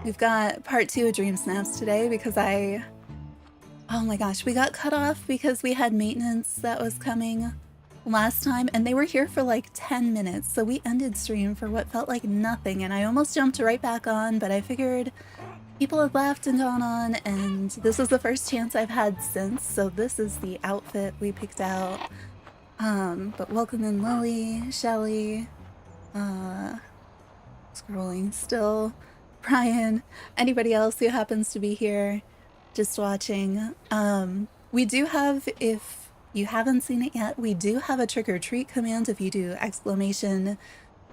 We've got part 2 of DreamSnaps today because oh my gosh, we got cut off because we had maintenance that was coming last time and they were here for like 10 minutes. So we ended stream for what felt like nothing and I almost jumped right back on, but I figured people had left and gone on and this is the first chance I've had since. So this is the outfit we picked out. But welcome in Lily, Shelly, scrolling still, Brian, anybody else who happens to be here just watching. We do have, if you haven't seen it yet, we do have a trick or treat command. If you do exclamation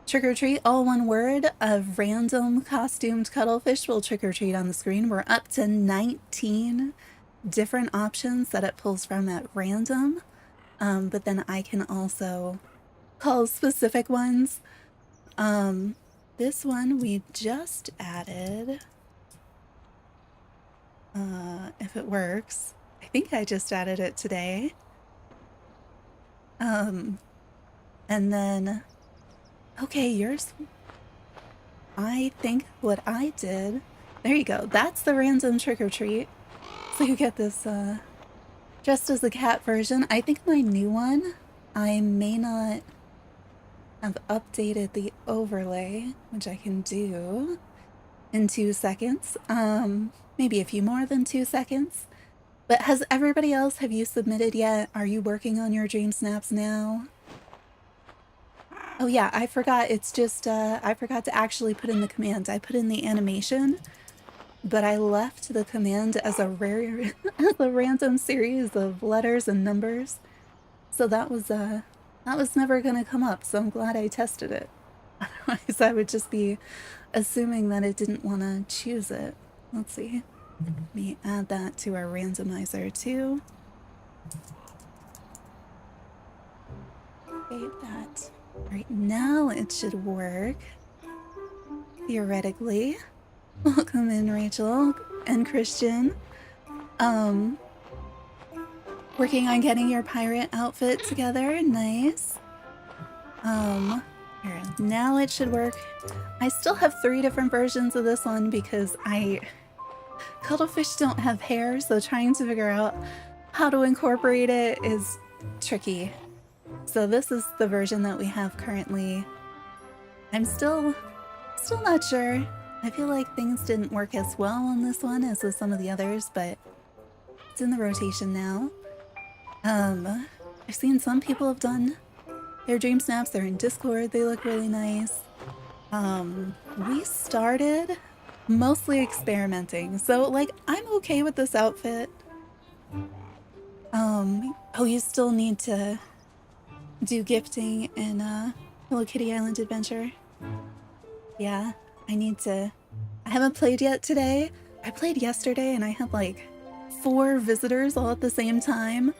trick or treat, all one word, a random costumed cuttlefish will trick or treat on the screen. We're up to 19 different options that it pulls from at random. But then I can also call specific ones. This one we just added. If it works. I think I just added it today. And then, okay, yours. I think what I did, there you go. That's the random trick or treat. So you get this, just as the cat version. I think my new one, I may not have updated the overlay, which I can do in 2 seconds. Maybe a few more than 2 seconds. But has everybody else, have you submitted yet? Are you working on your DreamSnaps now? Oh yeah, I forgot. It's just, I forgot to actually put in the command. I put in the animation, but I left the command as a rare, as a random series of letters and numbers. So that was never gonna come up. So I'm glad I tested it. Otherwise I would just be assuming that it didn't want to choose it. Let's see. Let me add that to our randomizer too. Okay, that. Right now it should work. Theoretically. Welcome in, Rachel and Christian. Working on getting your pirate outfit together. Nice. Here, now it should work. I still have 3 different versions of this one because cuttlefish don't have hair, so trying to figure out how to incorporate it is tricky. So this is the version that we have currently. I'm still not sure. I feel like things didn't work as well on this one as with some of the others, but it's in the rotation now. I've seen some people have done their DreamSnaps. They're in Discord. They look really nice. We started mostly experimenting, so like I'm okay with this outfit. Oh, you still need to do gifting in Hello Kitty Island Adventure. Yeah, I haven't played yet today. I played yesterday and I had like 4 visitors all at the same time.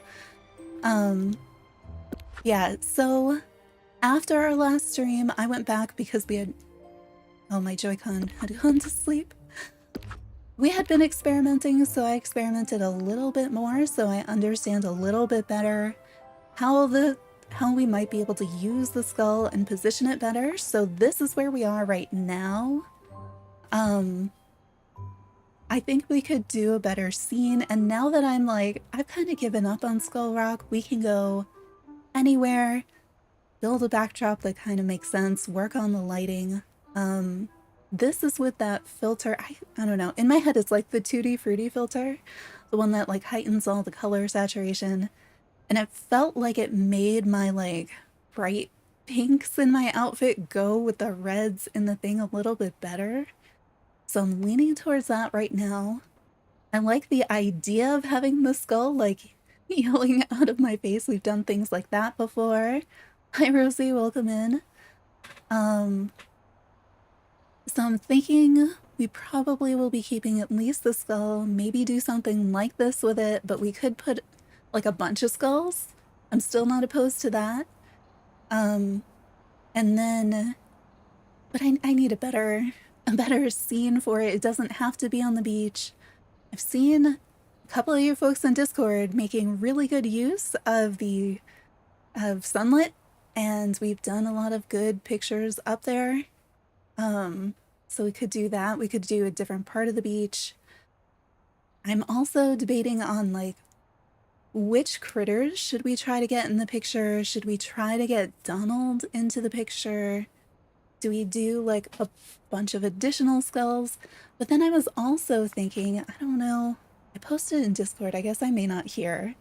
Yeah, so after our last stream, I went back because we had, oh, my Joy-Con had gone to sleep. We had been experimenting, so I experimented a little bit more, so I understand a little bit better how we might be able to use the skull and position it better. So this is where we are right now. I think we could do a better scene, and now that I'm like, I've kind of given up on Skull Rock, we can go anywhere, build a backdrop that kind of makes sense, work on the lighting. This is with that filter, I don't know, in my head it's like the 2D Fruity filter, the one that like heightens all the color saturation, and it felt like it made my like bright pinks in my outfit go with the reds in the thing a little bit better. So I'm leaning towards that right now. I like the idea of having the skull like yelling out of my face. We've done things like that before. Hi Rosie, welcome in. So I'm thinking we probably will be keeping at least the skull, maybe do something like this with it, but we could put like a bunch of skulls. I'm still not opposed to that. And then, but I need a better scene for it. It doesn't have to be on the beach. I've seen a couple of you folks in Discord making really good use of sunlit, and we've done a lot of good pictures up there. So we could do that. We could do a different part of the beach. I'm also debating on like which critters should we try to get in the picture? Should we try to get Donald into the picture? Do we do like a bunch of additional skulls? But then I was also thinking, I don't know, I posted in Discord, I guess I may not hear.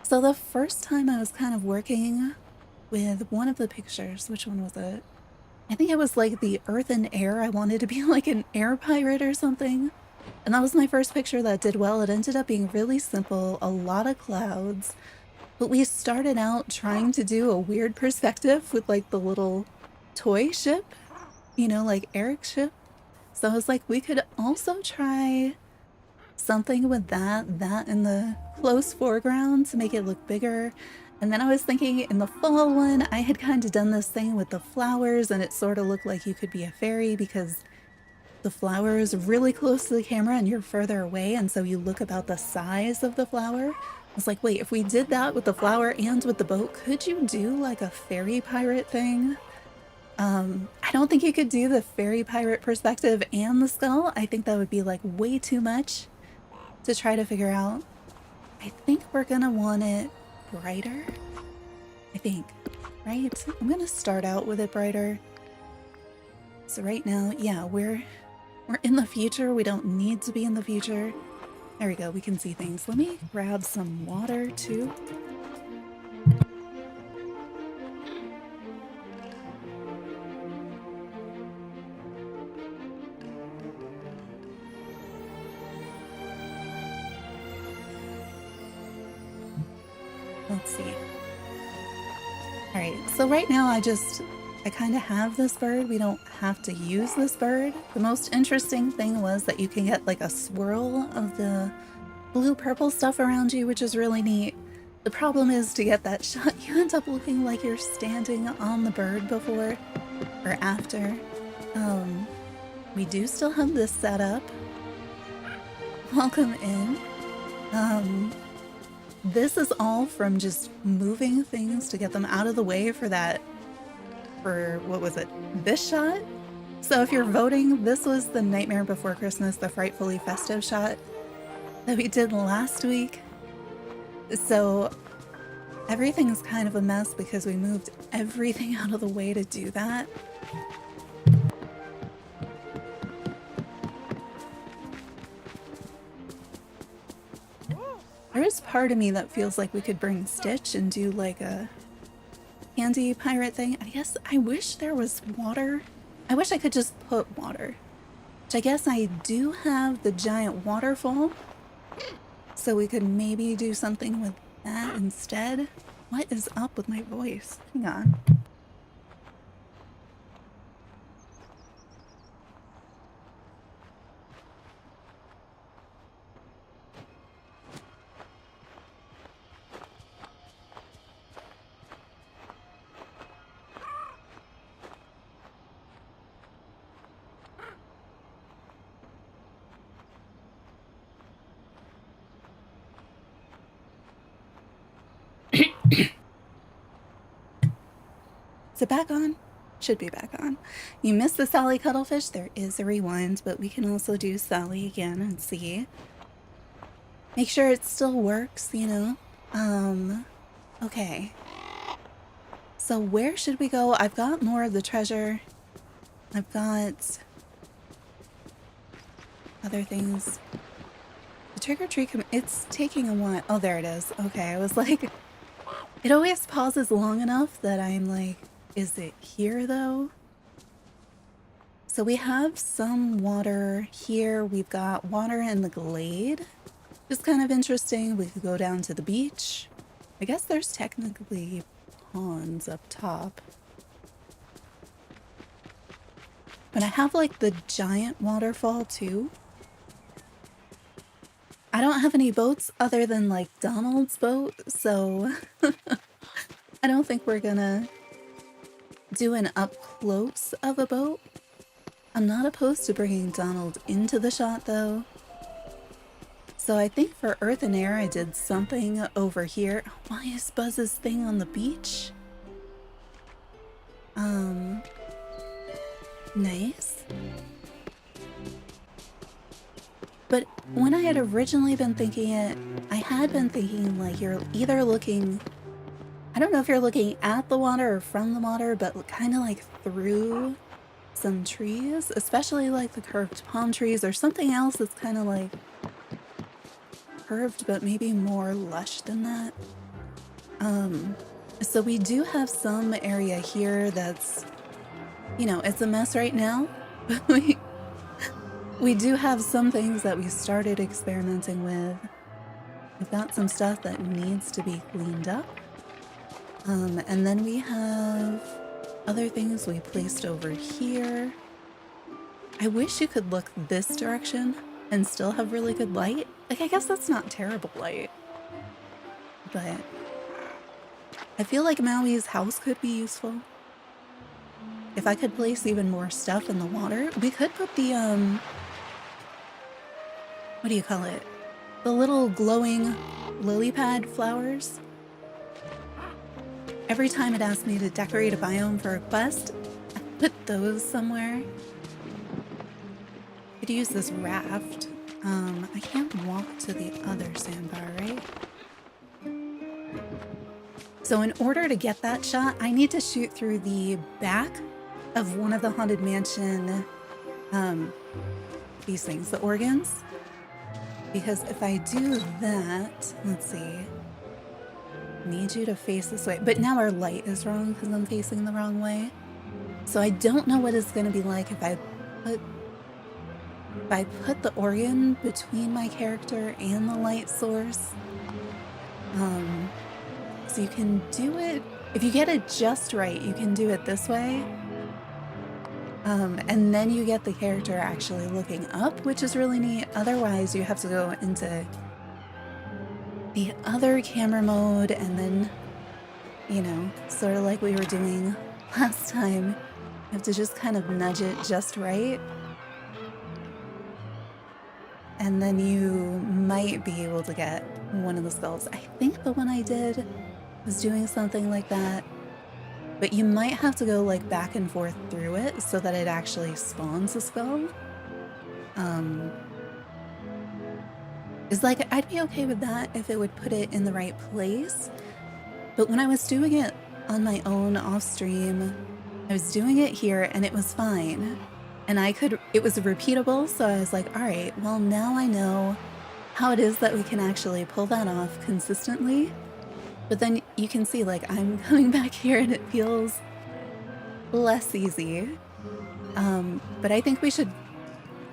So the first time I was kind of working with one of the pictures, which one was it? I think it was like the earth and air. I wanted to be like an air pirate or something. And that was my first picture that did well. It ended up being really simple, a lot of clouds. But we started out trying to do a weird perspective with like the little toy ship, you know, like Eric's ship. So I was like, we could also try something with that in the close foreground to make it look bigger. And then I was thinking in the fall one, I had kind of done this thing with the flowers and it sort of looked like you could be a fairy because the flower is really close to the camera and you're further away, and so you look about the size of the flower. I was like, wait, if we did that with the flower and with the boat, could you do like a fairy pirate thing? I don't think you could do the fairy pirate perspective and the skull. I think that would be like way too much to try to figure out. I think we're gonna want it brighter. I think, right? I'm gonna start out with it brighter. So right now, yeah, we're in the future. We don't need to be in the future. There we go. We can see things. Let me grab some water too. Let's see. All right. So right now I kind of have this bird. We don't have to use this bird. The most interesting thing was that you can get like a swirl of the blue-purple stuff around you, which is really neat. The problem is to get that shot, you end up looking like you're standing on the bird before or after. We do still have this set up. Welcome in. This is all from just moving things to get them out of the way for what was it? This shot? So if you're voting, this was the Nightmare Before Christmas, the Frightfully Festive shot that we did last week. So everything's kind of a mess because we moved everything out of the way to do that. There is part of me that feels like we could bring Stitch and do like a candy pirate thing. I guess I wish there was water. I wish I could just put water. Which I guess I do have the giant waterfall. So we could maybe do something with that instead. What is up with my voice? Hang on. Is it back on? Should be back on. You missed the Sally Cuttlefish. There is a rewind, but we can also do Sally again and see. Make sure it still works, you know? Okay. So where should we go? I've got more of the treasure. I've got other things. The trick-or-treat, it's taking a while. Oh, there it is. Okay, I was like, it always pauses long enough that I'm like, is it here though? So we have some water here. We've got water in the glade. Just kind of interesting. We could go down to the beach. I guess there's technically ponds up top. But I have like the giant waterfall too. I don't have any boats other than like Donald's boat, so I don't think we're gonna do an up close of a boat. I'm not opposed to bringing Donald into the shot though. So I think for Earth and Air I did something over here. Why is Buzz's thing on the beach? Nice. But when I had originally been thinking it, I had been thinking like you're either looking, I don't know if you're looking at the water or from the water, but kind of like through some trees, especially like the curved palm trees or something else that's kind of like curved, but maybe more lush than that. So we do have some area here that's, you know, it's a mess right now, but we do have some things that we started experimenting with. We've got some stuff that needs to be cleaned up. And then we have other things we placed over here. I wish you could look this direction and still have really good light. Like, I guess that's not terrible light, but I feel like Maui's house could be useful. If I could place even more stuff in the water, we could put the, what do you call it? The little glowing lily pad flowers. Every time it asks me to decorate a biome for a quest, I put those somewhere. Could use this raft. I can't walk to the other sandbar, right? So in order to get that shot, I need to shoot through the back of one of the Haunted Mansion, these things, the organs. Because if I do that, let's see, need you to face this way. But now our light is wrong because I'm facing the wrong way. So I don't know what it's going to be like if I put the organ between my character and the light source. So you can do it, if you get it just right, you can do it this way. And then you get the character actually looking up, which is really neat. Otherwise, you have to go into the other camera mode and then, you know, sort of like we were doing last time, you have to just kind of nudge it just right. And then you might be able to get one of the skulls. I think the one I did was doing something like that. But you might have to go like back and forth through it so that it actually spawns a skull. It's like, I'd be okay with that if it would put it in the right place. But when I was doing it on my own off stream, I was doing it here and it was fine. And it was repeatable. So I was like, all right, well now I know how it is that we can actually pull that off consistently. But then you can see, like, I'm coming back here and it feels less easy. But I think we should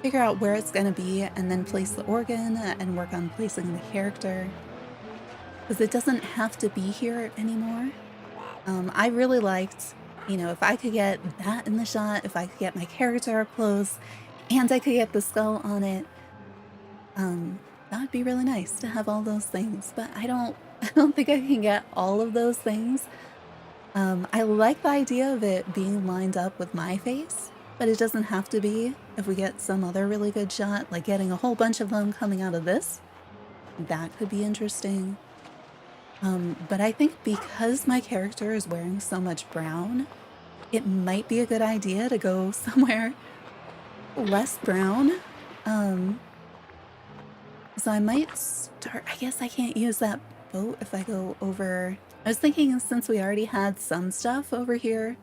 figure out where it's going to be and then place the organ and work on placing the character. Because it doesn't have to be here anymore. I really liked, you know, if I could get that in the shot, if I could get my character up close, and I could get the skull on it, that would be really nice to have all those things. But I don't think I can get all of those things. I like the idea of it being lined up with my face, but it doesn't have to be. If we get some other really good shot, like getting a whole bunch of them coming out of this, that could be interesting. But I think because my character is wearing so much brown, it might be a good idea to go somewhere less brown. So I might start, I guess I can't use that boat if I go over. I was thinking since we already had some stuff over here,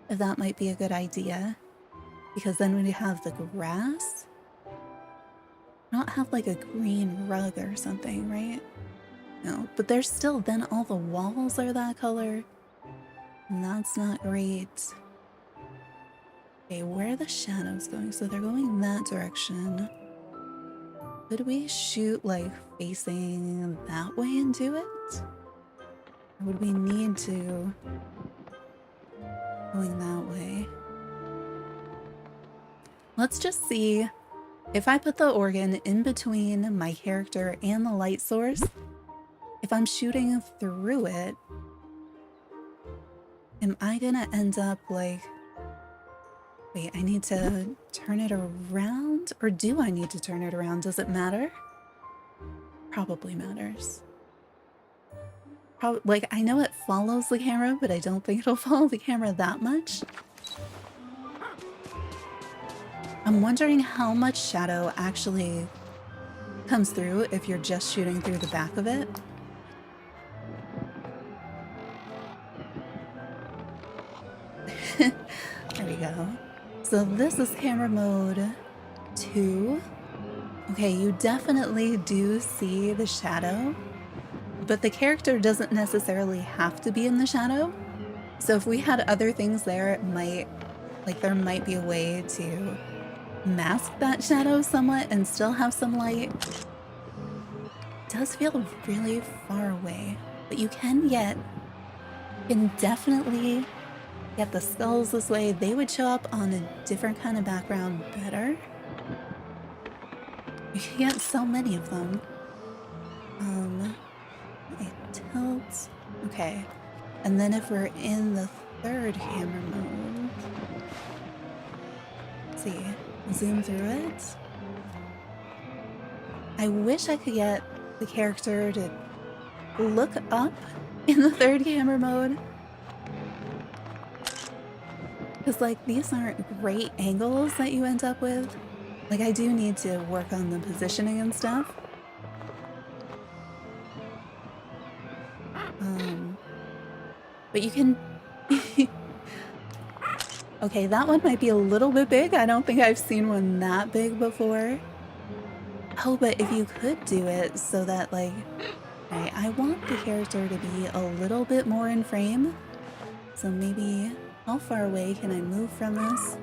if that might be a good idea. Because then when you have the grass, not have like a green rug or something, right? No, but there's still, then all the walls are that color. And that's not great. Okay, where are the shadows going? So they're going that direction. Could we shoot like facing that way and do it? Or would we need to going that way? Let's just see if I put the organ in between my character and the light source. If I'm shooting through it, am I gonna end up like, wait, I need to turn it around? Or do I need to turn it around? Does it matter? Probably matters. Like, I know it follows the camera, but I don't think it'll follow the camera that much. I'm wondering how much shadow actually comes through if you're just shooting through the back of it. There we go. So this is camera mode 2. Okay, you definitely do see the shadow, but the character doesn't necessarily have to be in the shadow. So if we had other things there, it might, like, there might be a way to mask that shadow somewhat and still have some light. It does feel really far away, but you can definitely get the skulls this way. They would show up on a different kind of background better. You can get so many of them. It tilts. Okay. And then if we're in the third camera mode, let's see, zoom through it. I wish I could get the character to look up in the third camera mode. Because, like, these aren't great angles that you end up with. Like, I do need to work on the positioning and stuff. But you can... Okay, that one might be a little bit big. I don't think I've seen one that big before. Oh, but if you could do it so that, like... Right, I want the character to be a little bit more in frame. So maybe... How far away can I move from this?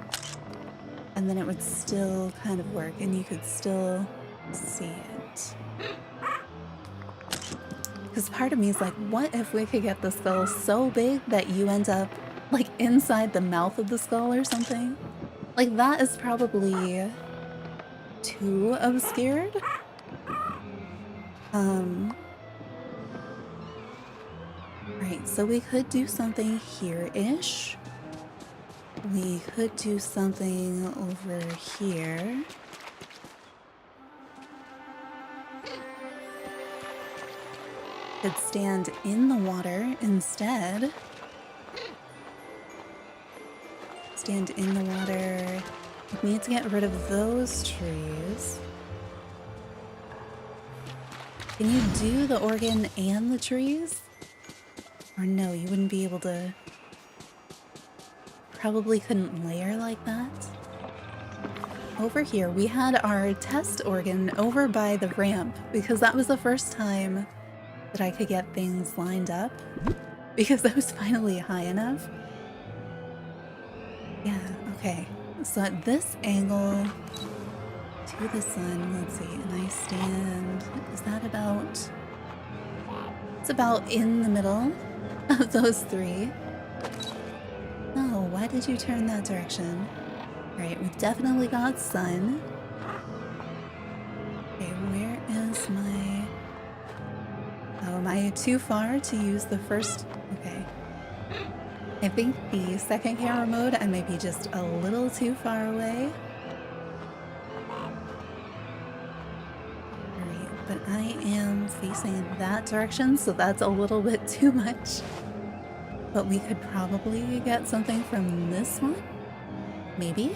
And then it would still kind of work, and you could still see it. Because part of me is like, what if we could get the skull so big that you end up, like, inside the mouth of the skull or something? Like, that is probably too obscured. Right, so we could do something here-ish. We could do something over here. Could stand in the water instead. Stand in the water. We need to get rid of those trees. Can you do the organ and the trees? Or no, you wouldn't be able to... Probably couldn't layer like that. Over here, we had our test organ over by the ramp because that was the first time that I could get things lined up because I was finally high enough. Yeah, okay. So at this angle to the sun, let's see, and I stand, is that about... It's about in the middle of those three. Oh, why did you turn that direction? Right, we've definitely got sun. Okay, where is my... Oh, am I too far to use the first... Okay. I think the second camera mode, I might be just a little too far away. Alright, but I am facing that direction, so that's a little bit too much. But we could probably get something from this one? Maybe?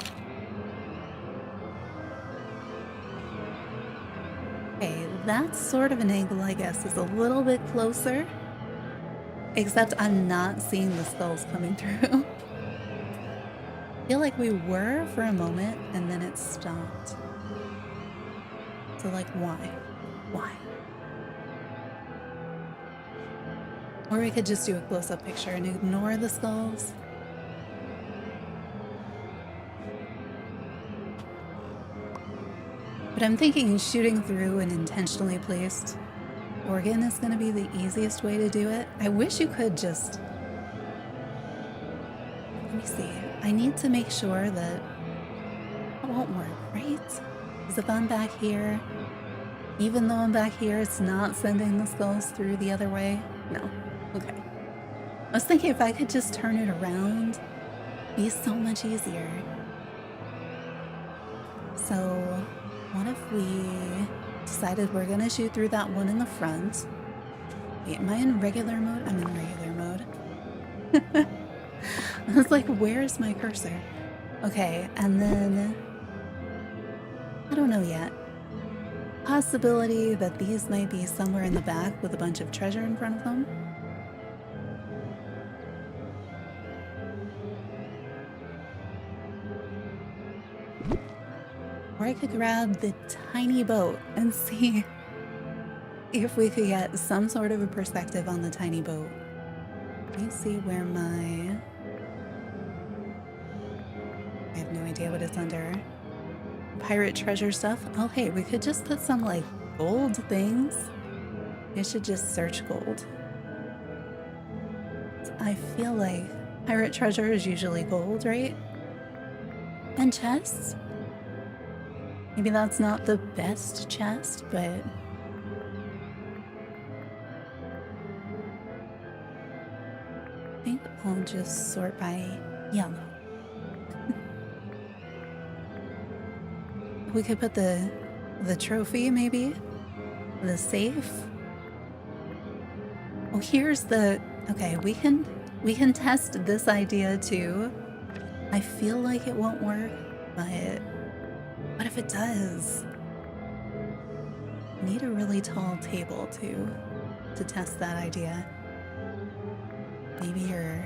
Okay, that's sort of an angle, I guess, is a little bit closer. Except I'm not seeing the skulls coming through. I feel like we were for a moment, and then it stopped. So, like, why? Why? Or we could just do a close-up picture and ignore the skulls. But I'm thinking shooting through an intentionally placed organ is going to be the easiest way to do it. I wish you could just... Let me see. I need to make sure that it won't work, right? Because if I'm back here, even though I'm back here, it's not sending the skulls through the other way. No. Okay. I was thinking if I could just turn it around, it'd be so much easier. So, what if we decided we're gonna shoot through that one in the front? Wait, am I in regular mode? I'm in regular mode. I was like, where's my cursor? Okay, and then I don't know yet. Possibility that these might be somewhere in the back with a bunch of treasure in front of them. Or I could grab the tiny boat and see if we could get some sort of a perspective on the tiny boat. Let me see where my... I have no idea what it's under. Pirate treasure stuff. Oh, hey, we could just put some, like, gold things. I should just search gold. I feel like pirate treasure is usually gold, right? And chests? Maybe that's not the best chest, but... I think I'll just sort by yellow. We could put the trophy, maybe? The safe? Oh, here's the... Okay, we can test this idea too. I feel like it won't work, but what if it does? I need a really tall table to test that idea. Maybe you're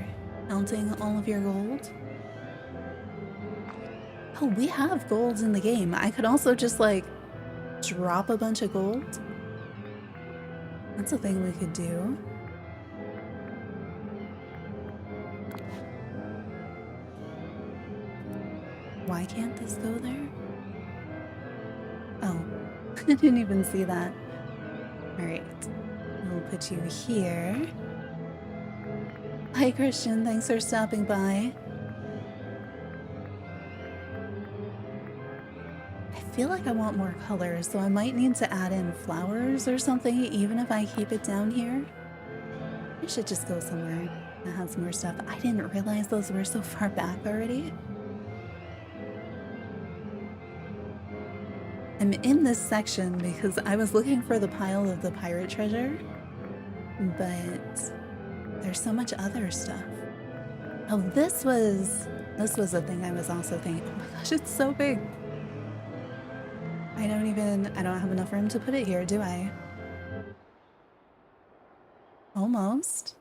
counting all of your gold? Oh, we have gold in the game. I could also just, like, drop a bunch of gold. That's a thing we could do. Why can't this go there? Oh, I didn't even see that. Alright, we'll put you here. Hi Christian, thanks for stopping by. I feel like I want more colors, so I might need to add in flowers or something, even if I keep it down here. I should just go somewhere that has more stuff. I didn't realize those were so far back already. I'm in this section because I was looking for the pile of the pirate treasure, but there's so much other stuff. Oh, this was the thing I was also thinking. Oh my gosh, it's so big. I don't have enough room to put it here, do I? Almost.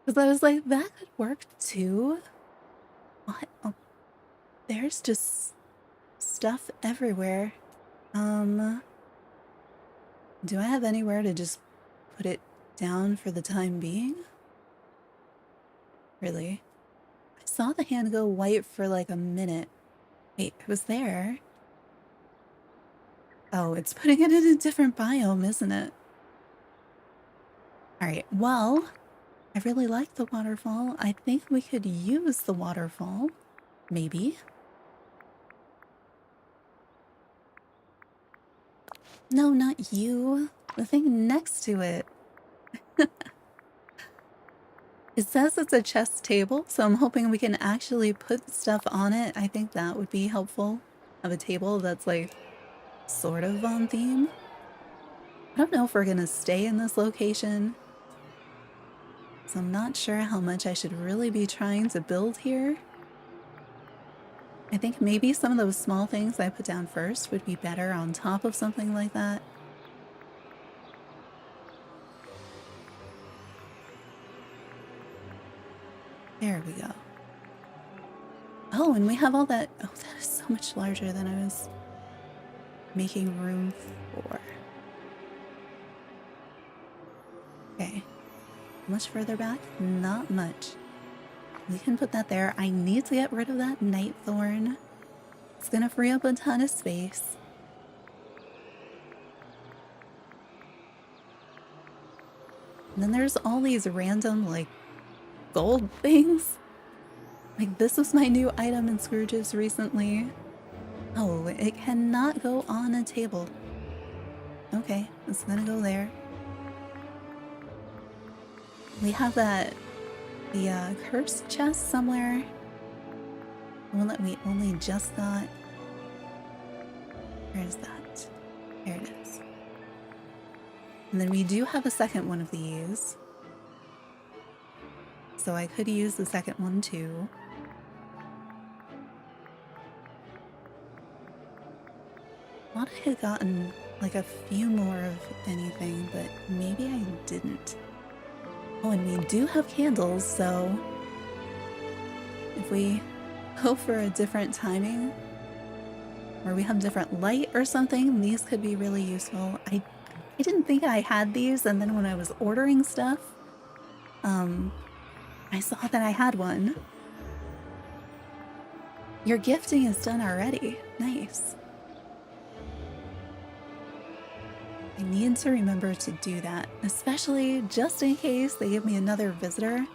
Because I was like, that could work too. What? Oh, there's just stuff everywhere. Do I have anywhere to just put it down for the time being? Really? I saw the hand go white for like a minute. Wait, it was there. Oh, it's putting it in a different biome, isn't it? Alright, well, I really like the waterfall. I think we could use the waterfall. Maybe. No, not you. The thing next to it. It says it's a chess table, so I'm hoping we can actually put stuff on it. I think that would be helpful. Have a table that's like sort of on theme. I don't know if we're gonna stay in this location, so I'm not sure how much I should really be trying to build here. I think maybe some of those small things I put down first would be better on top of something like that. There we go. Oh, and we have all that. Oh, that is so much larger than I was making room for. Okay. Much further back? Not much. We can put that there. I need to get rid of that night thorn. It's gonna free up a ton of space. And then there's all these random, like, gold things. Like, this was my new item in Scrooge's recently. Oh, it cannot go on a table. Okay, it's gonna go there. We have the cursed chest somewhere. The one that we only just got. Where is that? There it is. And then we do have a second one of these. So I could use the second one too. thought I had gotten like a few more of anything, but maybe I didn't. Oh, and we do have candles, so if we go for a different timing, or we have different light or something, these could be really useful. I didn't think I had these, and then when I was ordering stuff, I saw that I had one. Your gifting is done already. Nice. I need to remember to do that, especially just in case they give me another visitor.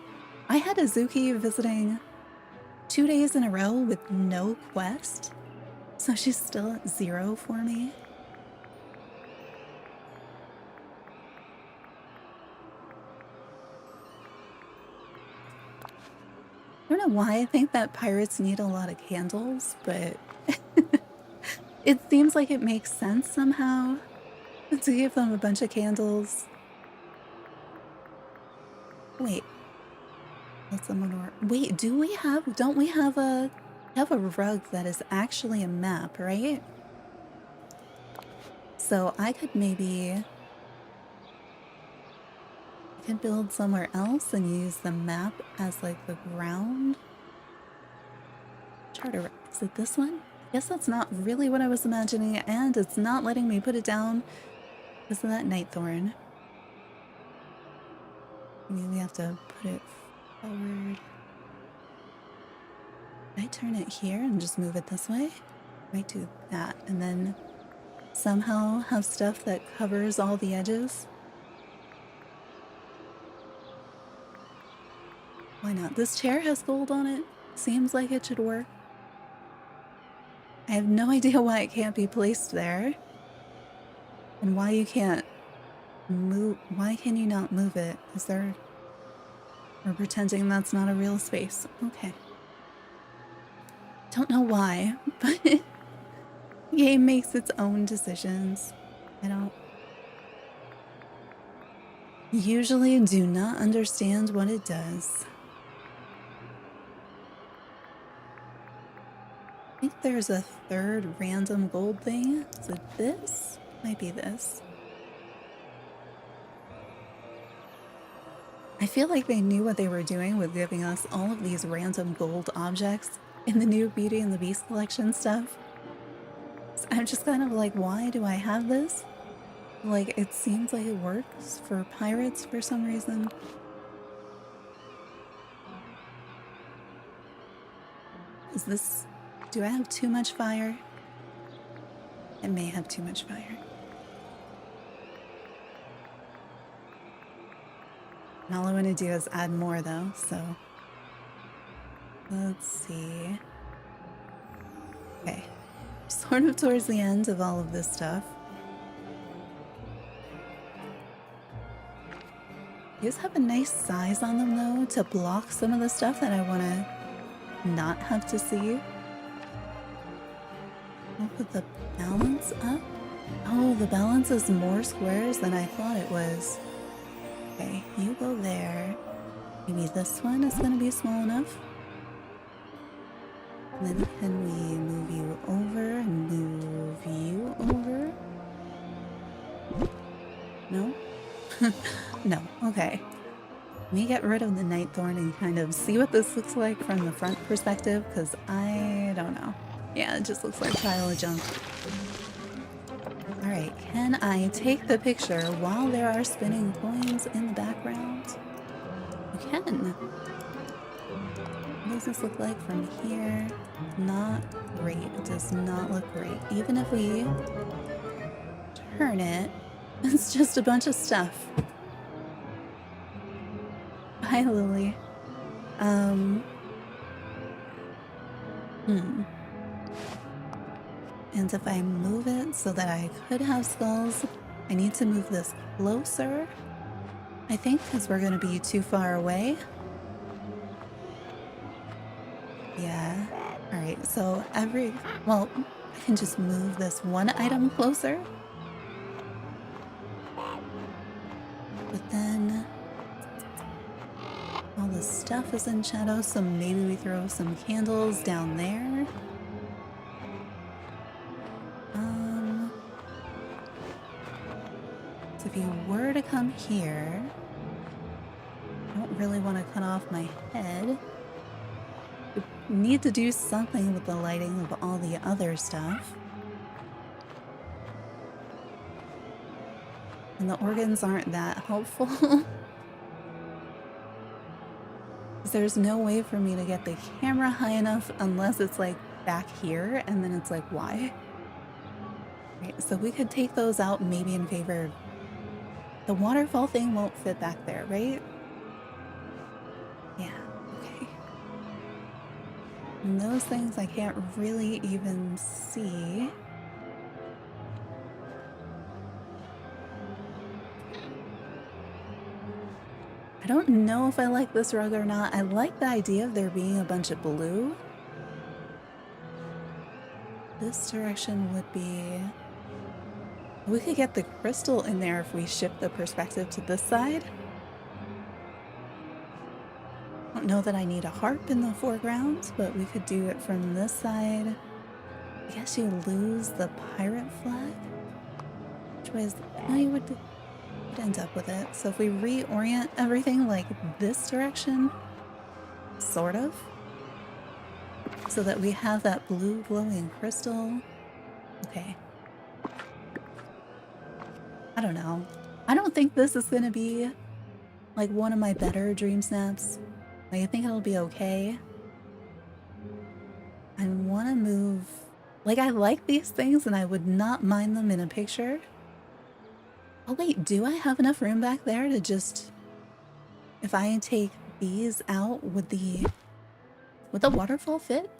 I had Azuki visiting 2 days in a row with no quest, so she's still at 0 for me. I don't know why I think that pirates need a lot of candles, but it seems like it makes sense somehow to give them a bunch of candles. Wait. Wait, don't we have a rug that is actually a map, right? So I could build somewhere else and use the map as like the ground. Charter, is it this one? I guess that's not really what I was imagining, and it's not letting me put it down because of that Nightthorn. Maybe we have to put it forward. Can I turn it here and just move it this way? I might do that, and then somehow have stuff that covers all the edges. Why not? This chair has gold on it. Seems like it should work. I have no idea why it can't be placed there. And why you can't move. Why can you not move it? Is there... We're pretending that's not a real space. Okay. Don't know why, but the game makes its own decisions. I don't... usually do not understand what it does. I think there's a third random gold thing. Is it this? Might be this. I feel like they knew what they were doing with giving us all of these random gold objects in the new Beauty and the Beast collection stuff. So I'm just kind of like, why do I have this? Like, it seems like it works for pirates for some reason. Is this... do I have too much fire? I may have too much fire. And all I want to do is add more though, so... let's see... Okay. Sort of towards the end of all of this stuff. These have a nice size on them though, to block some of the stuff that I want to not have to see. I'll put the balance up. Oh, the balance is more squares than I thought it was. Okay, you go there. Maybe this one is going to be small enough. And then can we move you over and move you over? No? No, okay. Let me get rid of the Nightthorn and kind of see what this looks like from the front perspective, because I don't know. Yeah, it just looks like a pile of junk. Alright, can I take the picture while there are spinning coins in the background? You can. What does this look like from here? Not great. It does not look great. Even if we turn it, it's just a bunch of stuff. Hi, Lily. And if I move it so that I could have skulls, I need to move this closer, I think, because we're going to be too far away. Yeah. Alright, so well, I can just move this one item closer. But then all the stuff is in shadow, so maybe we throw some candles down there. So if you were to come here, I don't really want to cut off my head. We need to do something with the lighting of all the other stuff. And the organs aren't that helpful. There's no way for me to get the camera high enough unless it's like back here, and then it's like, why? Right, so we could take those out maybe in favor of... The waterfall thing won't fit back there, right? Yeah, okay. And those things I can't really even see. I don't know if I like this rug or not. I like the idea of there being a bunch of blue. This direction would be... We could get the crystal in there if we shift the perspective to this side. I don't know that I need a harp in the foreground, but we could do it from this side. I guess you lose the pirate flag. Which way is the... No, you would end up with it. So if we reorient everything like this direction, sort of, so that we have that blue glowing crystal. Okay. I don't know. I don't think this is gonna be like one of my better dream snaps. Like, I think it'll be okay. I want to move... Like, I like these things and I would not mind them in a picture. Oh wait, do I have enough room back there to just... If I take these out, would the waterfall fit?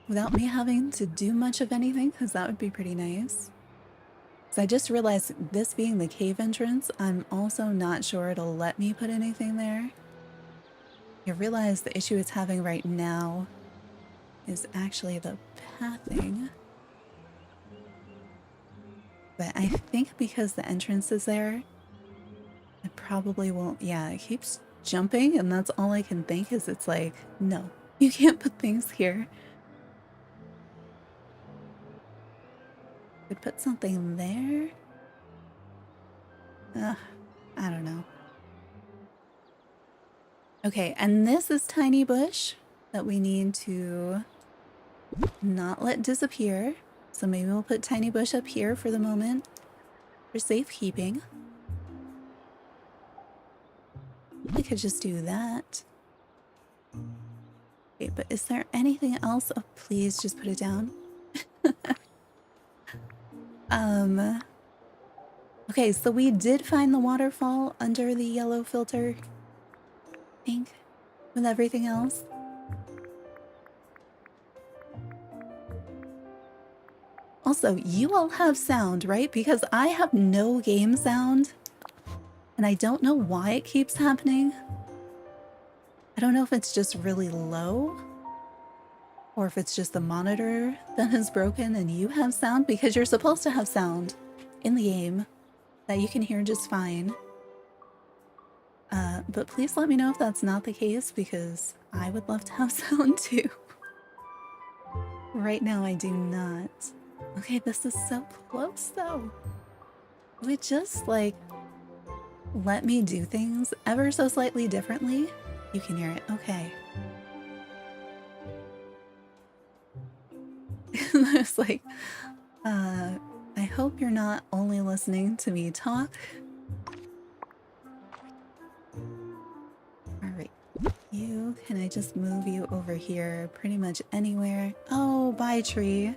Without me having to do much of anything, because that would be pretty nice. So I just realized, this being the cave entrance, I'm also not sure it'll let me put anything there. I realize the issue it's having right now is actually the pathing. But I think because the entrance is there, I probably won't... Yeah, it keeps jumping, and that's all I can think is it's like, no, you can't put things here. Could put something there? I don't know. Okay, and this is Tiny Bush that we need to not let disappear. So maybe we'll put Tiny Bush up here for the moment for safekeeping. We could just do that. Okay, but is there anything else? Oh, please just put it down. Okay, so we did find the waterfall under the yellow filter, I think, with everything else. Also, you all have sound, right? Because I have no game sound, and I don't know why it keeps happening. I don't know if it's just really low, or if it's just the monitor that is broken and you have sound, because you're supposed to have sound in the game that you can hear just fine. But please let me know if that's not the case, because I would love to have sound too. Right now I do not. Okay, this is so close though. Would it just like let me do things ever so slightly differently? You can hear it, okay. It's like, I hope you're not only listening to me talk. Alright, can I just move you over here pretty much anywhere? Oh, bye tree.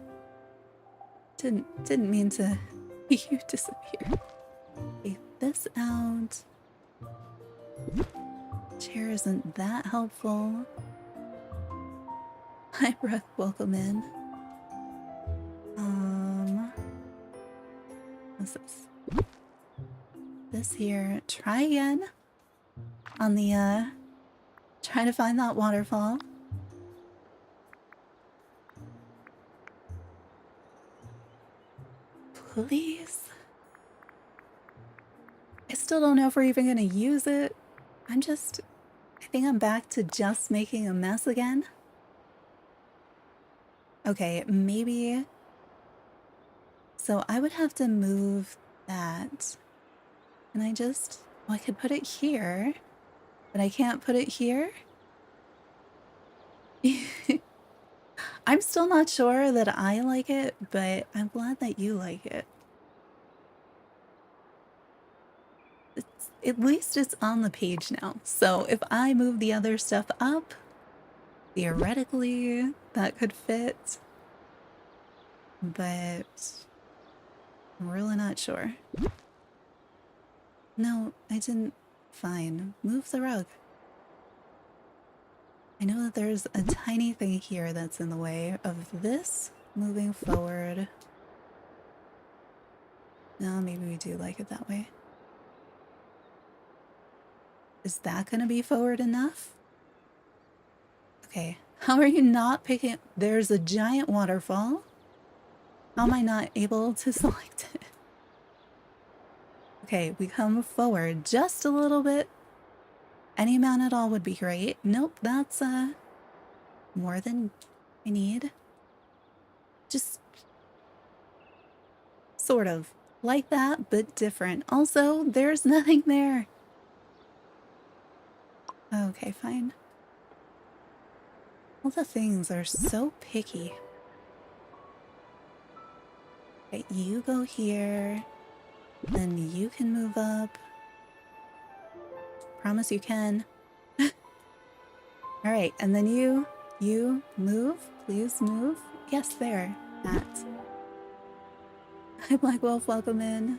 Didn't mean to you disappear. Take this out. Chair isn't that helpful. Hi Brooke, welcome in. What's this? This here. Try again on the try to find that waterfall. Please. I still don't know if we're even gonna use it. I think I'm back to just making a mess again. Okay, maybe. So I would have to move that. And I just, well, I could put it here, but I can't put it here. I'm still not sure that I like it, but I'm glad that you like it. At least it's on the page now. So if I move the other stuff up, theoretically that could fit, but I'm really not sure. No, I didn't. Fine, move the rug. I know that there's a tiny thing here that's in the way of this moving forward. No, maybe we do like it that way. Is that gonna be forward enough? Okay, how are you not picking? There's a giant waterfall. How am I not able to select it? Okay, we come forward just a little bit. Any amount at all would be great. Nope, that's more than I need. Just sort of like that, but different. Also, there's nothing there. Okay, fine. All the things are so picky. Okay, you go here. Then you can move up. Promise you can. Alright, and then you move. Please move. Yes, there. That. Hi, Black Wolf, welcome in.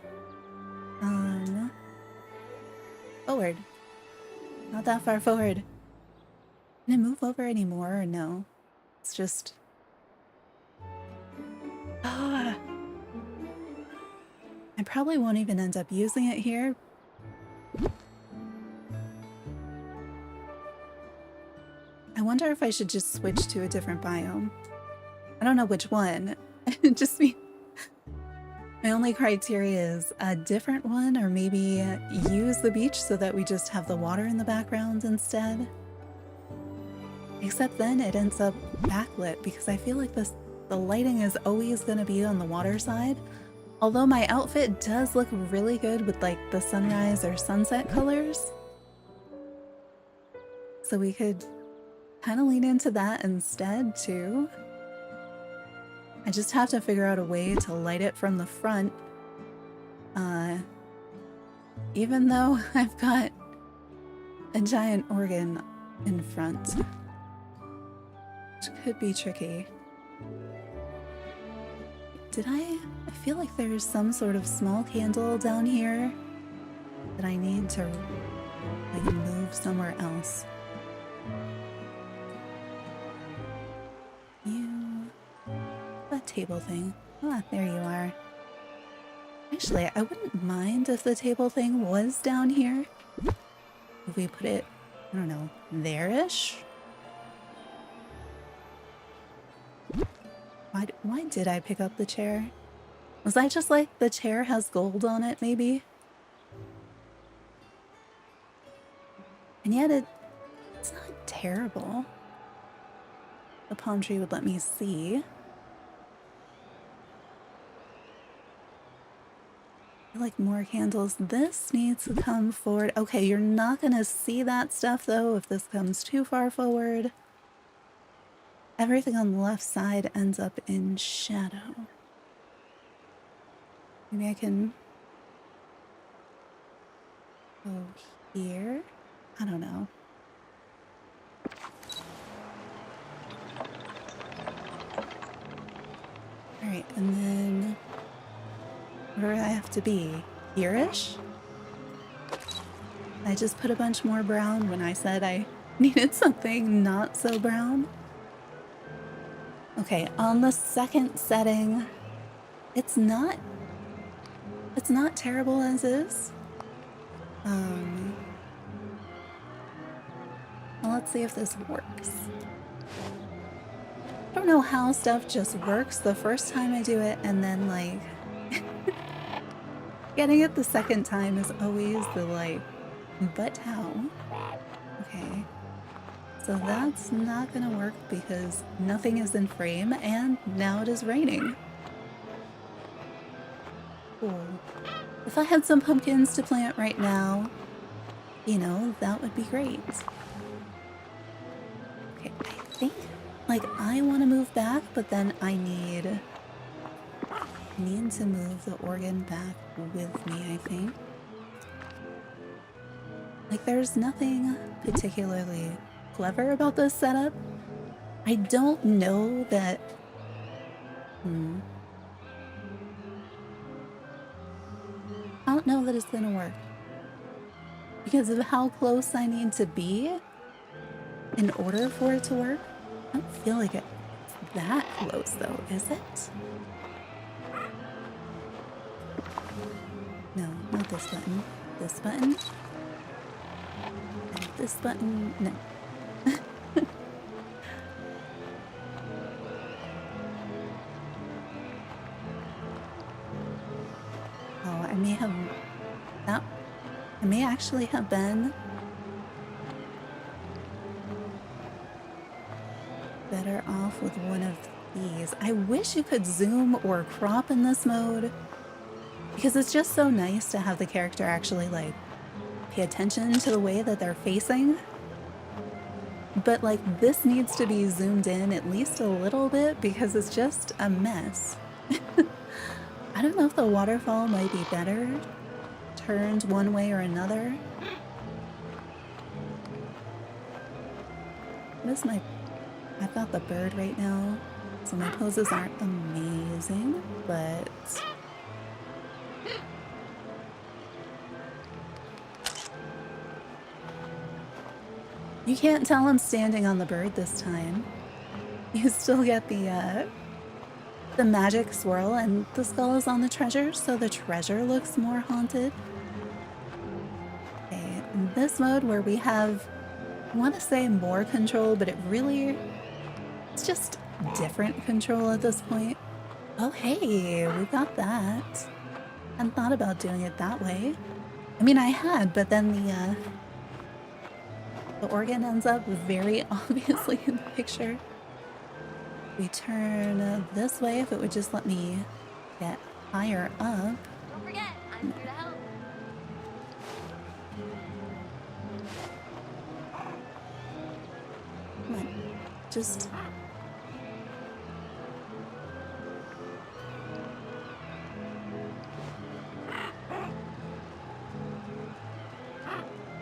Forward. Not that far forward. Can I move over anymore or no? It's just... Ah! I probably won't even end up using it here. I wonder if I should just switch to a different biome. I don't know which one. Just me. My only criteria is a different one, or maybe use the beach so that we just have the water in the background instead. Except then it ends up backlit because I feel like the lighting is always going to be on the water side. Although my outfit does look really good with like the sunrise or sunset colors. So we could kind of lean into that instead too. I just have to figure out a way to light it from the front. Even though I've got a giant organ in front. Which could be tricky. I feel like there's some sort of small candle down here that I need to like move somewhere else. That table thing. Ah, there you are. Actually, I wouldn't mind if the table thing was down here. If we put it, I don't know, there-ish? Why did I pick up the chair? Was I just like, the chair has gold on it, maybe? And yet it's not terrible. The palm tree would let me see. I like more candles. This needs to come forward. Okay, you're not gonna see that stuff though if this comes too far forward. Everything on the left side ends up in shadow. Maybe I can go here? I don't know. Alright, and then where do I have to be? Here-ish? I just put a bunch more brown when I said I needed something not so brown. Okay, on the second setting, it's not terrible as is. Well, let's see if this works. I don't know how stuff just works the first time I do it, and then like getting it the second time is always the like, but how? Okay. So that's not gonna work because nothing is in frame and now it is raining. Cool. If I had some pumpkins to plant right now, you know, that would be great. Okay, I think, like, I want to move back, but then I need to move the organ back with me, I think. Like, there's nothing particularly clever about this setup. I don't know that... I don't know that it's gonna work. Because of how close I need to be in order for it to work. I don't feel like it's that close though, is it? No, not this button. This button? And this button? No. Oh, I may have... That... I may actually have been better off with one of these. I wish you could zoom or crop in this mode, because it's just so nice to have the character actually, like, pay attention to the way that they're facing. But, like, this needs to be zoomed in at least a little bit because it's just a mess. I don't know if the waterfall might be better turned one way or another. What is my... I've got the bird right now, so my poses aren't amazing, but... You can't tell I'm standing on the bird this time. You still get the magic swirl, and the skull is on the treasure, so the treasure looks more haunted. Okay, in this mode where we have, I want to say more control, but it really, it's just different control at this point. Oh hey, we got that. Hadn't thought about doing it that way. I mean, I had, but then the organ ends up very obviously in the picture. We turn this way if it would just let me get higher up. Don't forget, I'm here to help. Come on, just...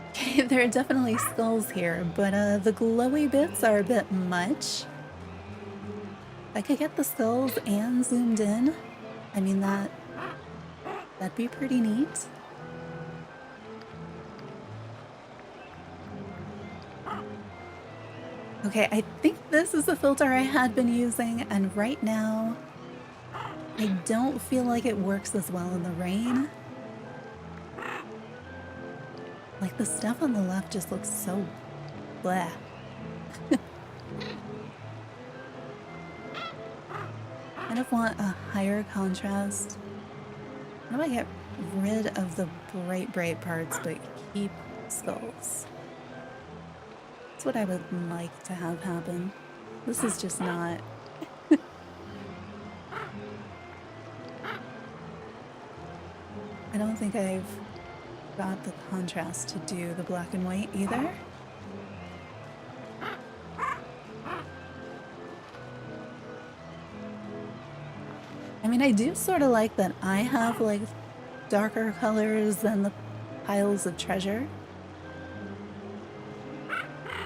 Okay, there are definitely skulls here, but the glowy bits are a bit much. I could get the skulls and zoomed in. I mean, that'd be pretty neat. Okay, I think this is the filter I had been using, and right now I don't feel like it works as well in the rain. Like, the stuff on the left just looks so blah. I kind of want a higher contrast. How do I get rid of the bright parts but keep skulls? That's what I would like to have happen. This is just not... I don't think I've got the contrast to do the black and white either. I mean, I do sort of like that I have, like, darker colors than the piles of treasure.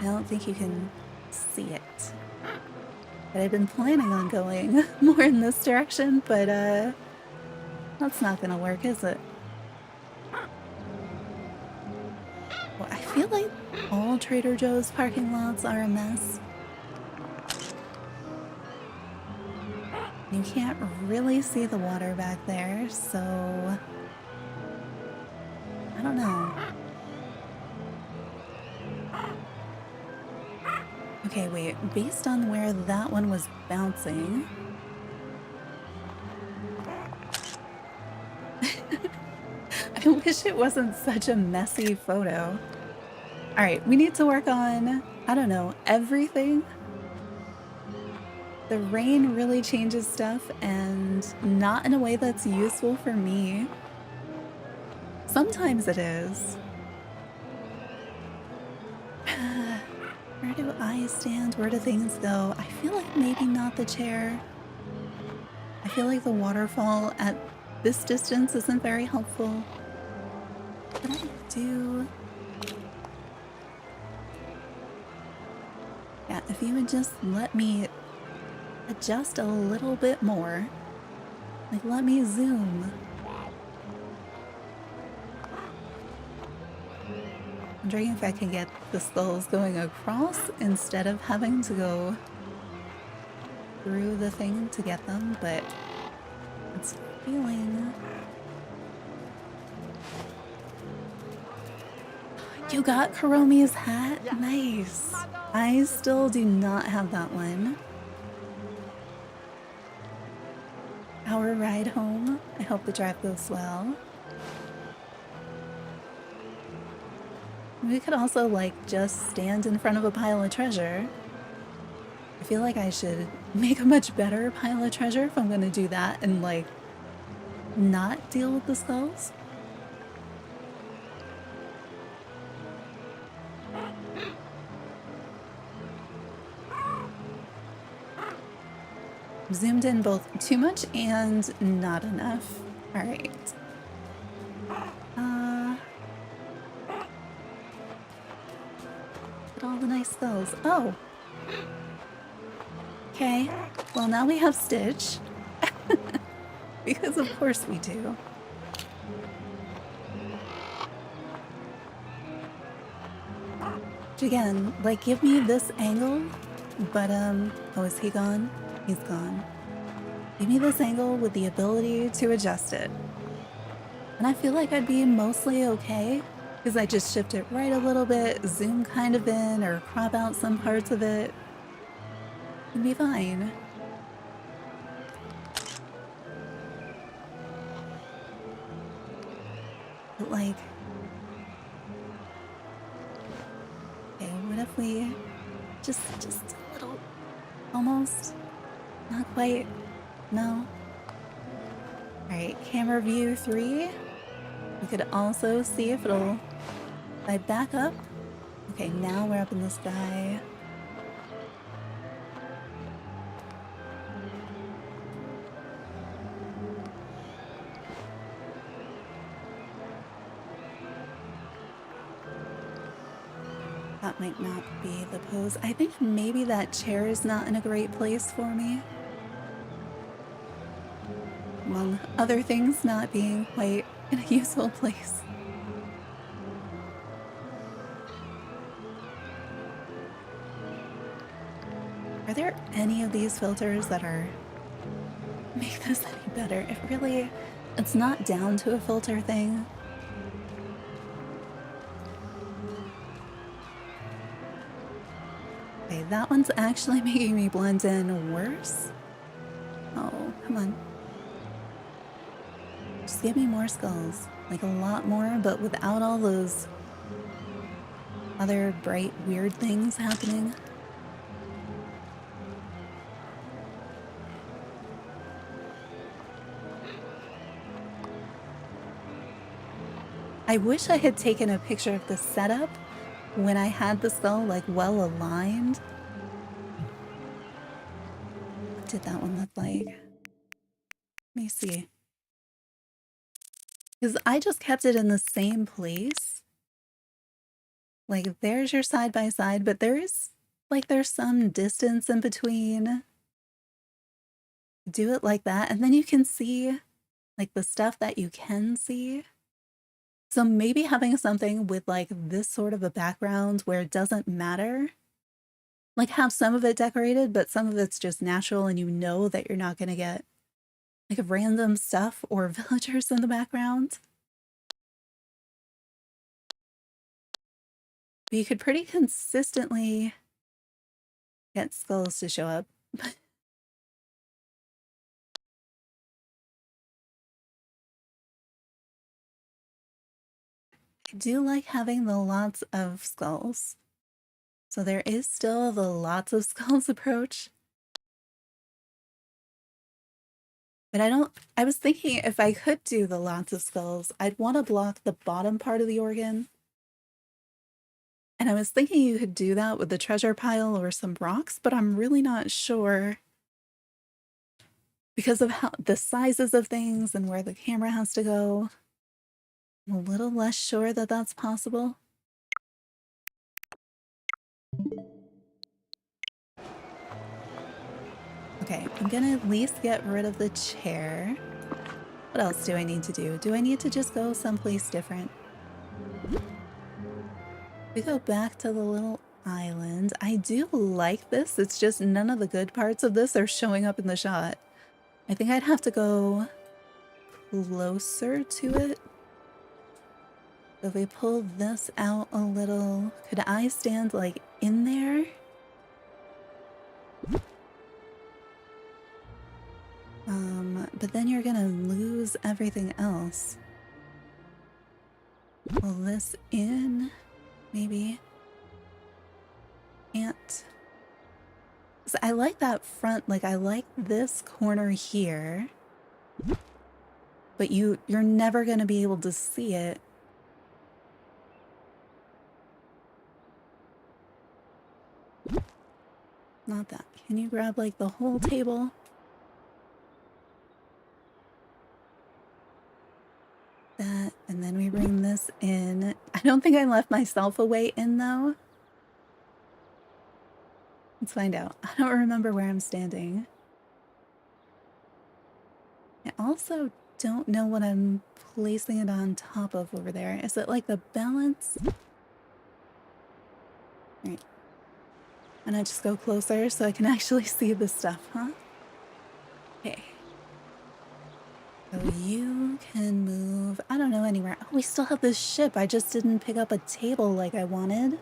I don't think you can see it. But I've been planning on going more in this direction, but, that's not gonna work, is it? Well, I feel like all Trader Joe's parking lots are a mess. You can't really see the water back there, so... I don't know. Okay, wait. Based on where that one was bouncing... I wish it wasn't such a messy photo. Alright, we need to work on, I don't know, everything. The rain really changes stuff, and not in a way that's useful for me. Sometimes it is. Where do I stand? Where do things go? I feel like maybe not the chair. I feel like the waterfall at this distance isn't very helpful. But I do... Yeah, if you would just let me adjust a little bit more. Like, let me zoom. I'm wondering if I can get the skulls going across instead of having to go through the thing to get them, but it's feeling... You got Kuromi's hat? Nice! I still do not have that one. Our ride home. I hope the drive goes well. We could also, like, just stand in front of a pile of treasure. I feel like I should make a much better pile of treasure if I'm gonna do that and, like, not deal with the skulls. Zoomed in both too much and not enough. Alright. Look at all the nice skulls. Oh! Okay. Well, now we have Stitch. Because of course we do. Again, like, give me this angle, but, oh, is he gone? He's gone. Give me this angle with the ability to adjust it. And I feel like I'd be mostly okay, because I just shift it right a little bit, zoom kind of in, or crop out some parts of it. It'd be fine. But, like... Okay, what if we... Just a little... Almost? Not quite. No. Alright, camera view 3. We could also see if it'll... If I back up... Okay, now we're up in the sky. That might not be the pose. I think maybe that chair is not in a great place for me. Among other things not being quite in a useful place. Are there any of these filters that are... make this any better? It really... It's not down to a filter thing. Okay, that one's actually making me blend in worse. Oh, come on. Just give me more skulls. Like a lot more, but without all those other bright, weird things happening. I wish I had taken a picture of the setup when I had the skull, like, well aligned. What did that one look like? Let me see. Because I just kept it in the same place. Like, there's your side by side, but there's some distance in between. Do it like that, and then you can see, like, the stuff that you can see. So maybe having something with, like, this sort of a background where it doesn't matter. Like, have some of it decorated, but some of it's just natural and you know that you're not gonna get, like, random stuff or villagers in the background. But you could pretty consistently get skulls to show up. I do like having the lots of skulls. So there is still the lots of skulls approach. But I was thinking if I could do the lots of skulls, I'd want to block the bottom part of the organ. And I was thinking you could do that with the treasure pile or some rocks, but I'm really not sure because of how the sizes of things and where the camera has to go. I'm a little less sure that that's possible. Okay, I'm gonna at least get rid of the chair. What else do I need to do? Do I need to just go someplace different? We go back to the little island. I do like this. It's just none of the good parts of this are showing up in the shot. I think I'd have to go closer to it. So if we pull this out a little, could I stand like in there? But then you're gonna lose everything else. Pull this in, maybe. Can't. So I like that front, like I like this corner here. But you're never gonna be able to see it. Not that. Can you grab like the whole table? That, and then we bring this in. I don't think I left myself a way in though. Let's find out. I don't remember where I'm standing. I also don't know what I'm placing it on top of over there. Is it like the balance? Alright. And I just go closer so I can actually see the stuff, huh? Okay. So you can move, I don't know, anywhere. Oh, we still have this ship. I just didn't pick up a table like I wanted.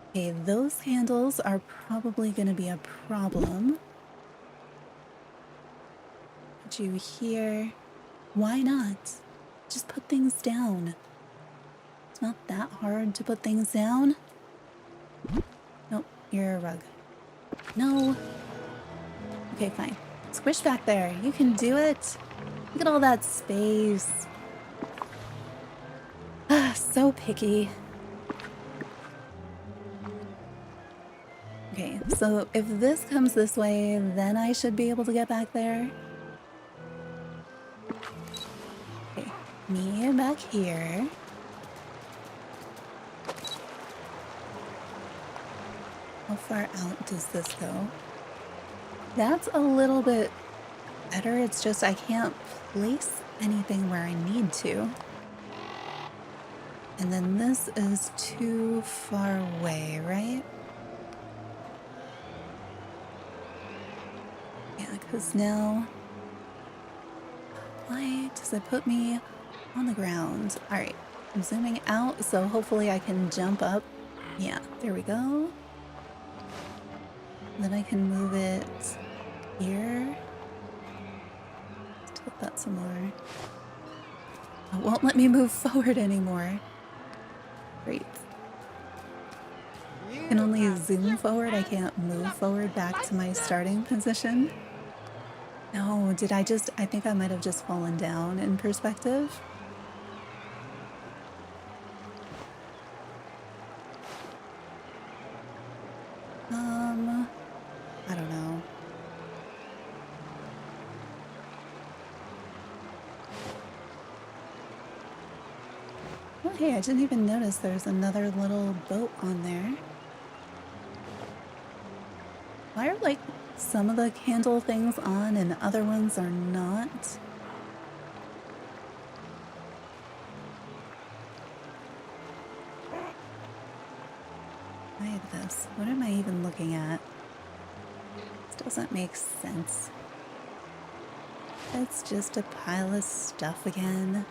Okay, those handles are probably going to be a problem. Put you here. Why not? Just put things down. It's not that hard to put things down. Nope, you're a rug. No. Okay, fine. Squish back there. You can do it. Look at all that space. Ah, so picky. Okay, so if this comes this way, then I should be able to get back there. Okay, me back here. How far out does this go? That's a little bit better. It's just I can't place anything where I need to. And then this is too far away, right? Yeah, because now... Why does it put me on the ground? Alright, I'm zooming out, so hopefully I can jump up. Yeah, there we go. Then I can move it here. Let's tilt that some more. It won't let me move forward anymore. Great. I can only zoom forward. I can't move forward back to my starting position. No, did I just... I think I might have just fallen down in perspective. I don't know. Oh, hey, I didn't even notice there's another little boat on there. Why are, like, some of the candle things on and other ones are not? I have this. What am I even looking at? This doesn't make sense. It's just a pile of stuff again.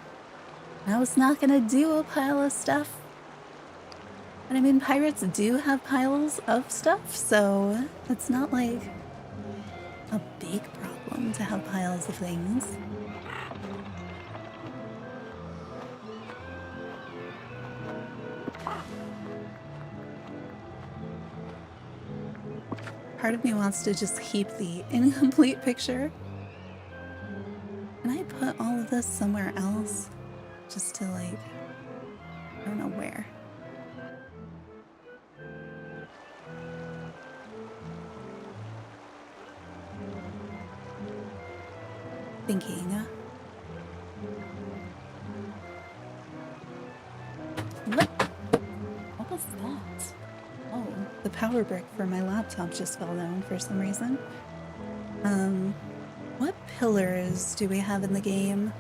I was not gonna do a pile of stuff. And I mean, pirates do have piles of stuff, so it's not like a big problem to have piles of things. Part of me wants to just keep the incomplete picture. put all of this somewhere else? Just to like, I don't know where. Thinking. What was that? Oh, the power brick for my laptop just fell down for some reason. What pillars do we have in the game?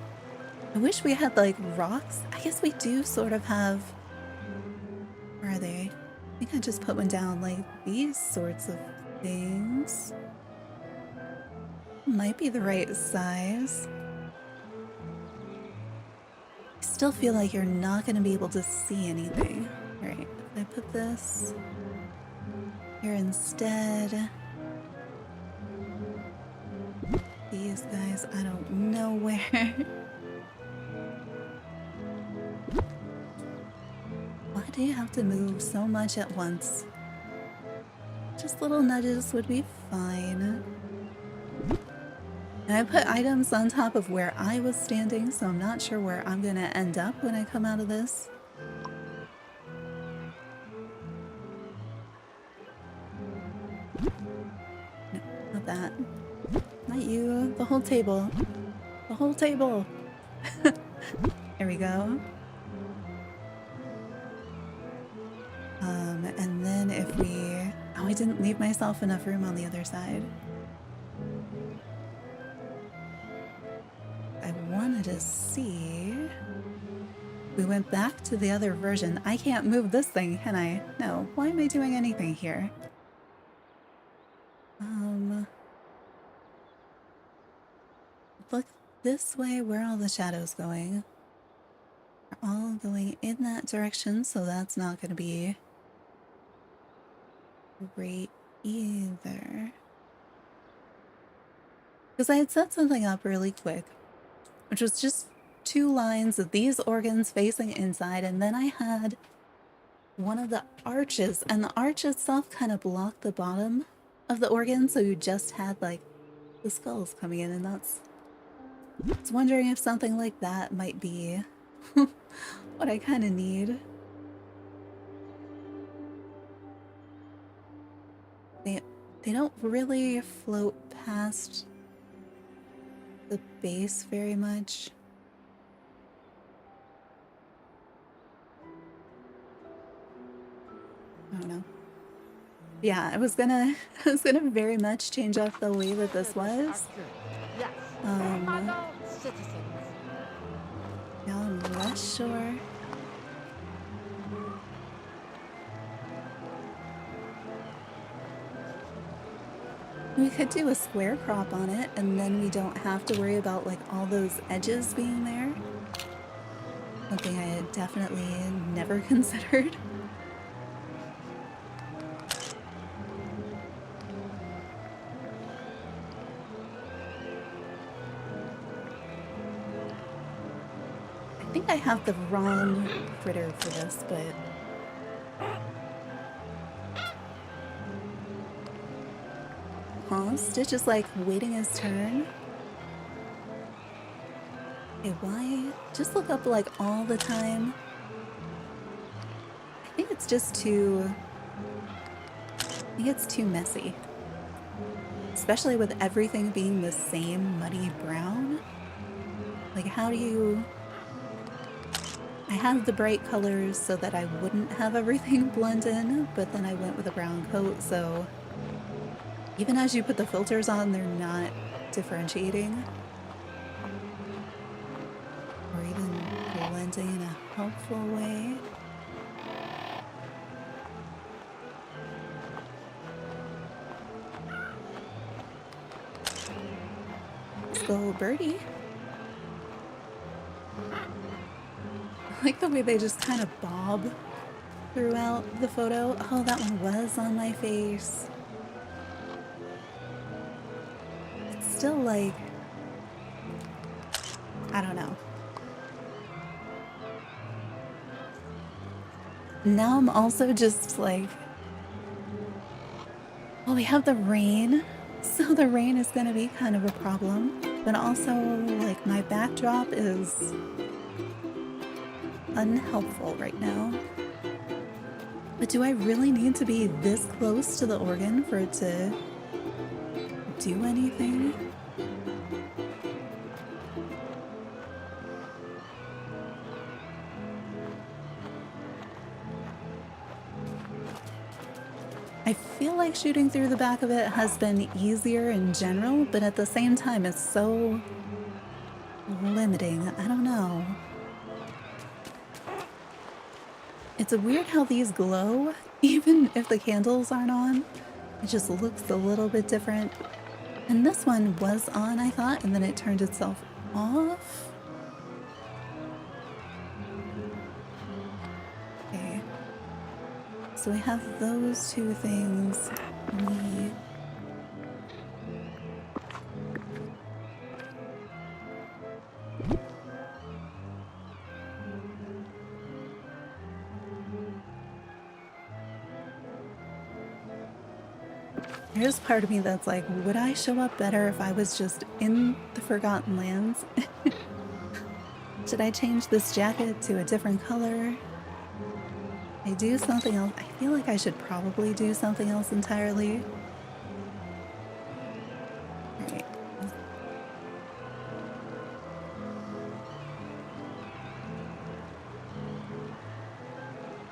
I wish we had like rocks. I guess we do sort of have. Where are they? I think I just put one down, like these sorts of things. Might be the right size. I still feel like you're not going to be able to see anything. Alright, if I put this here instead. These guys, I don't know where. Why do you have to move so much at once? Just little nudges would be fine. And I put items on top of where I was standing, so I'm not sure where I'm gonna end up when I come out of this. No, not that. Not you. The whole table. The whole table. There we go. And then if we... Oh, I didn't leave myself enough room on the other side. I wanted to see... We went back to the other version. I can't move this thing, can I? No. Why am I doing anything here? Look this way. Where are all the shadows going? They're all going in that direction, so that's not going to be great either. Because I had set something up really quick, which was just 2 lines of these organs facing inside, and then I had one of the arches, and the arch itself kind of blocked the bottom of the organ, so you just had like the skulls coming in, and that's... I was wondering if something like that might be what I kind of need. They don't really float past the base very much. I don't know. Yeah, I was gonna very much change up the way that this was. Yes. Citizens. Now I'm less sure. We could do a square crop on it, and then we don't have to worry about like all those edges being there. Something I had definitely never considered. I think I have the wrong critter for this, but... Huh? Stitch is like waiting his turn. Okay, why? Just look up like all the time. I think it's just too... I think it's too messy. Especially with everything being the same muddy brown. Like, how do you... I had the bright colors so that I wouldn't have everything blend in, but then I went with a brown coat, so even as you put the filters on, they're not differentiating or even blending in a helpful way. Let's go, birdie. I like the way they just kind of bob throughout the photo. Oh, that one was on my face. It's still like... I don't know. Now I'm also just like... Well, we have the rain, so the rain is going to be kind of a problem. but also, like, my backdrop is unhelpful right now. But do I really need to be this close to the organ for it to do anything? I feel like shooting through the back of it has been easier in general, but at the same time it's so limiting. I don't know. It's weird how these glow, even if the candles aren't on. It just looks a little bit different. And this one was on, I thought, and then it turned itself off. Okay. So we have those two things. There's part of me that's like, would I show up better if I was just in the Forgotten Lands? Should I change this jacket to a different color? I do something else. I feel like I should probably do something else entirely. Alright.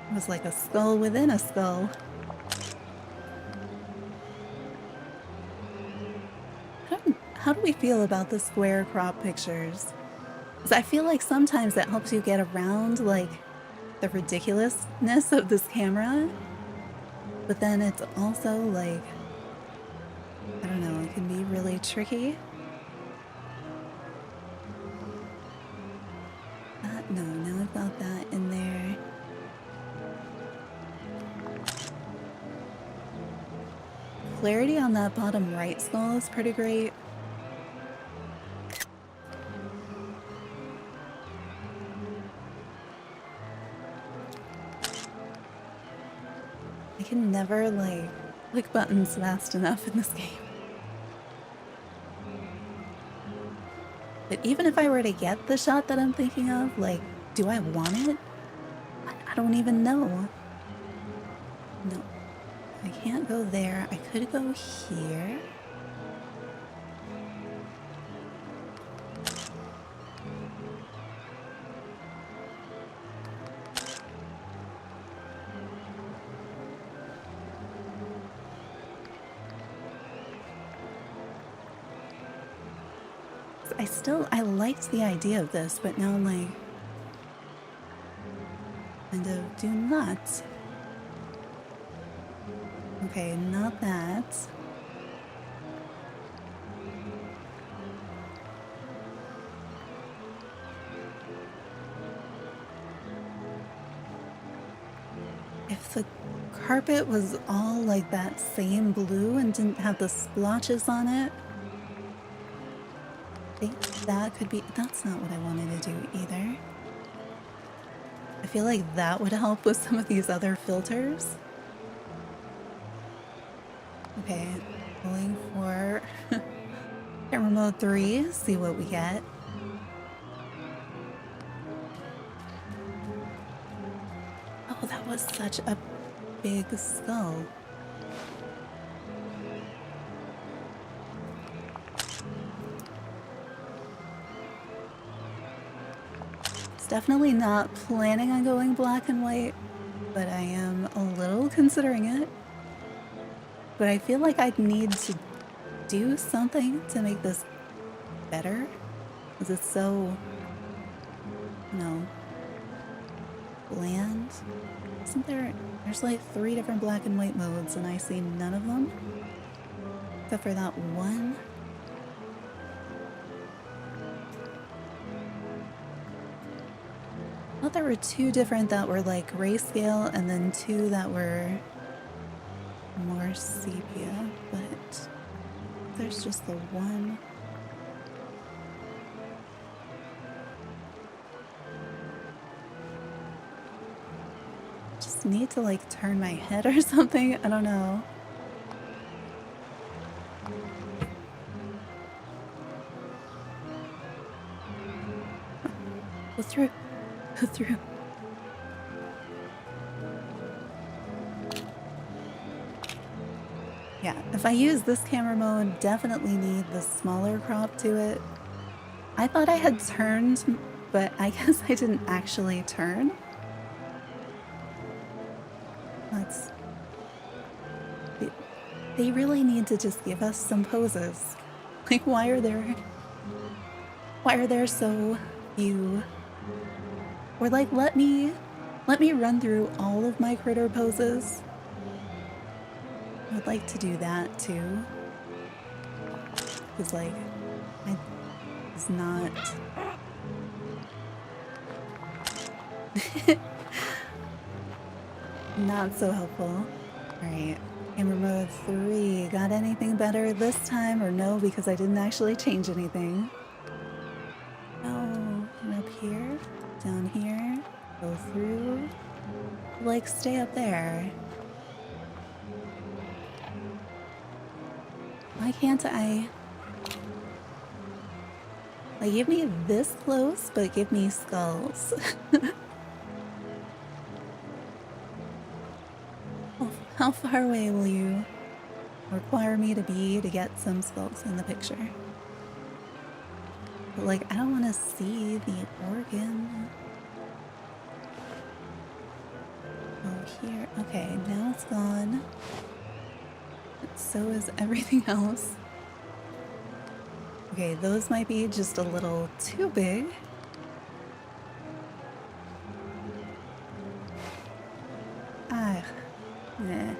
It was like a skull within a skull. How do we feel about the square crop pictures? Because I feel like sometimes that helps you get around, like, the ridiculousness of this camera. But then it's also, like, I don't know, it can be really tricky. No, now I've got that in there. Clarity on that bottom right skull is pretty great. I can never, like, click buttons fast enough in this game. But even if I were to get the shot that I'm thinking of, like, do I want it? I don't even know. No. I can't go there. I could go here. I liked the idea of this, but now I'm like, kind of do not. Okay, not that. If the carpet was all like that same blue and didn't have the splotches on it, I think that could be, that's not what I wanted to do either. I feel like that would help with some of these other filters. Okay, pulling for camera mode 3, see what we get. Oh, that was such a big skull. Definitely not planning on going black and white, but I am a little considering it. But I feel like I'd need to do something to make this better, because it's so, you know, bland. Isn't there's like 3 different black and white modes and I see none of them, except for that one. I thought there were 2 different that were like grayscale and then 2 that were more sepia, but there's just the one. Just need to like turn my head or something, I don't know. Go through. Go through. Yeah, if I use this camera mode, definitely need the smaller crop to it. I thought I had turned, but I guess I didn't actually turn. Let's... They really need to just give us some poses. Like, why are there so few? Or like, let me run through all of my critter poses. I would like to do that too. Because like, it's not... not so helpful. Alright, camera mode 3. Got anything better this time or no, because I didn't actually change anything. Oh, and up here, down here, go through. Like, stay up there. Why can't I? Like, give me this close, but give me skulls. How far away will you require me to be to get some skulls in the picture? But like, I don't want to see the organ. Oh, here. Okay, now it's gone. So is everything else. Okay, those might be just a little too big. Ah, nah.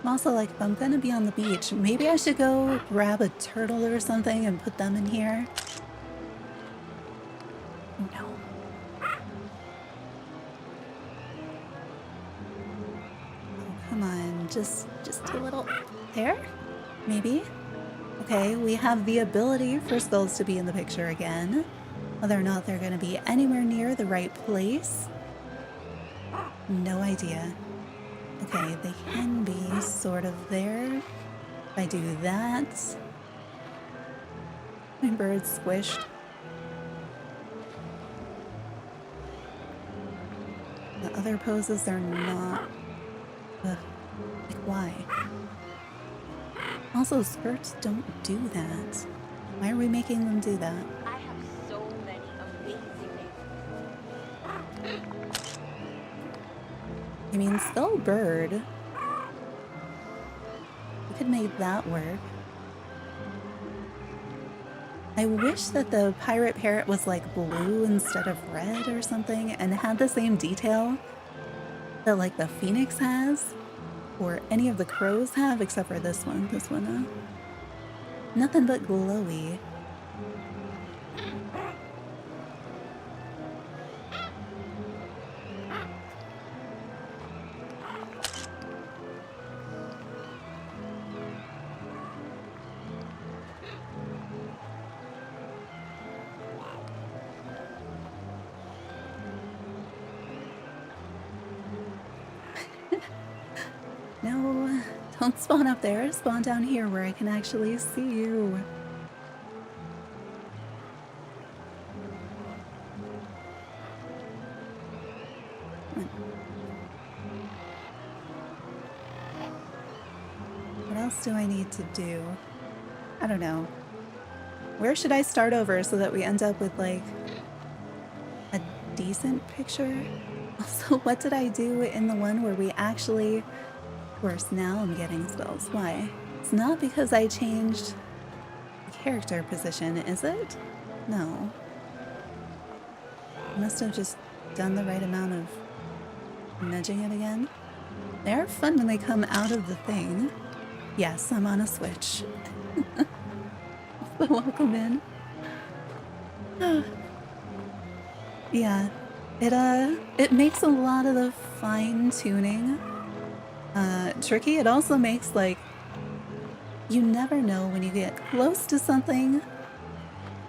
Also, like, if I'm gonna be on the beach, maybe I should go grab a turtle or something and put them in here. Oh no. Oh, come on, just a little there? Maybe? Okay, we have the ability for skulls to be in the picture again. Whether or not they're gonna be anywhere near the right place, no idea. Okay, they can be sort of there. If I do that... My bird's squished. The other poses are not... Ugh. Like, why? Also, skirts don't do that. Why are we making them do that? I have so many amazing neighbors. I mean, skull bird. We could make that work. I wish that the pirate parrot was like blue instead of red or something and had the same detail that like the phoenix has or any of the crows have except for this one. This one, nothing but glowy. No, don't spawn up there. Spawn down here where I can actually see you. What else do I need to do? I don't know. Where should I start over so that we end up with like a decent picture? Also, what did I do in the one where we actually... Of course, now I'm getting spells. Why? It's not because I changed the character position, is it? No. I must have just done the right amount of nudging it again. They're fun when they come out of the thing. Yes, I'm on a switch. So welcome in. Yeah, it makes a lot of the fine-tuning tricky. It also makes, like, you never know when you get close to something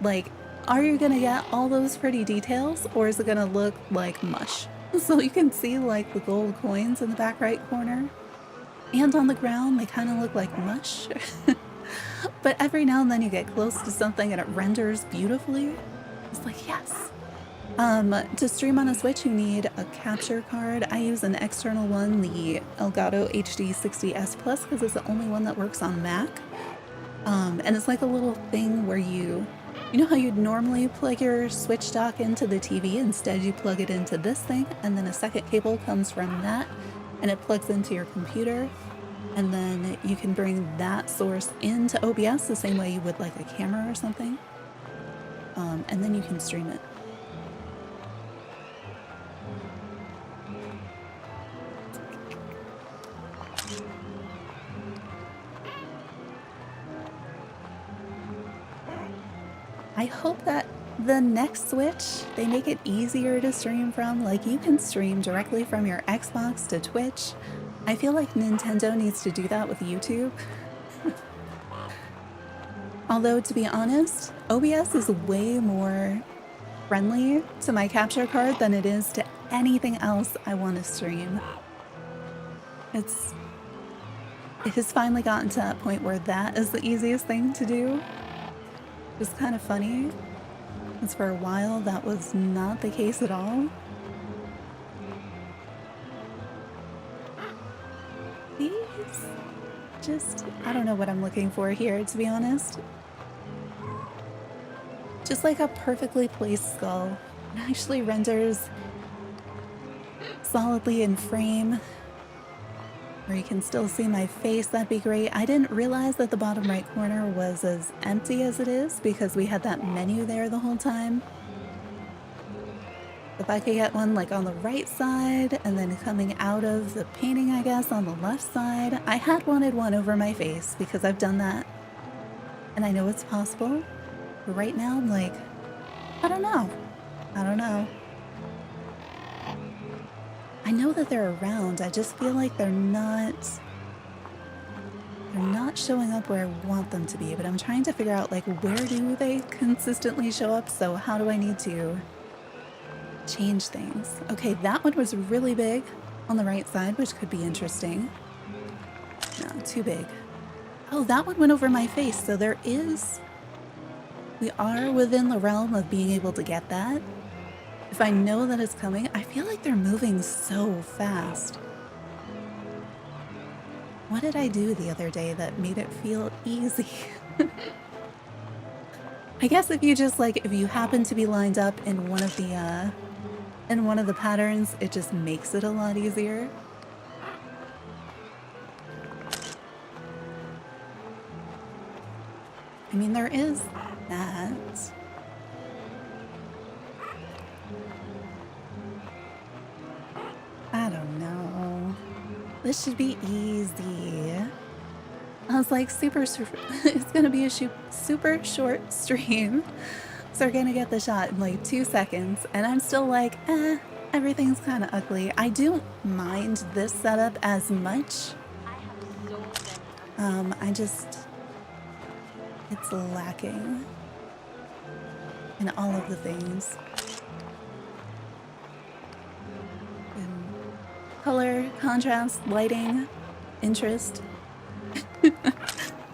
Like, are you gonna get all those pretty details, or is it gonna look like mush? So you can see like the gold coins in the back right corner, and on the ground they kind of look like mush. But every now and then you get close to something and it renders beautifully. It's like, yes. To stream on a Switch, you need a capture card. I use an external one, the Elgato HD 60S Plus, because it's the only one that works on Mac. And it's like a little thing where you know how you'd normally plug your Switch dock into the TV? Instead, you plug it into this thing, and then a second cable comes from that, and it plugs into your computer. And then you can bring that source into OBS the same way you would like a camera or something. And then you can stream it. I hope that the next Switch, they make it easier to stream from. Like, you can stream directly from your Xbox to Twitch. I feel like Nintendo needs to do that with YouTube. Although, to be honest, OBS is way more friendly to my capture card than it is to anything else I want to stream. It has finally gotten to that point where that is the easiest thing to do. It's kind of funny, because for a while that was not the case at all. These just, I don't know what I'm looking for here, to be honest. Just like a perfectly placed skull. It actually renders solidly in frame, where you can still see my face. That'd be great. I didn't realize that the bottom right corner was as empty as it is because we had that menu there the whole time. If I could get one like on the right side and then coming out of the painting, I guess, on the left side. I had wanted one over my face because I've done that and I know it's possible. But right now I'm like, I don't know. I don't know. I know that they're around, I just feel like they're not showing up where I want them to be, but I'm trying to figure out like where do they consistently show up, so how do I need to change things? Okay, that one was really big on the right side, which could be interesting. No, too big. Oh, that one went over my face, so we are within the realm of being able to get that. If I know that it's coming, I feel like they're moving so fast. What did I do the other day that made it feel easy? I guess if you just like, if you happen to be lined up in one of the patterns, it just makes it a lot easier. I mean, there is that. I don't know. This should be easy. I was like, it's gonna be a super short stream. So we're gonna get the shot in like 2 seconds. And I'm still like, everything's kind of ugly. I don't mind this setup as much. It's lacking in all of the things. Color, contrast, lighting, interest,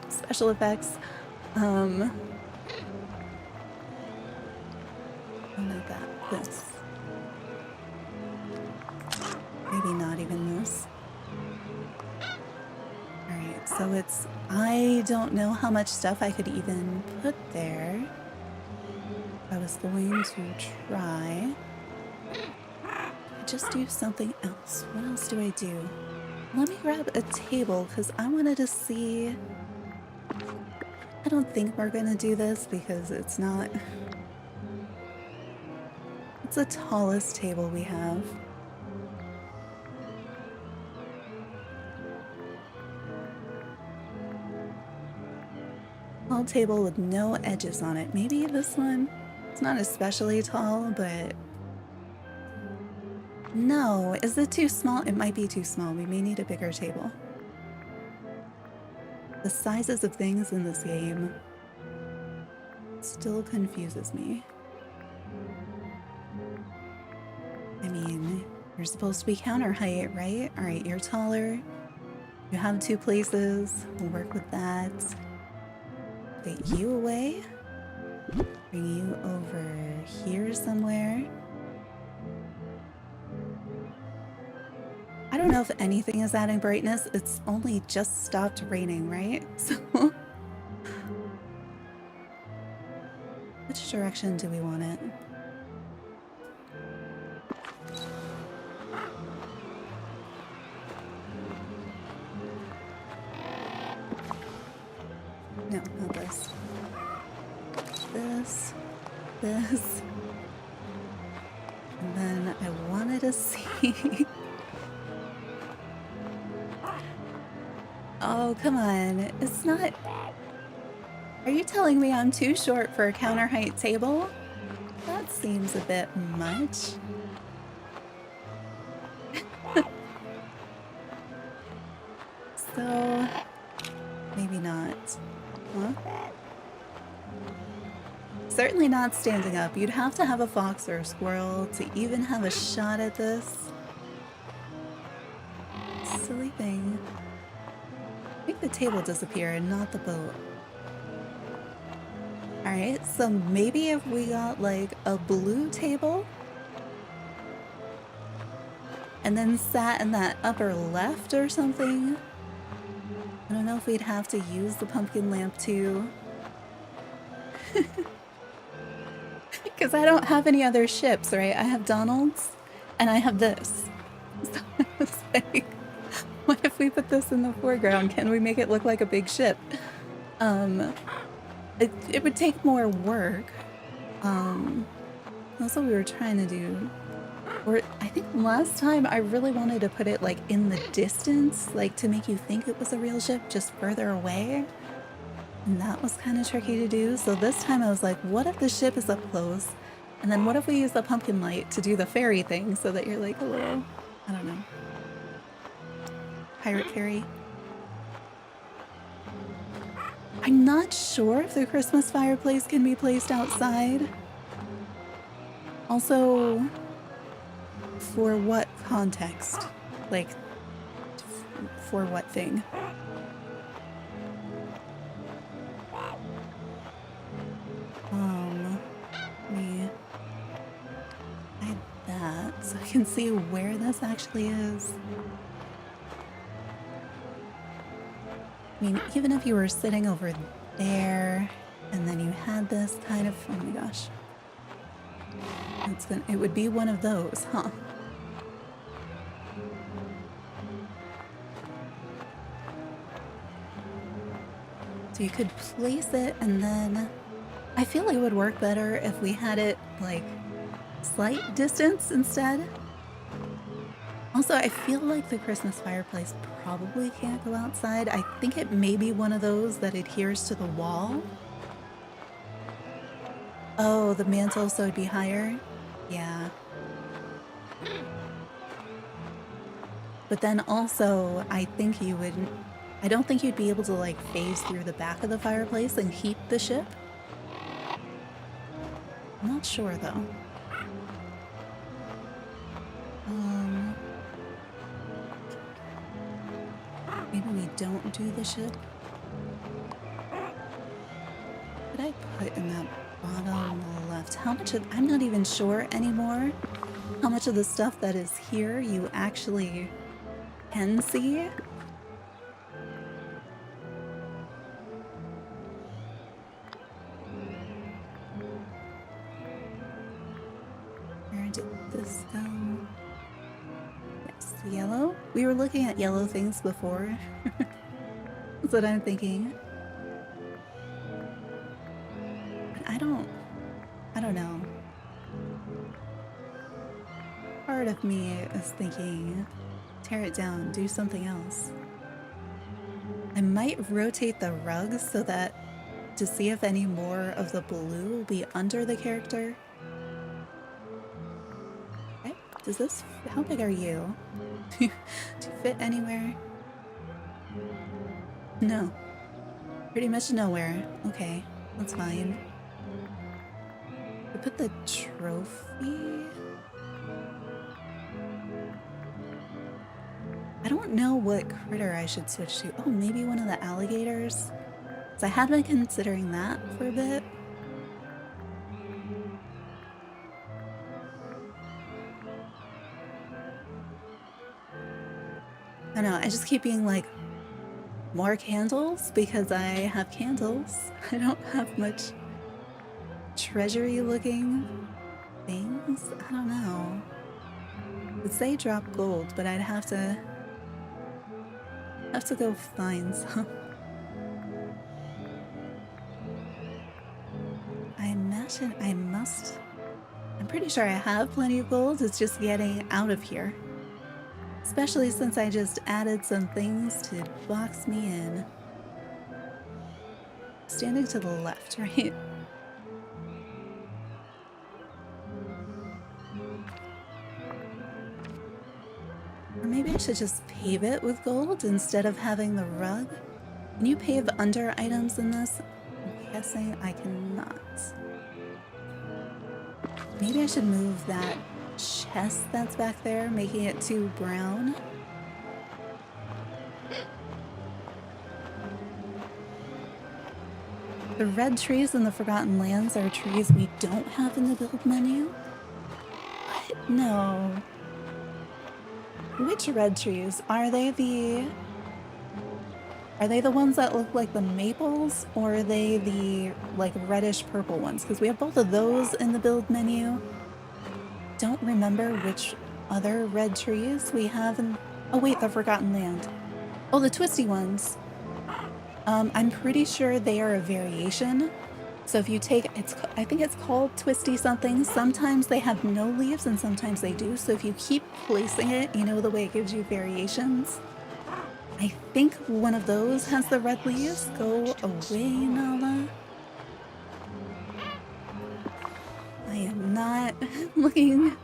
special effects. Not that. This. Maybe not even this. Alright, so it's... I don't know how much stuff I could even put there. I was going to try... just do something else. What else do I do? Let me grab a table because I wanted to see... I don't think we're gonna do this because it's not... It's the tallest table we have. Tall table with no edges on it. Maybe this one? It's not especially tall, but... No, is it too small? It might be too small. We may need a bigger table. The sizes of things in this game. still confuses me. I mean, you're supposed to be counter height, right? Alright, you're taller. You have 2 places. We'll work with that. Get you away. Bring you over here somewhere. I don't know if anything is adding brightness. It's only just stopped raining, right? So which direction do we want it? No, not this. This. And then I wanted to see. Oh, come on. It's not. Are you telling me I'm too short for a counter height table? That seems a bit much. So, maybe not. Huh? Certainly not standing up. You'd have to have a fox or a squirrel to even have a shot at this. Silly thing. Make the table disappear and not the boat. Alright, so maybe if we got like a blue table and then sat in that upper left or something. I don't know if we'd have to use the pumpkin lamp too. Because I don't have any other ships, right? I have Donald's and I have this. So I was like, what if we put this in the foreground? Can we make it look like a big ship? It would take more work. That's what we were trying to do. Or I think last time I really wanted to put it like in the distance, like to make you think it was a real ship just further away. And that was kind of tricky to do. So this time I was like, what if the ship is up close? And then what if we use the pumpkin light to do the fairy thing so that you're like a little, I don't know, pirate fairy? I'm not sure if the Christmas fireplace can be placed outside. Also, for what context? Like, for what thing? Let me hide that so I can see where this actually is. I mean, even if you were sitting over there and then you had this kind of, oh my gosh. It would be one of those, huh? So you could place it and then I feel like it would work better if we had it like slight distance instead. Also, I feel like the Christmas fireplace probably can't go outside. I think it may be one of those that adheres to the wall. Oh, the mantle, so it'd be higher? Yeah. But then also, I don't think you'd be able to like phase through the back of the fireplace and heat the ship. I'm not sure though. Maybe we don't do the ship. What did I put in that bottom left? How much of, I'm not even sure anymore how much of the stuff that is here you actually can see. Where did this go? Yes, yellow. We were looking at yellow things before. That's what I'm thinking. But I don't know. Part of me is thinking, tear it down, do something else. I might rotate the rug so that to see if any more of the blue will be under the character. Okay, does this, how big are you? Do you fit anywhere? No. Pretty much nowhere. Okay, that's fine. put the trophy? I don't know what critter I should switch to. Oh, maybe one of the alligators? Because I had been considering that for a bit. I don't know, I just keep being like, more candles because I have candles. I don't have much treasury looking things. I don't know. It'd say drop gold, but I'd have to go find some. I imagine I must. I'm pretty sure I have plenty of gold. It's just getting out of here. Especially since I just added some things to box me in. Standing to the left, right? Or maybe I should just pave it with gold instead of having the rug. Can you pave under items in this? I'm guessing I cannot. Maybe I should move that chest that's back there, making it too brown. The red trees in the Forgotten Lands are trees we don't have in the build menu? What? No. Which red trees? Are they the ones that look like the maples, or are they the like reddish purple ones? Because we have both of those in the build menu. Don't remember which other red trees we have in... Oh wait, the Forgotten Land. Oh, the twisty ones. I'm pretty sure they are a variation. So if you take, I think it's called twisty something. Sometimes they have no leaves and sometimes they do. So if you keep placing it, you know the way it gives you variations. I think one of those has the red leaves. Go away, Nala. I am not looking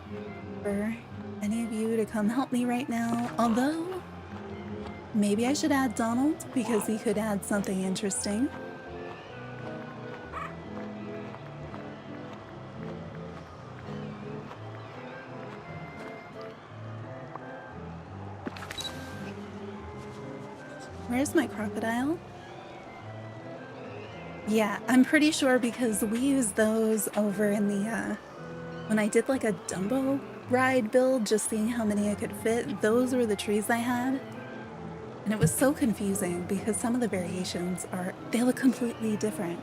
for any of you to come help me right now. Although, maybe I should add Donald because he could add something interesting. Where's my crocodile? Yeah, I'm pretty sure because we used those over in the, when I did like a Dumbo ride build, just seeing how many I could fit, those were the trees I had. And it was so confusing because some of the variations they look completely different.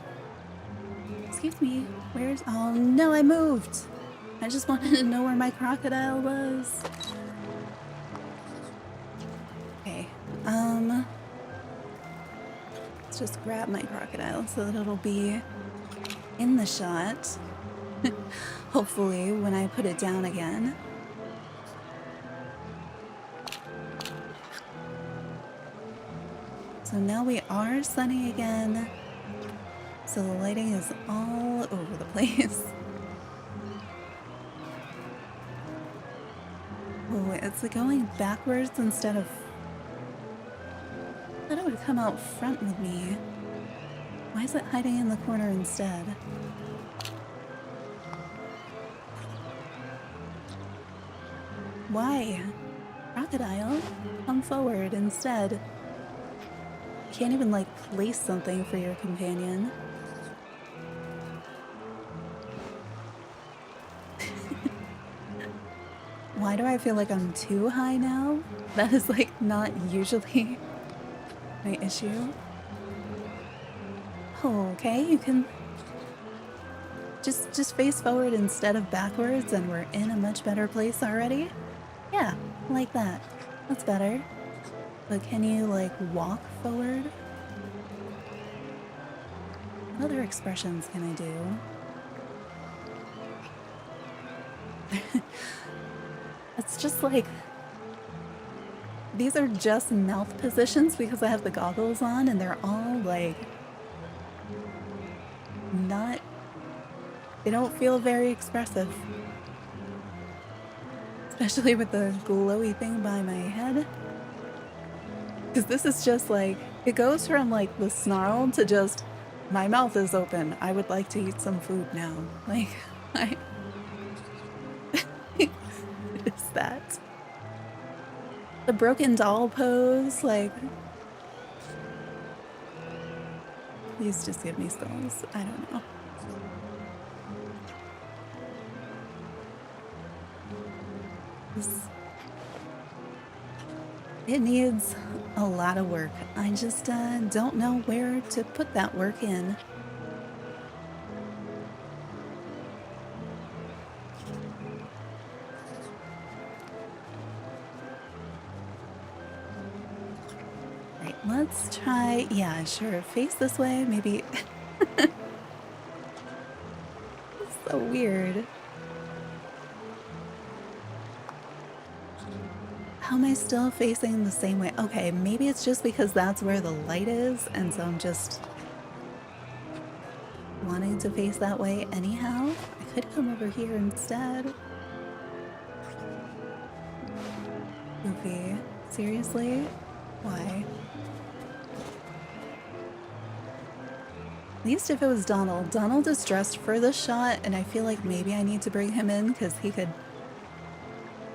Excuse me, oh no, I moved! I just wanted to know where my crocodile was. Okay, let's just grab my crocodile so that it'll be in the shot. Hopefully, when I put it down again. So now we are sunny again. So the lighting is all over the place. Oh, it's going backwards instead of... I thought it would come out front with me. Why is it hiding in the corner instead? Why? Crocodile, come forward instead. You can't even like place something for your companion. Why do I feel like I'm too high now? That is like not usually my issue. Oh, okay, you can just face forward instead of backwards and we're in a much better place already. Yeah, like that. That's better. But can you like walk forward? What other expressions can I do? It's just like, these are just mouth positions because I have the goggles on and they're all like, they don't feel very expressive. Especially with the glowy thing by my head. Because this is just like, it goes from like the snarl to just, my mouth is open, I would like to eat some food now. Like, I... What is that? The broken doll pose, like... Please just give me skulls. I don't know. It needs a lot of work. I just don't know where to put that work in. Right, let's try, yeah, sure, face this way, maybe. It's so weird. How am I still facing the same way? Okay, maybe it's just because that's where the light is, and so I'm just wanting to face that way anyhow. I could come over here instead. Goofy. Seriously? Why? At least if it was Donald. Donald is dressed for this shot, and I feel like maybe I need to bring him in because he could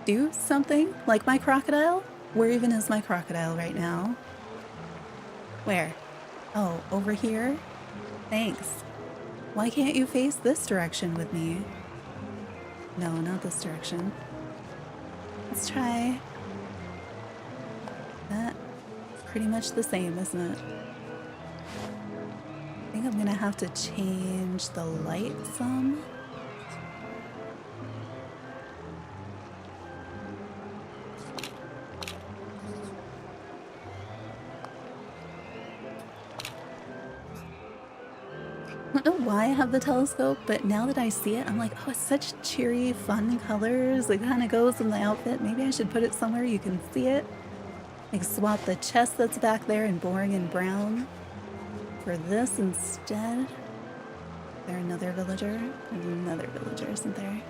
do something like my crocodile. Where even is my crocodile right now? Where? Oh, over here? Thanks. Why can't you face this direction with me? No, not this direction. Let's try that. Pretty much the same, isn't it? I think I'm gonna have to change the light some. I don't know why I have the telescope, but now that I see it, I'm like, oh, it's such cheery, fun colors. It kind of goes with the outfit. Maybe I should put it somewhere you can see it. Like swap the chest that's back there in boring and brown for this instead. Is there another villager? There's another villager, isn't there?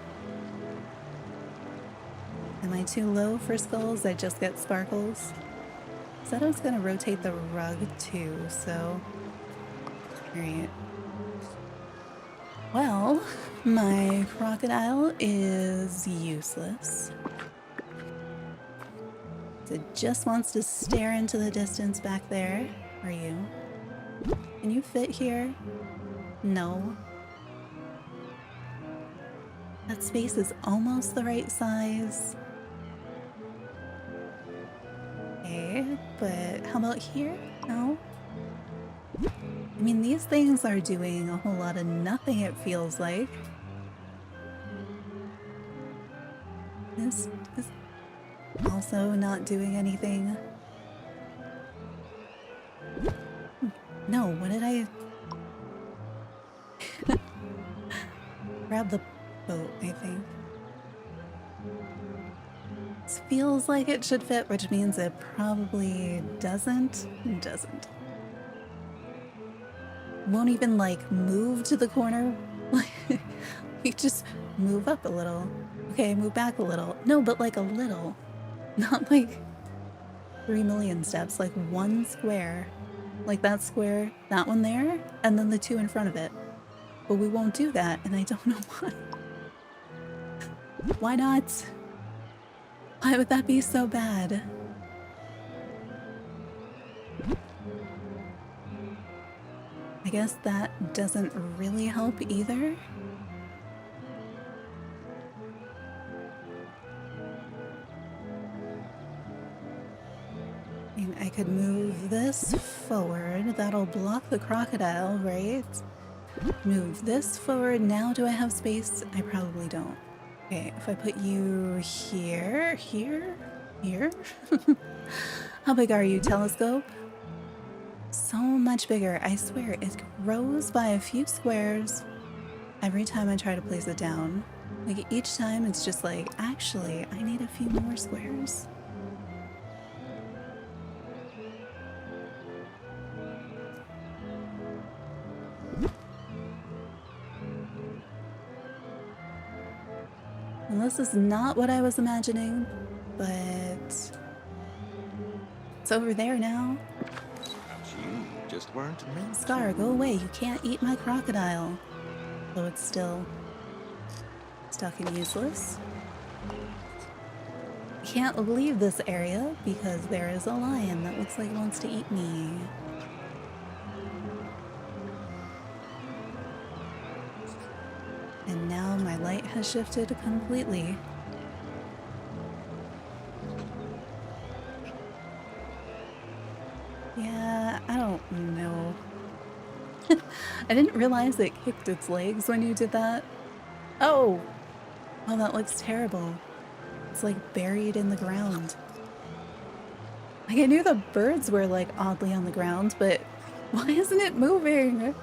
Am I too low for skulls? I just get sparkles. Said I was gonna rotate the rug too, so... Alright. Well, my crocodile is useless. It just wants to stare into the distance back there. Are you? Can you fit here? No. That space is almost the right size. Okay, but how about here? No? I mean, these things are doing a whole lot of nothing, it feels like. This is also not doing anything. No, what did I... Grab the boat, I think. This feels like it should fit, which means it probably doesn't. It doesn't. Won't even, like, move to the corner. We just move up a little. Okay, move back a little. No, but like a little. Not like 3 million steps, like 1 square. Like that square, that one there, and then the 2 in front of it. But we won't do that, and I don't know why. Why not? Why would that be so bad? I guess that doesn't really help either. I mean, I could move this forward. That'll block the crocodile, right? Move this forward. Now do I have space? I probably don't. Okay, if I put you here, here, here. How big are you, telescope? So much bigger. I swear, it grows by a few squares every time I try to place it down. Like each time it's just like, actually, I need a few more squares. And this is not what I was imagining, but it's over there now. You just weren't meant Scar, go away. You can't eat my crocodile. Though it's still stuck and useless. Can't leave this area because there is a lion that looks like it wants to eat me. And now my light has shifted completely. Yeah, I don't know. I didn't realize it kicked its legs when you did that. Oh! Oh, that looks terrible. It's like buried in the ground. Like I knew the birds were like oddly on the ground, but why isn't it moving?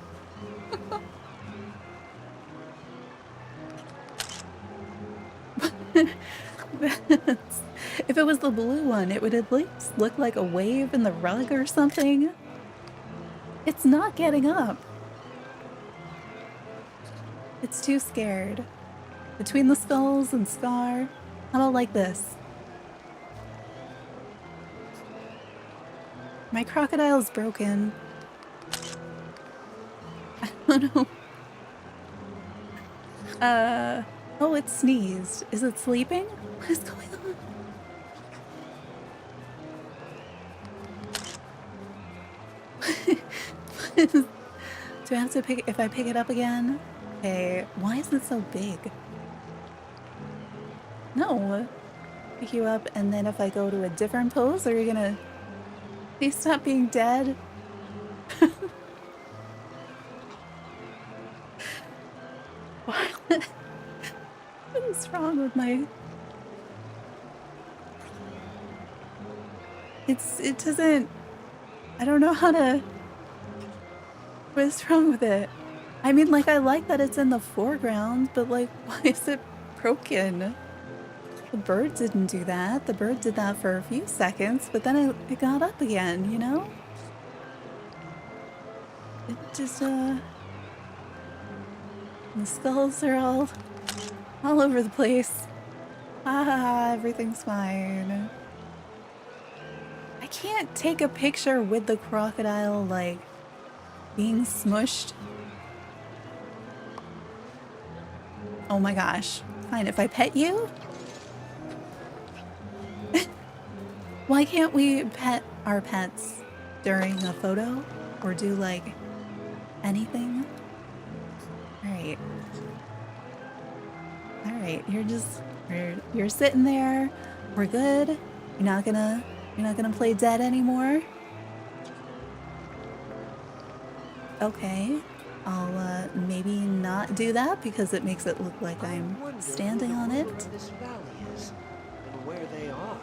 If it was the blue one, it would at least look like a wave in the rug or something. It's not getting up. It's too scared. Between the skulls and Scar, how about like this? My crocodile's broken. I don't know. Oh, it sneezed. Is it sleeping? What is going on? Do I have to pick, if I pick it up again? Okay, why is it so big? No. Pick you up, and then if I go to a different pose, are you gonna... Please stop being dead? What is wrong with my... It doesn't... I don't know how to... What is wrong with it? I mean, like, I like that it's in the foreground, but like, why is it broken? The bird didn't do that. The bird did that for a few seconds, but then it got up again, you know? It just, the skulls are all over the place. Ah, everything's fine. I can't take a picture with the crocodile, like, being smushed. Oh my gosh. Fine, if I pet you? Why can't we pet our pets during a photo? Or do, like, anything? Alright. Alright, you're sitting there. We're good. You're not gonna play dead anymore? Okay. I'll maybe not do that because it makes it look like I'm standing on it. This valley is and where they are.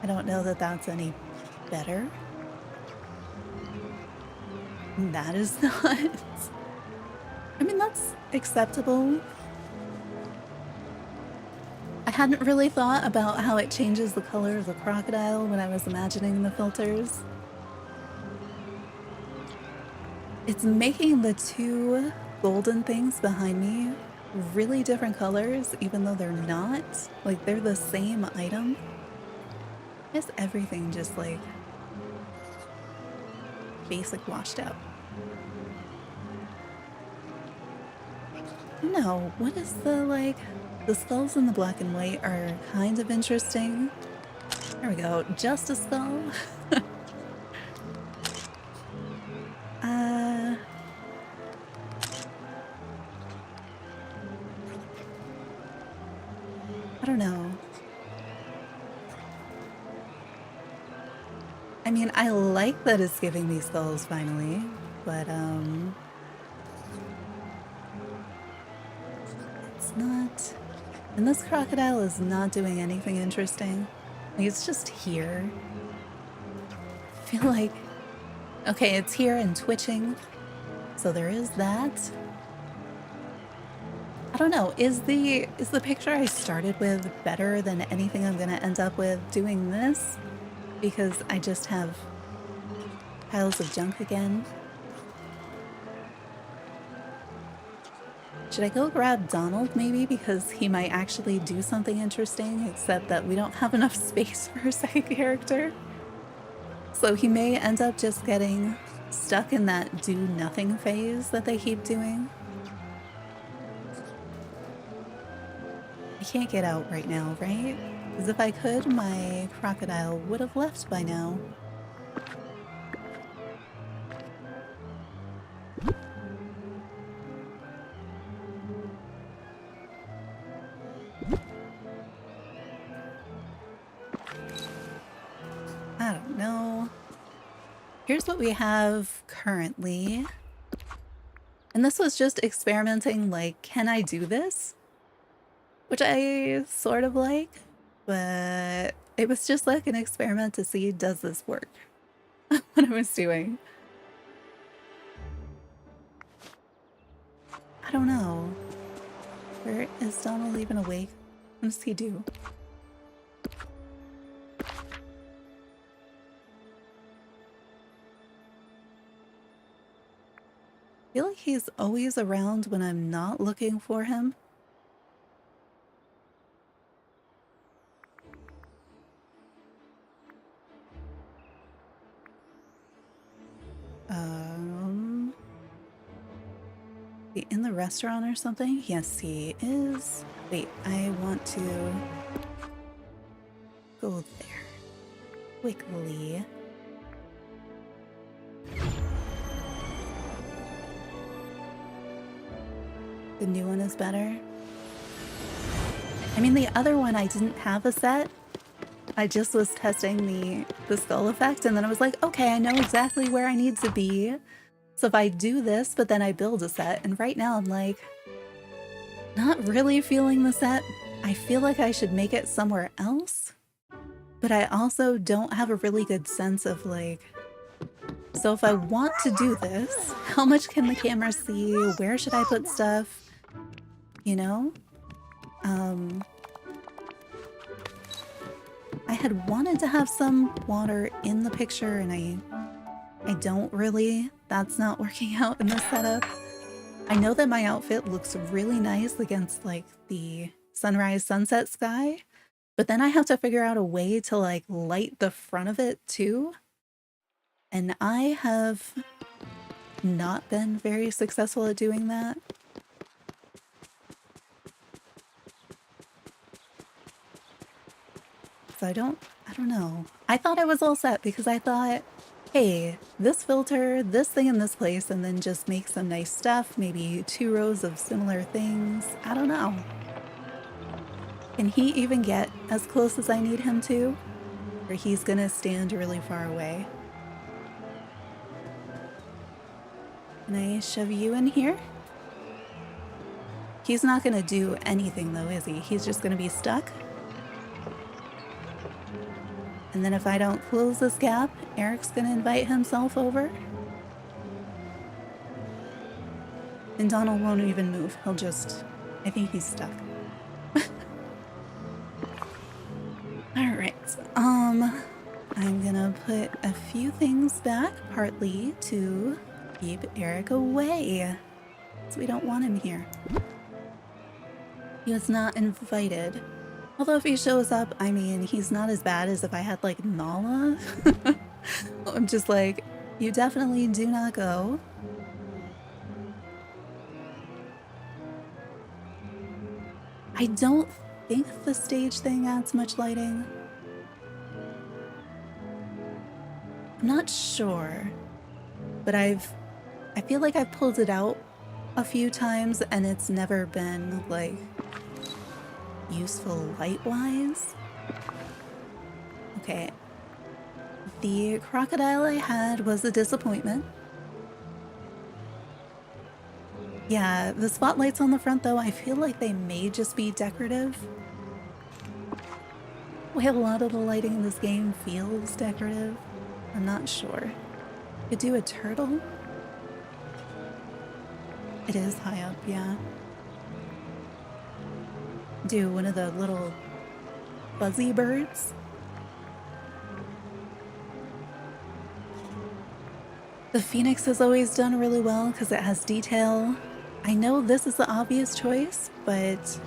I don't know that that's any better. That is not. I mean, that's acceptable. I hadn't really thought about how it changes the color of the crocodile when I was imagining the filters. It's making the two golden things behind me really different colors, even though they're not. Like, they're the same item. Why is everything just, like, basic washed out? No, what is the, like... The skulls in the black and white are kind of interesting. There we go, just a skull. I don't know. I mean, I like that it's giving me skulls finally, but it's not... And this crocodile is not doing anything interesting. Like, it's just here. I feel like... Okay, it's here and twitching. So there is that. I don't know, is the picture I started with better than anything I'm gonna end up with doing this? Because I just have piles of junk again. Should I go grab Donald maybe? Because he might actually do something interesting, except that we don't have enough space for a second character. So he may end up just getting stuck in that do nothing phase that they keep doing. can't get out right now, right? Because if I could, my crocodile would have left by now. I don't know. Here's what we have currently. And this was just experimenting, like, can I do this? Which I sort of like, but it was just like an experiment to see, does this work? What I was doing. I don't know. Where is Donald even awake? What does he do? I feel like he's always around when I'm not looking for him. Be in the restaurant or something? Yes, he is. Wait, I want to go there quickly. The new one is better. I mean, the other one I didn't have a set. I just was testing the skull effect, and then I was like, okay, I know exactly where I need to be. So if I do this, but then I build a set, and right now I'm like, not really feeling the set. I feel like I should make it somewhere else, but I also don't have a really good sense of like, so if I want to do this, how much can the camera see? Where should I put stuff? You know? I had wanted to have some water in the picture, and I don't really. That's not working out in this setup. I know that my outfit looks really nice against like the sunrise sunset sky, but then I have to figure out a way to like light the front of it too. And I have not been very successful at doing that. So I don't know. I thought I was all set because I thought, hey, this filter, this thing in this place, and then just make some nice stuff, maybe 2 rows of similar things. I don't know. Can he even get as close as I need him to? Or he's gonna stand really far away? Can I shove you in here? He's not gonna do anything though, is he? He's just gonna be stuck? And then if I don't close this gap, Eric's gonna invite himself over. And Donald won't even move. He'll just... I think he's stuck. Alright, I'm gonna put a few things back, partly to keep Eric away. So we don't want him here. He was not invited. Although if he shows up, I mean, he's not as bad as if I had, like, Nala. I'm just like, you definitely do not go. I don't think the stage thing adds much lighting. I'm not sure. But I feel like I've pulled it out a few times and it's never been, like, useful light-wise. Okay. The crocodile I had was a disappointment. Yeah, the spotlights on the front though, I feel like they may just be decorative. Way a lot of the lighting in this game feels decorative. I'm not sure. Could do a turtle? It is high up, yeah. Do one of the little fuzzy birds. The phoenix has always done really well because it has detail. I know this is the obvious choice, but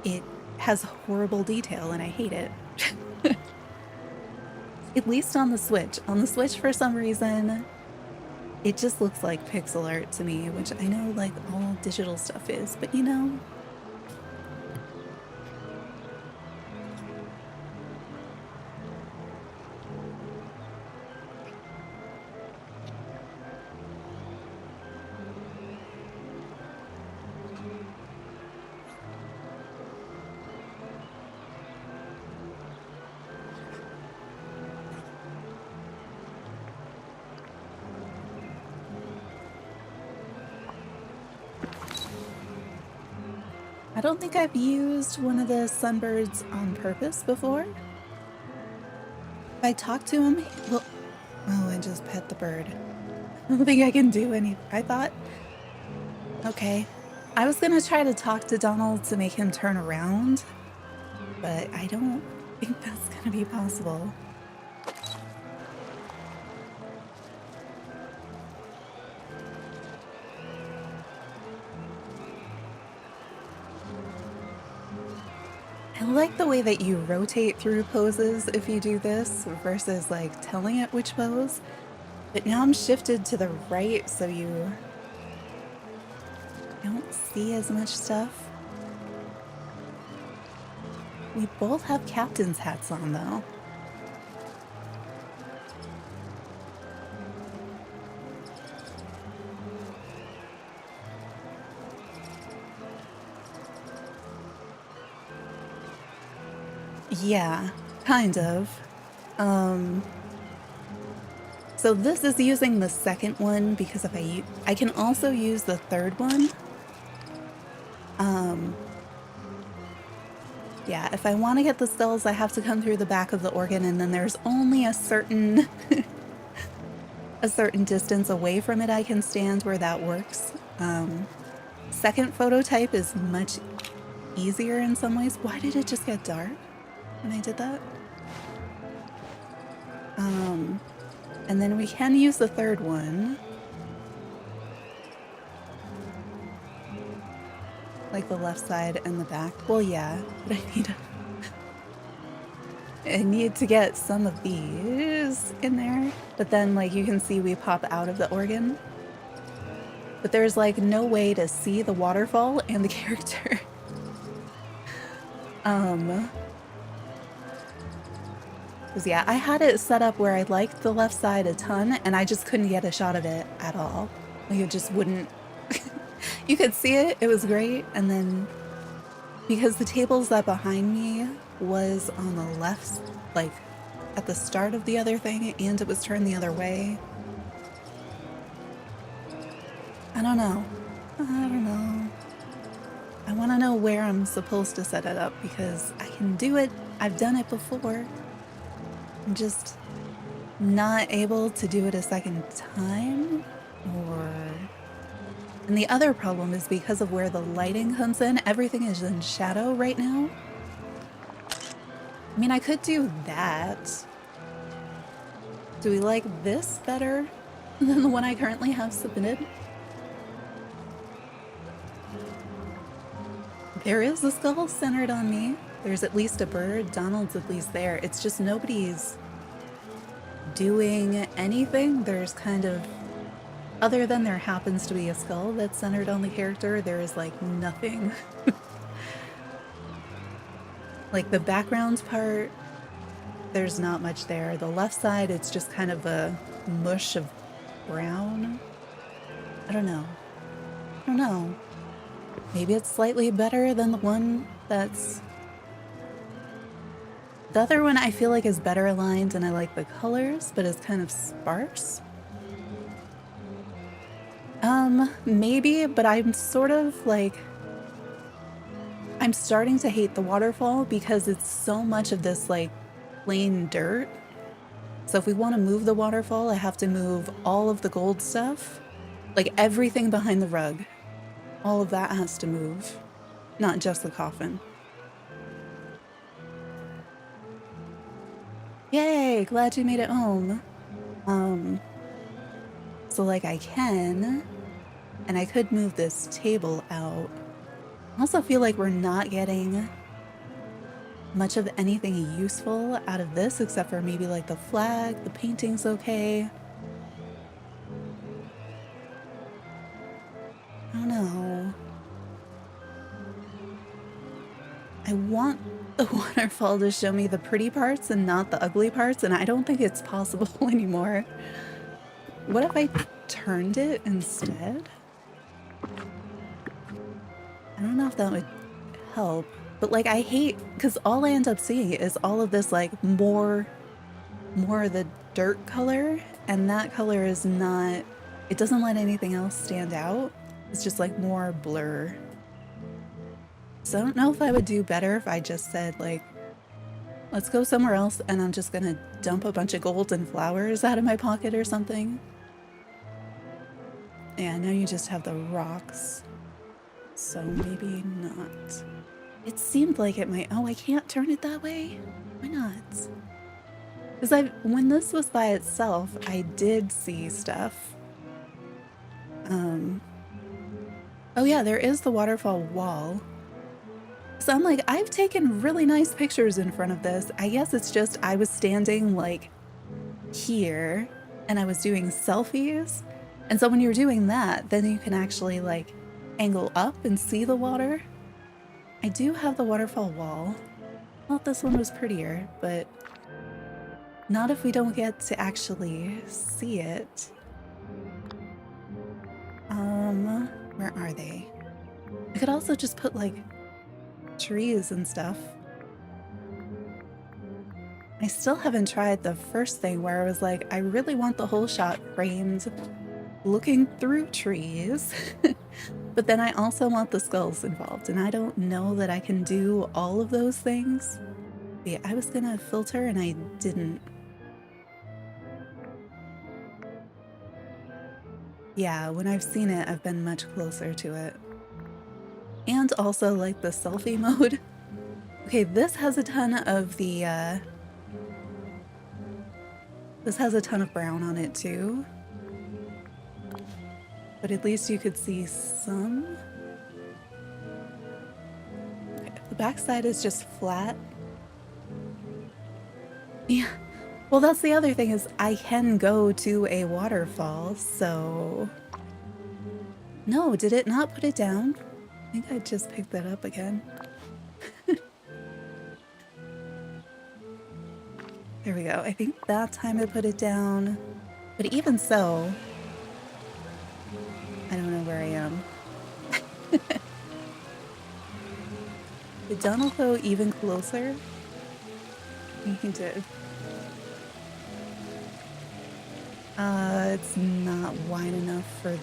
it has horrible detail and I hate it. At least on the Switch. On the Switch, for some reason, it just looks like pixel art to me, which I know like all digital stuff is, but you know, I don't think I've used one of the sunbirds on purpose before. If I talk to him, well, oh, I just pet the bird. I don't think I can do any. I thought, okay. I was gonna try to talk to Donald to make him turn around, but I don't think that's gonna be possible. I like the way that you rotate through poses if you do this versus like telling it which pose. But now I'm shifted to the right so you don't see as much stuff. We both have captain's hats on though. Yeah, kind of. So this is using the second one because if I can also use the third one. Yeah, if I want to get the skulls, I have to come through the back of the organ, and then there's only a certain a certain distance away from it I can stand where that works. Second phototype is much easier in some ways. Why did it just get dark when I did that? And then we can use the third one. Like the left side and the back. Well, yeah, but I need to get some of these in there. But then, like, you can see we pop out of the organ. But there's, like, no way to see the waterfall and the character. Because, yeah, I had it set up where I liked the left side a ton, and I just couldn't get a shot of it at all. Like, it just wouldn't... You could see it, it was great, and then... Because the table set behind me was on the left, like, at the start of the other thing, and it was turned the other way. I don't know. I want to know where I'm supposed to set it up, because I can do it. I've done it before. I'm just not able to do it a second time, or... And the other problem is because of where the lighting comes in, everything is in shadow right now. I mean, I could do that. Do we like this better than the one I currently have submitted? There is a skull centered on me. There's at least a bird. Donald's at least there. It's just nobody's doing anything. There's kind of... Other than there happens to be a skull that's centered on the character, there is, like, nothing. Like, the background part, there's not much there. The left side, it's just kind of a mush of brown. I don't know. Maybe it's slightly better than the one that's... The other one I feel like is better aligned and I like the colors, but it's kind of sparse. Maybe, but I'm sort of like... I'm starting to hate the waterfall because it's so much of this, like, plain dirt. So if we want to move the waterfall, I have to move all of the gold stuff. Like, everything behind the rug. All of that has to move. Not just the coffin. Yay! Glad you made it home. So, like, I can... And I could move this table out. I also feel like we're not getting much of anything useful out of this, except for maybe like the flag. The painting's okay. I don't know. I want the waterfall to show me the pretty parts and not the ugly parts, and I don't think it's possible anymore. What if I turned it instead? I don't know if that would help, but like I hate, because all I end up seeing is all of this like more of the dirt color, and that color is not, it doesn't let anything else stand out. It's just like more blur. So I don't know if I would do better if I just said, like, let's go somewhere else and I'm just gonna dump a bunch of gold and flowers out of my pocket or something. Yeah, now you just have the rocks. So maybe not. It seemed like it might. Oh, I can't turn it that way? Why not? Because when this was by itself, I did see stuff. Oh yeah, there is the waterfall wall. So I'm like, I've taken really nice pictures in front of this. I guess it's just I was standing like here and I was doing selfies. And so when you're doing that, then you can actually like angle up and see the water. I do have the waterfall wall. Thought this one was prettier, but not if we don't get to actually see it. Where are they? I could also just put like trees and stuff. I still haven't tried the first thing where I was like, I really want the whole shot framed looking through trees. But then I also want the skulls involved, and I don't know that I can do all of those things. But yeah, I was gonna filter and I didn't. Yeah, when I've seen it, I've been much closer to it. And also like the selfie mode. Okay, this has a ton of the, this has a ton of brown on it too. But at least you could see some. Okay, the backside is just flat. Yeah. Well, that's the other thing is I can go to a waterfall, so... No, did it not put it down? I think I just picked that up again. There we go. I think that time I put it down. But even so... I don't know where I am. Did Donald go even closer? He did. It's not wide enough for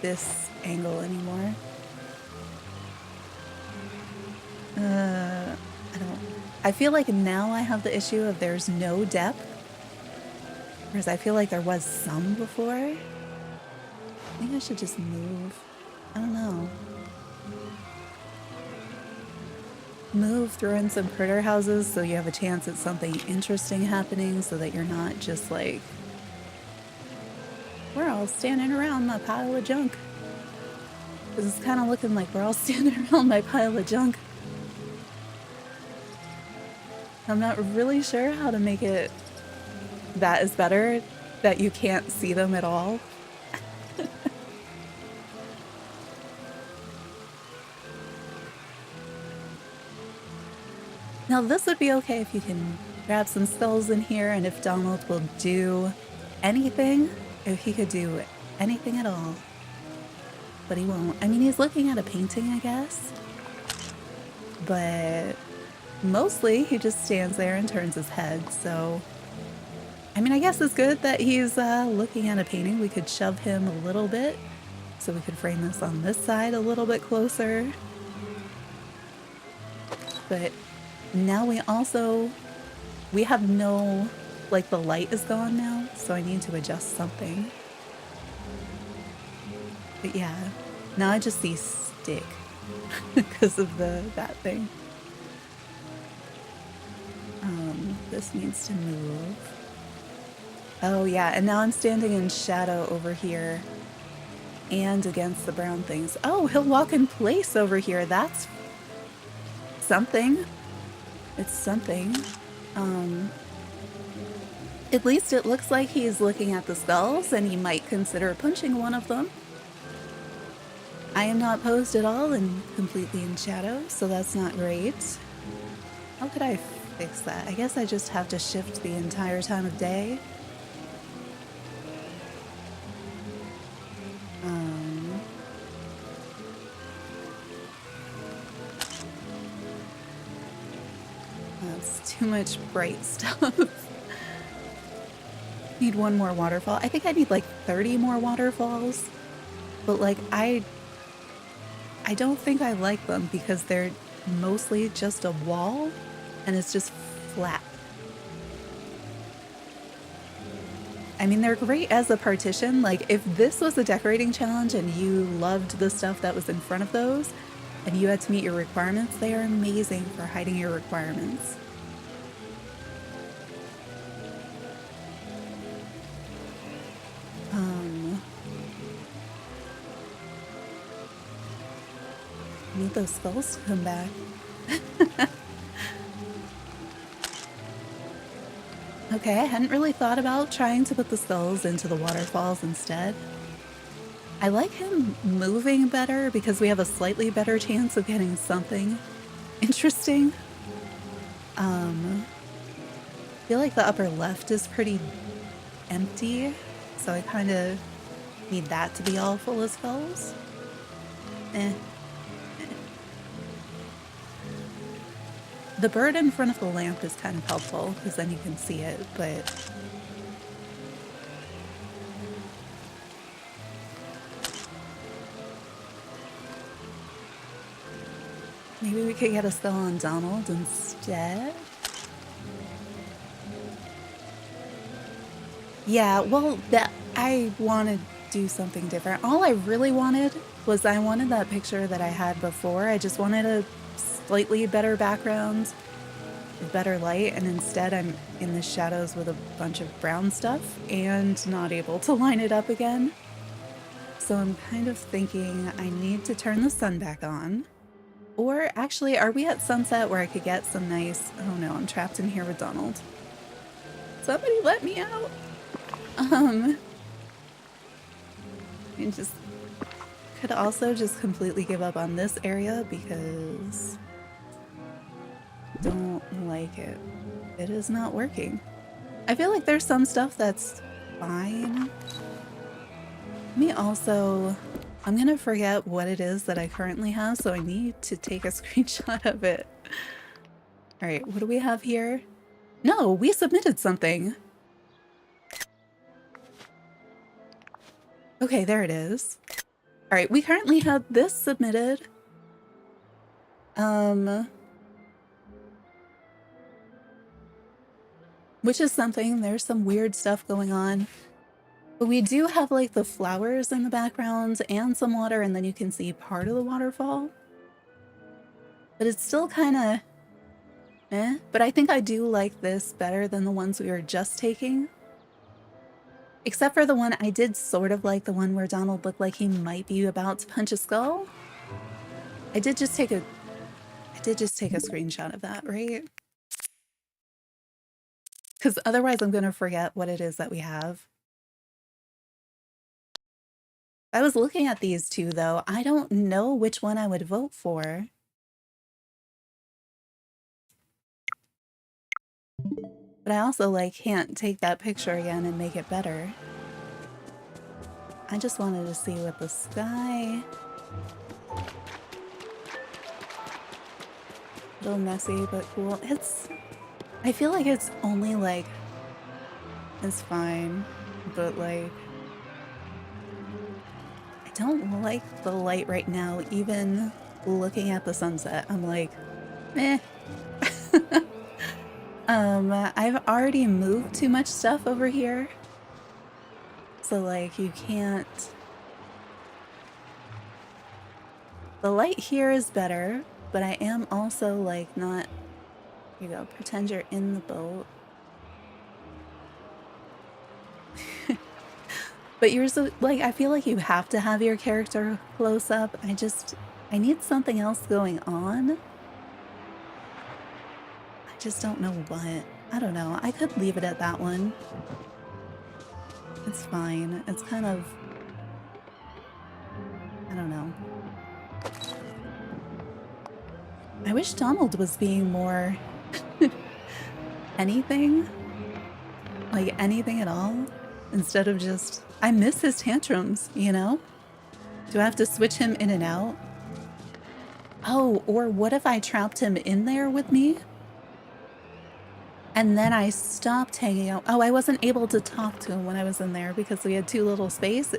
this angle anymore. I feel like now I have the issue of there's no depth. Whereas I feel like there was some before. I think I should just move. I don't know. Move, throw in some critter houses so you have a chance at something interesting happening so that you're not just like, we're all standing around my pile of junk. Because it's kind of looking like we're all standing around my pile of junk. I'm not really sure how to make it that is better, that you can't see them at all. Now this would be okay if you can grab some skulls in here, and if Donald will do anything, if he could do anything at all. But he won't. I mean, he's looking at a painting, I guess. But mostly he just stands there and turns his head, so... I mean, I guess it's good that he's looking at a painting. We could shove him a little bit, so we could frame this on this side a little bit closer. But now we have no, like the light is gone now, so I need to adjust something. But yeah, now I just see stick because of that thing. This needs to move. Oh yeah, and now I'm standing in shadow over here and against the brown things. Oh, he'll walk in place over here. That's something. It's something. At least it looks like he's looking at the skulls and he might consider punching one of them. I am not posed at all and completely in shadow, so that's not great. How could I fix that? I guess I just have to shift the entire time of day. That's too much bright stuff. Need one more waterfall. I think I need like 30 more waterfalls. But like I don't think I like them because they're mostly just a wall and it's just flat. I mean, they're great as a partition. Like, if this was a decorating challenge and you loved the stuff that was in front of those and you had to meet your requirements, they are amazing for hiding your requirements. I need those skulls to come back. Okay, I hadn't really thought about trying to put the skulls into the waterfalls instead. I like him moving better because we have a slightly better chance of getting something interesting. I feel like the upper left is pretty empty, so I kind of need that to be all full of skulls. The bird in front of the lamp is kind of helpful because then you can see it, but maybe we could get a skull on Donald instead. Yeah, well, I want to do something different. All I really wanted was I wanted that picture that I had before. I just wanted a slightly better background, better light, and instead I'm in the shadows with a bunch of brown stuff and not able to line it up again. So I'm kind of thinking I need to turn the sun back on. Or actually, are we at sunset where I could get some nice... Oh no, I'm trapped in here with Donald. Somebody let me out! I just could also just completely give up on this area because don't like it. It is not working. I feel like there's some stuff that's fine. I'm gonna forget what it is that I currently have, so I need to take a screenshot of it. All right, what do we have here? No, we submitted something. Okay, there it is. All right, we currently have this submitted. Which is something, there's some weird stuff going on. But we do have like the flowers in the background and some water, and then you can see part of the waterfall. But it's still kind of eh. But I think I do like this better than the ones we were just taking. Except for the one, I did sort of like the one where Donald looked like he might be about to punch a skull. I did just take a screenshot of that, right? Because otherwise I'm going to forget what it is that we have. I was looking at these two, though. I don't know which one I would vote for. But I also, like, can't take that picture again and make it better. I just wanted to see what the sky... A little messy, but cool. I feel like it's only, like... It's fine, but, like... I don't like the light right now, even looking at the sunset. I'm like, eh. I've already moved too much stuff over here. So, like, you can't... The light here is better, but I am also, like, not... Here you go, pretend you're in the boat. But you're so, like, I feel like you have to have your character close up. I need something else going on. I just don't know what. I don't know. I could leave it at that one. It's fine. It's kind of... I don't know. I wish Donald was being more... anything. Like, anything at all. Instead of just... I miss his tantrums, you know? Do I have to switch him in and out? Oh, or what if I trapped him in there with me? And then I stopped hanging out. Oh, I wasn't able to talk to him when I was in there because we had too little space.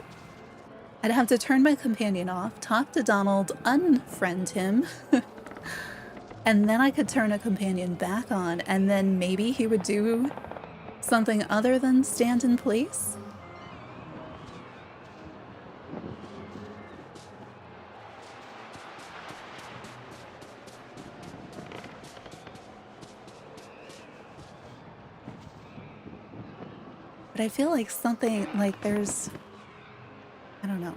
I'd have to turn my companion off, talk to Donald, unfriend him, And then I could turn a companion back on, and then maybe he would do something other than stand in place. But I feel like something, like there's, I don't know.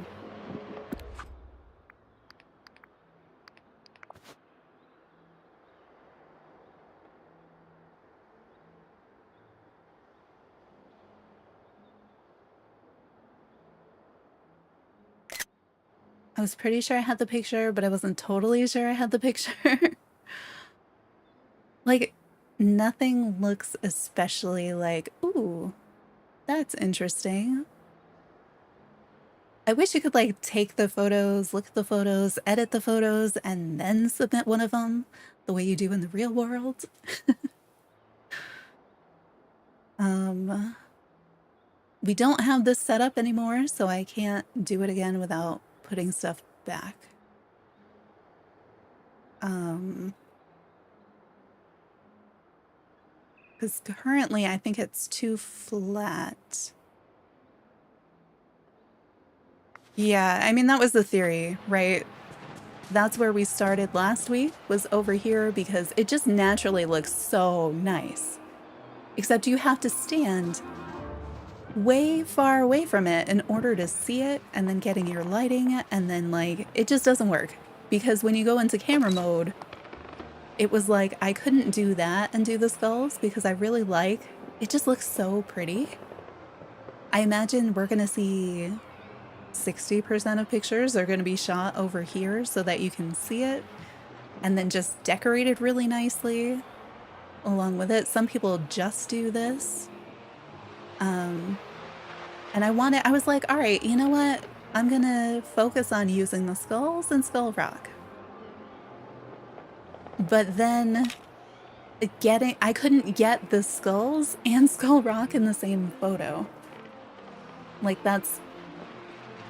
I was pretty sure I had the picture, but I wasn't totally sure I had the picture. Like, nothing looks especially like, ooh, that's interesting. I wish you could, like, take the photos, look at the photos, edit the photos, and then submit one of them the way you do in the real world. We don't have this set up anymore, so I can't do it again without putting stuff back. Because currently I think it's too flat. Yeah, I mean, that was the theory, right? That's where we started last week, was over here, because it just naturally looks so nice. Except you have to stand way far away from it in order to see it, and then getting your lighting, and then, like, it just doesn't work. Because when you go into camera mode, it was like I couldn't do that and do the skulls because I really like, it just looks so pretty. I imagine we're gonna see 60% of pictures are gonna be shot over here so that you can see it, and then just decorated really nicely along with it. Some people just do this. And I was like, all right, you know what? I'm gonna focus on using the skulls and Skull Rock. But then I couldn't get the skulls and Skull Rock in the same photo. Like,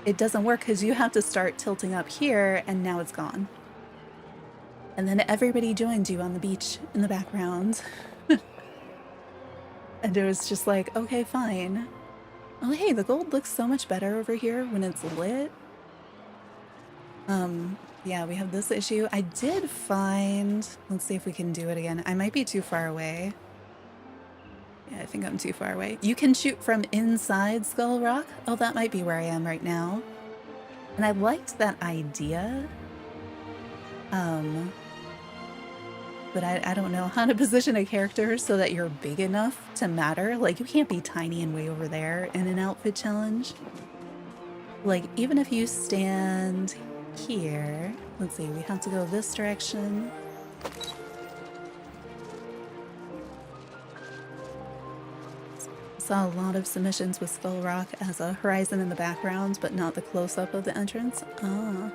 it doesn't work because you have to start tilting up here, and now it's gone. And then everybody joined you on the beach in the background. And it was just like, okay, fine. Oh, hey, the gold looks so much better over here when it's lit. Yeah, we have this issue. I did find, let's see if we can do it again. I might be too far away. Yeah, I think I'm too far away. You can shoot from inside Skull Rock. Oh, that might be where I am right now. And I liked that idea. But I don't know how to position a character so that you're big enough to matter. Like, you can't be tiny and way over there in an outfit challenge. Like, even if you stand here, let's see, we have to go this direction. Saw a lot of submissions with Skull Rock as a horizon in the background, but not the close-up of the entrance. Ah.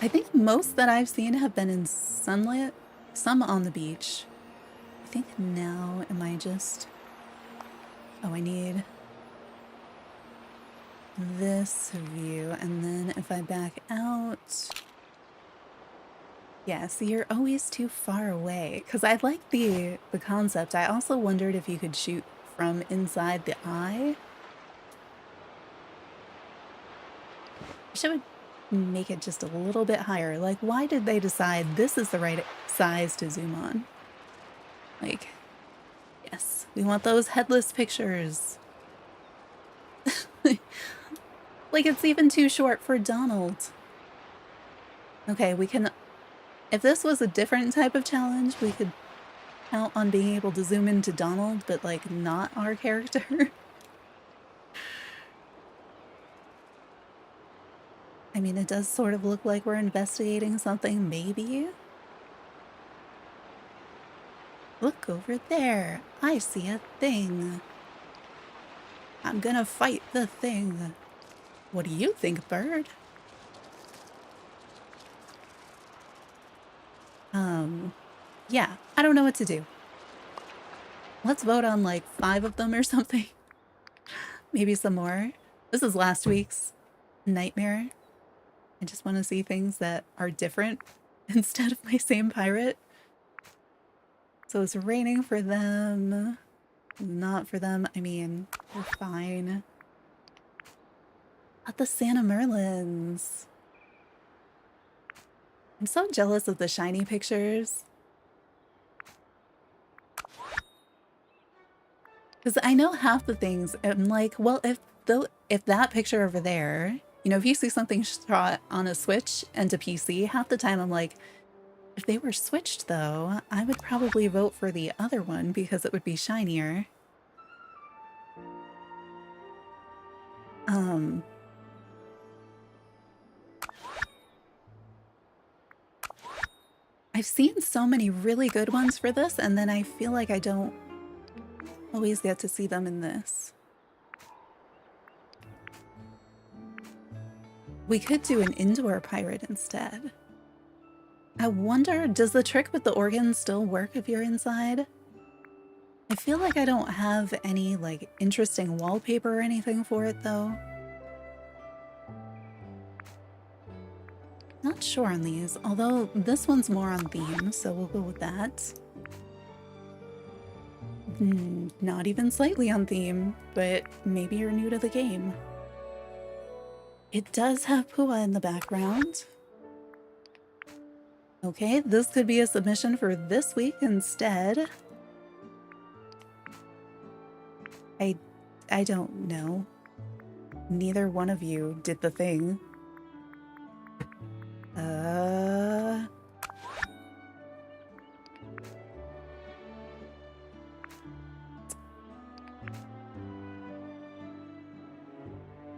I think most that I've seen have been in sunlit, some on the beach. I think now, am I just... Oh, I need this view, and then if I back out... Yeah, see, you're always too far away. Because I like the concept. I also wondered if you could shoot from inside the eye. I should make it just a little bit higher. Like, why did they decide this is the right size to zoom on? Like, yes, we want those headless pictures. Like, it's even too short for Donald. Okay, we can... If this was a different type of challenge, we could count on being able to zoom into Donald, but, like, not our character. I mean, it does sort of look like we're investigating something, maybe? Look over there. I see a thing. I'm gonna fight the thing. What do you think, bird? Yeah, I don't know what to do. Let's vote on like 5 of them or something. Maybe some more. This is last week's nightmare. I just want to see things that are different instead of my same pirate. So it's raining for them, not for them. I mean, they're fine. At the Santa Merlins. I'm so jealous of the shiny pictures. Because I know half the things, I'm like, well, if that picture over there, you know, if you see something shot on a Switch and a PC, half the time I'm like, if they were switched though, I would probably vote for the other one because it would be shinier. I've seen so many really good ones for this, and then I feel like I don't always get to see them in this. We could do an indoor pirate instead. I wonder, does the trick with the organ still work if you're inside? I feel like I don't have any, like, interesting wallpaper or anything for it, though. Not sure on these, although this one's more on theme, so we'll go with that. Not even slightly on theme, but maybe you're new to the game. It does have Pua in the background. Okay, this could be a submission for this week instead. I don't know. Neither one of you did the thing.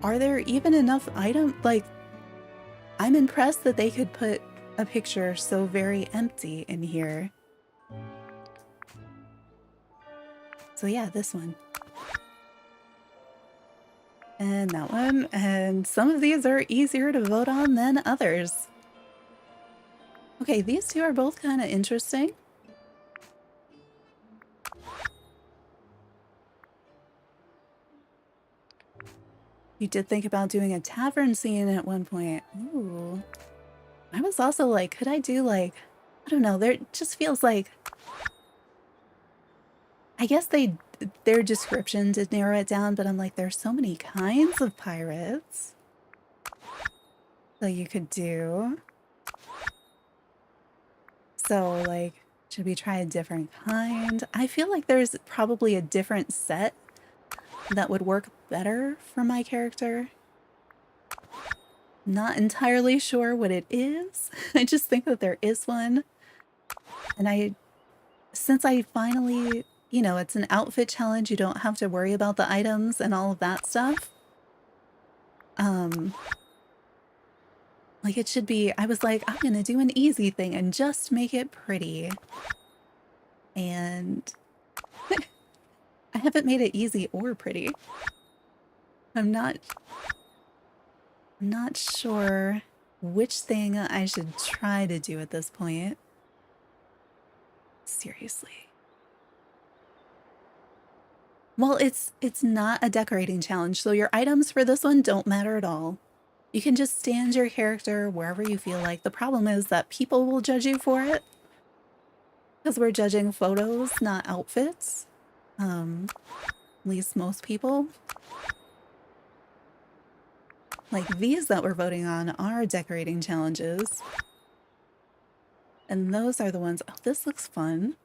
Are there even enough items? Like, I'm impressed that they could put a picture so very empty in here. So yeah, this one. And that one. And some of these are easier to vote on than others. Okay, these two are both kind of interesting. You did think about doing a tavern scene at one point. Ooh. I was also like, could I do like, I don't know, there just feels like, I guess their description did narrow it down, but I'm like, there's so many kinds of pirates that you could do. So like, should we try a different kind? I feel like there's probably a different set that would work better for my character. Not entirely sure what it is. I just think that there is one. And since I finally, you know, it's an outfit challenge, you don't have to worry about the items and all of that stuff. Like it should be, I was like, I'm gonna do an easy thing and just make it pretty. And I haven't made it easy or pretty. I'm not sure which thing I should try to do at this point. Seriously. Well, it's not a decorating challenge, so your items for this one don't matter at all. You can just stand your character wherever you feel like. The problem is that people will judge you for it. Because we're judging photos, not outfits. At least most people. Like these that we're voting on are decorating challenges. And those are the ones, oh, this looks fun.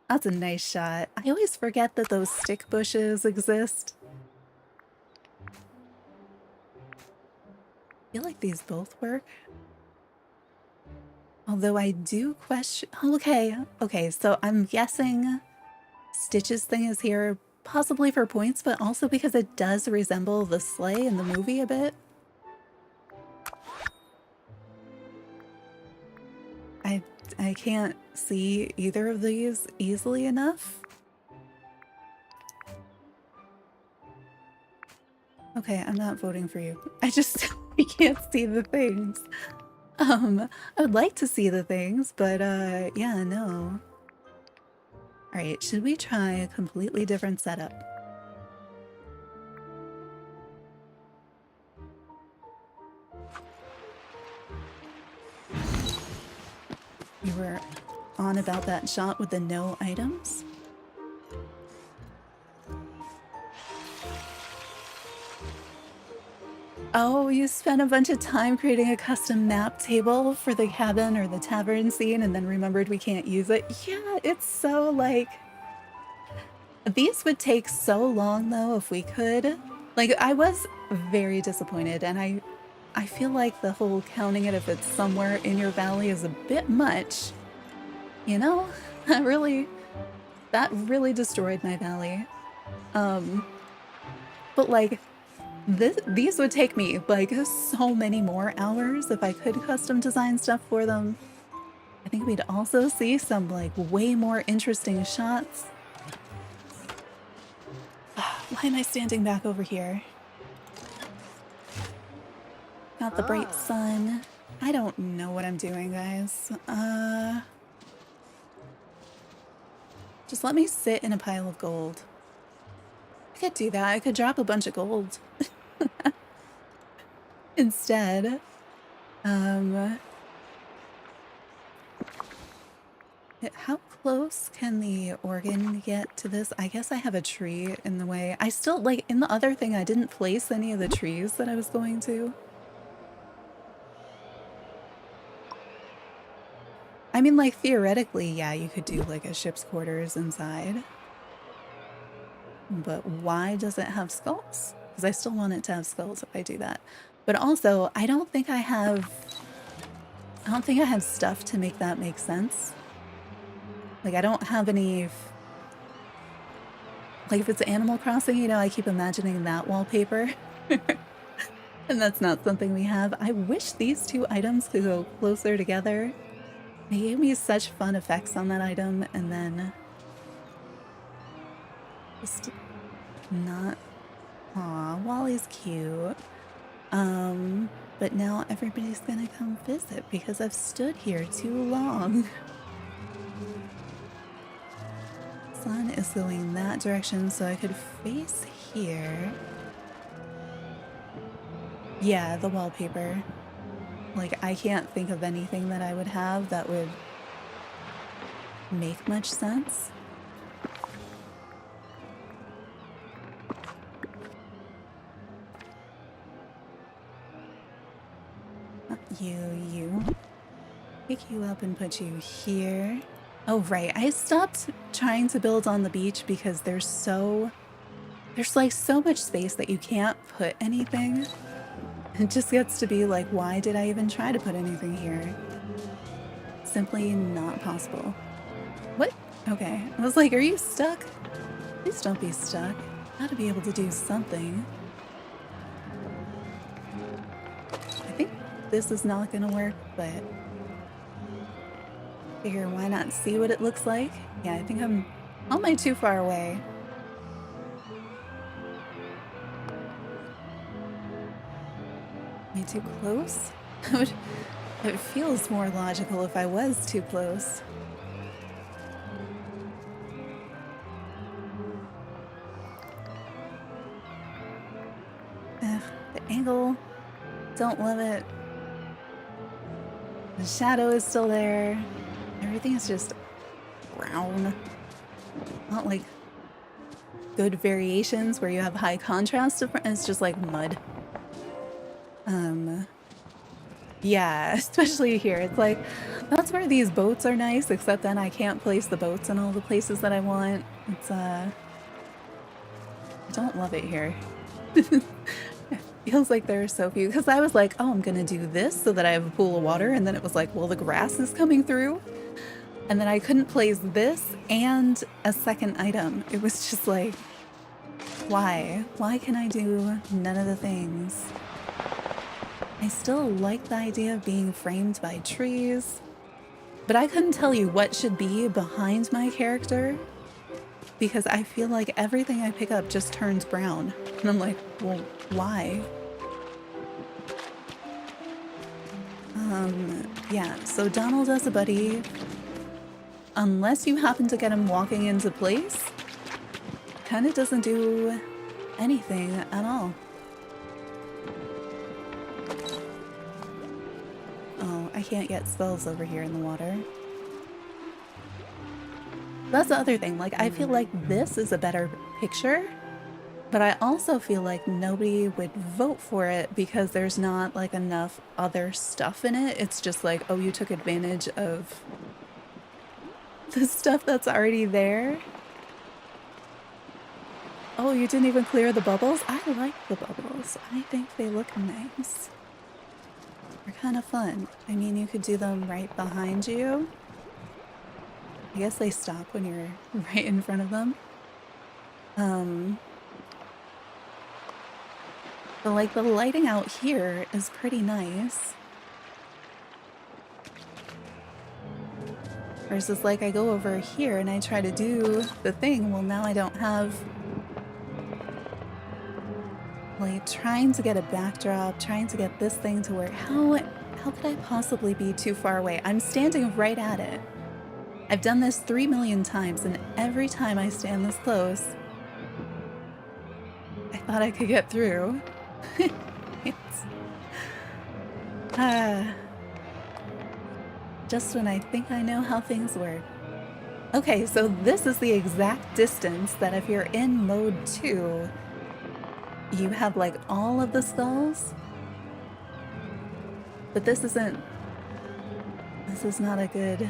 That's a nice shot. I always forget that those stick bushes exist. I feel like these both work. Although I do question, okay, so I'm guessing Stitch's thing is here possibly for points, but also because it does resemble the sleigh in the movie a bit. I can't see either of these easily enough. Okay, I'm not voting for you. I can't see the things. I would like to see the things, but yeah, no. Alright, should we try a completely different setup? You were on about that shot with the no items? Oh, you spent a bunch of time creating a custom map table for the cabin or the tavern scene and then remembered we can't use it? Yeah, it's so like... These would take so long though if we could. Like, I was very disappointed, and I feel like the whole counting it if it's somewhere in your valley is a bit much. You know? That really destroyed my valley. But like, these would take me like so many more hours if I could custom design stuff for them. I think we'd also see some like way more interesting shots. Why am I standing back over here? Got the bright sun. I don't know what I'm doing, guys. Just let me sit in a pile of gold. I could do that. I could drop a bunch of gold. Instead. How close can the organ get to this? I guess I have a tree in the way. I still, like, in the other thing, I didn't place any of the trees that I was going to. I mean, like, theoretically, yeah, you could do, like, a ship's quarters inside. But why does it have skulls? Because I still want it to have skulls if I do that. But also, I don't think I have stuff to make that make sense. Like, I don't have any... Like, if it's Animal Crossing, you know, I keep imagining that wallpaper. And that's not something we have. I wish these two items could go closer together. They gave me such fun effects on that item, and then... Just not... Aw, Wally's cute. But now everybody's gonna come visit because I've stood here too long. Sun is going that direction, so I could face here. Yeah, the wallpaper. Like, I can't think of anything that I would have that would make much sense. You. Pick you up and put you here. Oh, right. I stopped trying to build on the beach because there's like so much space that you can't put anything. It just gets to be like, why did I even try to put anything here? Simply not possible. What? Okay. I was like, are you stuck? Please don't be stuck. Gotta be able to do something. I think this is not gonna work, but figure why not see what it looks like? Yeah, I think I'm... How am I too far away? Am I too close? It feels more logical if I was too close. Ugh, the angle, don't love it. The shadow is still there. Everything is just brown. Not like good variations where you have high contrast. It's just like mud. Yeah, especially here. It's like, that's where these boats are nice, except then I can't place the boats in all the places that I want. It's, I don't love it here. It feels like there are so few, because I was like, oh, I'm gonna do this so that I have a pool of water, and then it was like, well, the grass is coming through. And then I couldn't place this and a second item. It was just like, why? Why can I do none of the things? I still like the idea of being framed by trees, but I couldn't tell you what should be behind my character because I feel like everything I pick up just turns brown. And I'm like, well, why? Yeah, so Donald as a buddy, unless you happen to get him walking into place, kind of doesn't do anything at all. Oh, I can't get spells over here in the water. That's the other thing. Like, I feel like this is a better picture, but I also feel like nobody would vote for it because there's not like enough other stuff in it. It's just like, oh, you took advantage of the stuff that's already there. Oh, you didn't even clear the bubbles? I like the bubbles. I think they look nice. They're kind of fun. I mean, you could do them right behind you. I guess they stop when you're right in front of them. But like the lighting out here is pretty nice. Versus like I go over here and I try to do the thing, well now I don't have... Like trying to get a backdrop, trying to get this thing to work. How could I possibly be too far away? I'm standing right at it. I've done this 3 million times and every time I stand this close, I thought I could get through. Just when I think I know how things work. Okay, so this is the exact distance that if you're in mode 2, you have like all of the skulls. But this is not a good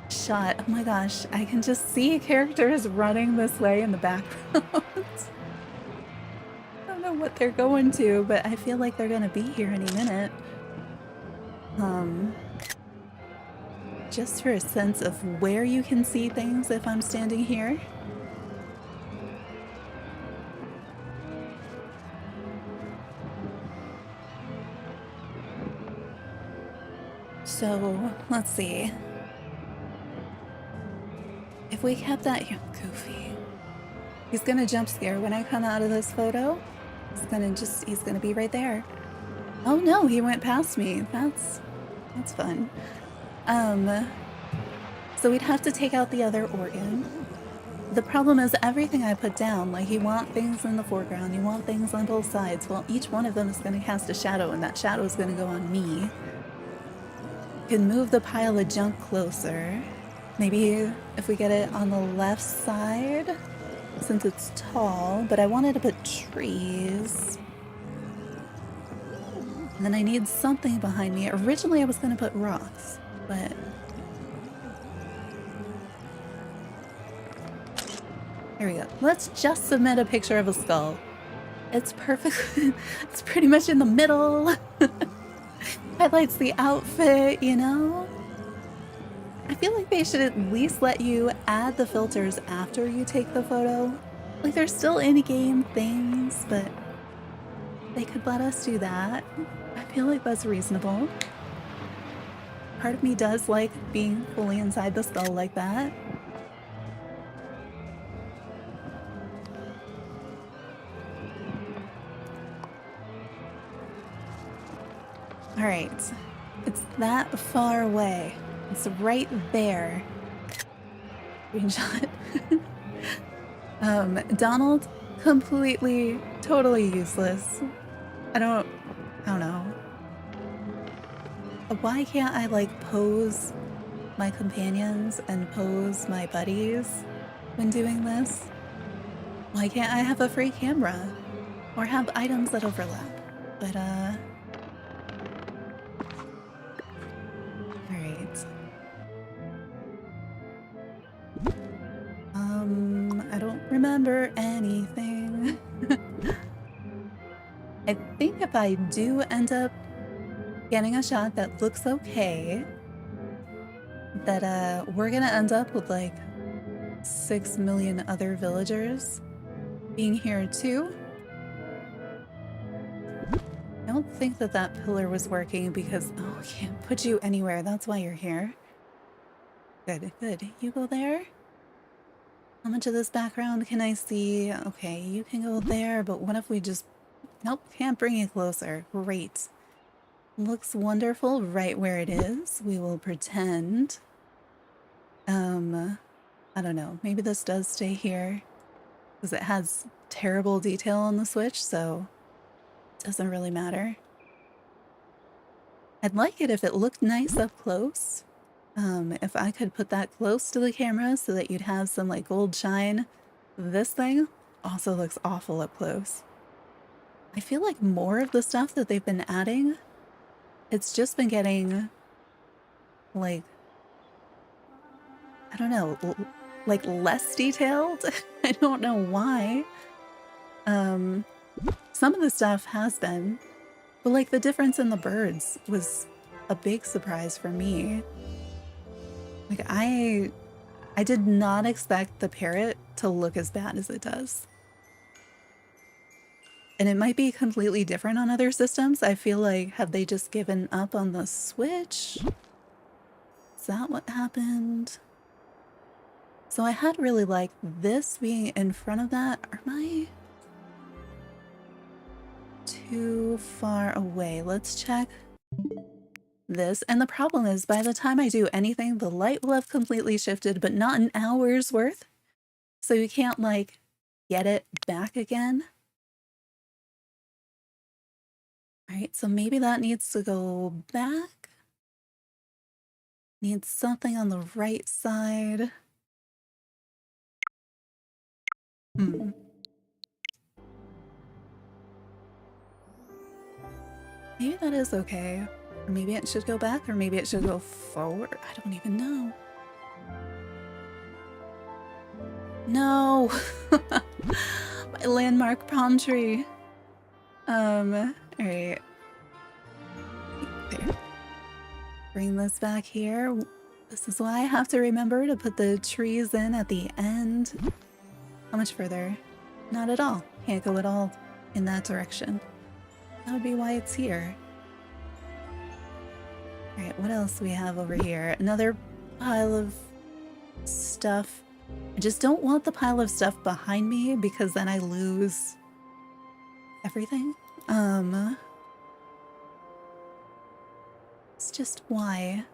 shot. Oh my gosh, I can just see characters running this way in the background. I don't know what they're going to, but I feel like they're gonna be here any minute. Just for a sense of where you can see things if I'm standing here. So, let's see. If we kept that here, Goofy. He's gonna jump scare when I come out of this photo. He's gonna be right there. Oh no, he went past me. That's fun. So we'd have to take out the other organ. The problem is everything I put down, like you want things in the foreground, you want things on both sides. Well, each one of them is gonna cast a shadow and that shadow is gonna go on me. Can move the pile of junk closer. Maybe if we get it on the left side, since it's tall, but I wanted to put trees. And then I need something behind me. Originally I was gonna put rocks, but... Here we go. Let's just submit a picture of a skull. It's perfect. It's pretty much in the middle. Highlights the outfit, you know? I feel like they should at least let you add the filters after you take the photo. Like, there's still in-game things, but they could let us do that. I feel like that's reasonable. Part of me does like being fully inside the skull like that. Alright, it's that far away. It's right there. Screenshot. Donald, completely, totally useless. I don't know. Why can't I like pose my companions and pose my buddies when doing this? Why can't I have a free camera? Or have items that overlap? But alright. I don't remember anything. I think if I do end up getting a shot that looks okay, that we're gonna end up with like 6 million other villagers being here too. I don't think that that pillar was working because, oh, I can't put you anywhere. That's why you're here. Good, good. You go there? How much of this background can I see? Okay, you can go there, but what if we just... Nope, can't bring it closer. Great. Looks wonderful right where it is. We will pretend. I don't know. Maybe this does stay here because it has terrible detail on the Switch, so it doesn't really matter. I'd like it if it looked nice up close, If I could put that close to the camera so that you'd have some like gold shine. This thing also looks awful up close. I feel like more of the stuff that they've been adding, it's just been getting like, I don't know, like less detailed. I don't know why. Some of the stuff has been, but like the difference in the birds was a big surprise for me. Like I did not expect the parrot to look as bad as it does. And it might be completely different on other systems. I feel like, have they just given up on the Switch? Is that what happened? So I had really liked this being in front of that. Am I too far away? Let's check this. And the problem is, by the time I do anything, the light will have completely shifted, but not an hour's worth. So you can't like get it back again. All right, so maybe that needs to go back. Needs something on the right side. Maybe that is okay. Or maybe it should go back, or maybe it should go forward. I don't even know. No! My landmark palm tree. Alright. There. Bring this back here. This is why I have to remember to put the trees in at the end. How much further? Not at all. Can't go at all in that direction. That would be why it's here. Alright, what else do we have over here? Another pile of stuff. I just don't want the pile of stuff behind me because then I lose everything. It's just why.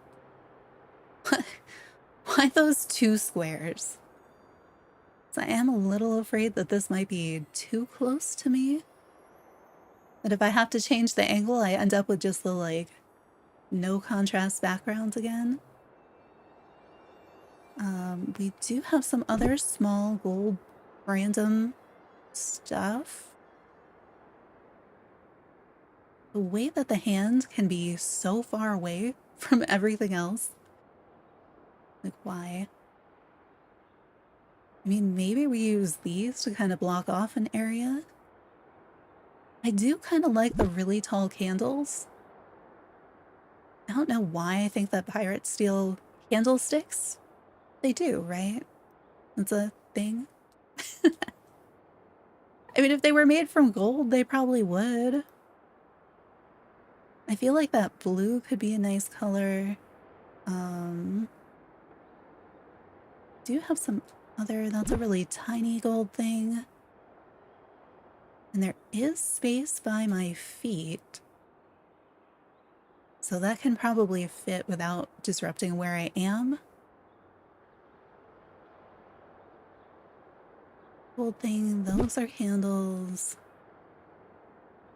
Why those two squares? So I am a little afraid that this might be too close to me. That if I have to change the angle, I end up with just the like no contrast background again. We do have some other small gold random stuff. The way that the hand can be so far away from everything else. Like, why? I mean, maybe we use these to kind of block off an area. I do kind of like the really tall candles. I don't know why I think that pirates steal candlesticks. They do, right? It's a thing. I mean, if they were made from gold, they probably would. I feel like that blue could be a nice color. Do have some other, that's a really tiny gold thing. And there is space by my feet. So that can probably fit without disrupting where I am. Gold thing, those are candles.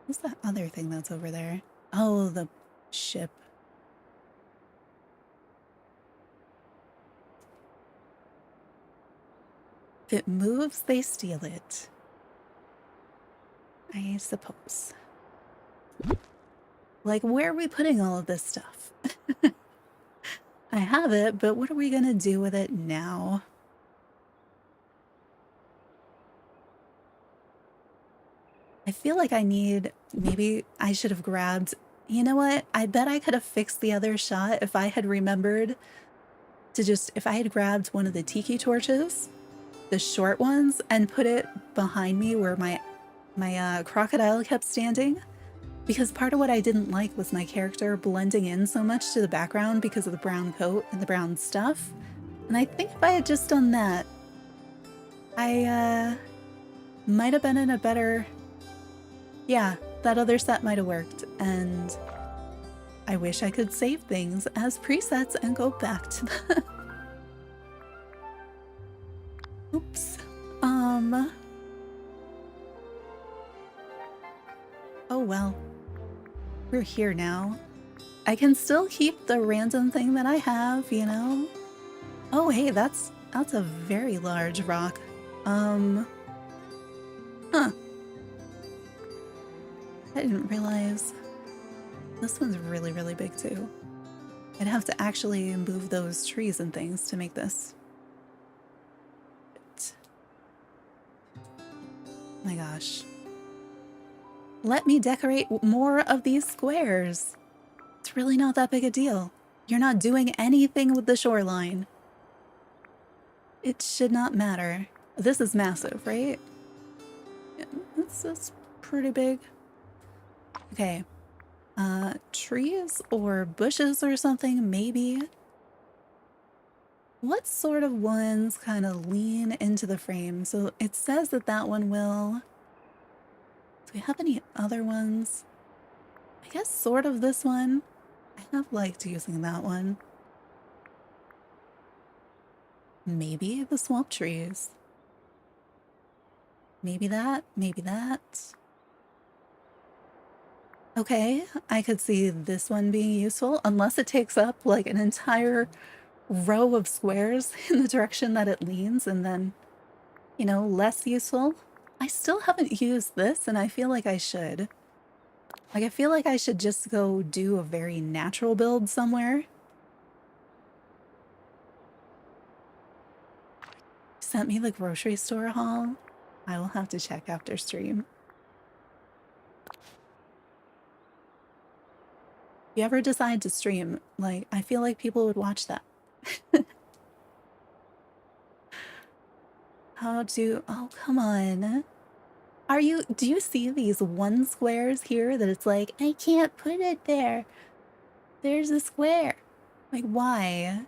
What's that other thing that's over there? Oh, the ship. If it moves, they steal it. I suppose. Like, where are we putting all of this stuff? I have it, but what are we gonna do with it now? I feel like I need, maybe I should have grabbed, you know what? I bet I could have fixed the other shot if I had remembered to just, if I had grabbed one of the tiki torches, the short ones, and put it behind me where my crocodile kept standing. Because part of what I didn't like was my character blending in so much to the background because of the brown coat and the brown stuff. And I think if I had just done that, I might have been in a better... Yeah, that other set might have worked. And I wish I could save things as presets and go back to them. Oops. Oh well. We're here now. I can still keep the random thing that I have, you know? Oh, hey, that's a very large rock. Huh. I didn't realize. This one's really, really big too. I'd have to actually move those trees and things to make this. But... my gosh. Let me decorate more of these squares. It's really not that big a deal. You're not doing anything with the shoreline. It should not matter. This is massive, right? Yeah, that's pretty big. Okay. Trees or bushes or something, maybe. What sort of ones kind of lean into the frame? So it says that that one will. Do we have any other ones? I guess sort of this one. I have liked using that one. Maybe the swamp trees. Maybe that, maybe that. Okay, I could see this one being useful, unless it takes up like an entire row of squares in the direction that it leans, and then, you know, less useful. I still haven't used this, and I feel like I should. Like, I feel like I should just go do a very natural build somewhere. Sent me the grocery store haul. I will have to check after stream. If you ever decide to stream, like, I feel like people would watch that. How do... oh, come on. Do you see these one squares here that it's like, I can't put it there. There's a square. Like, why?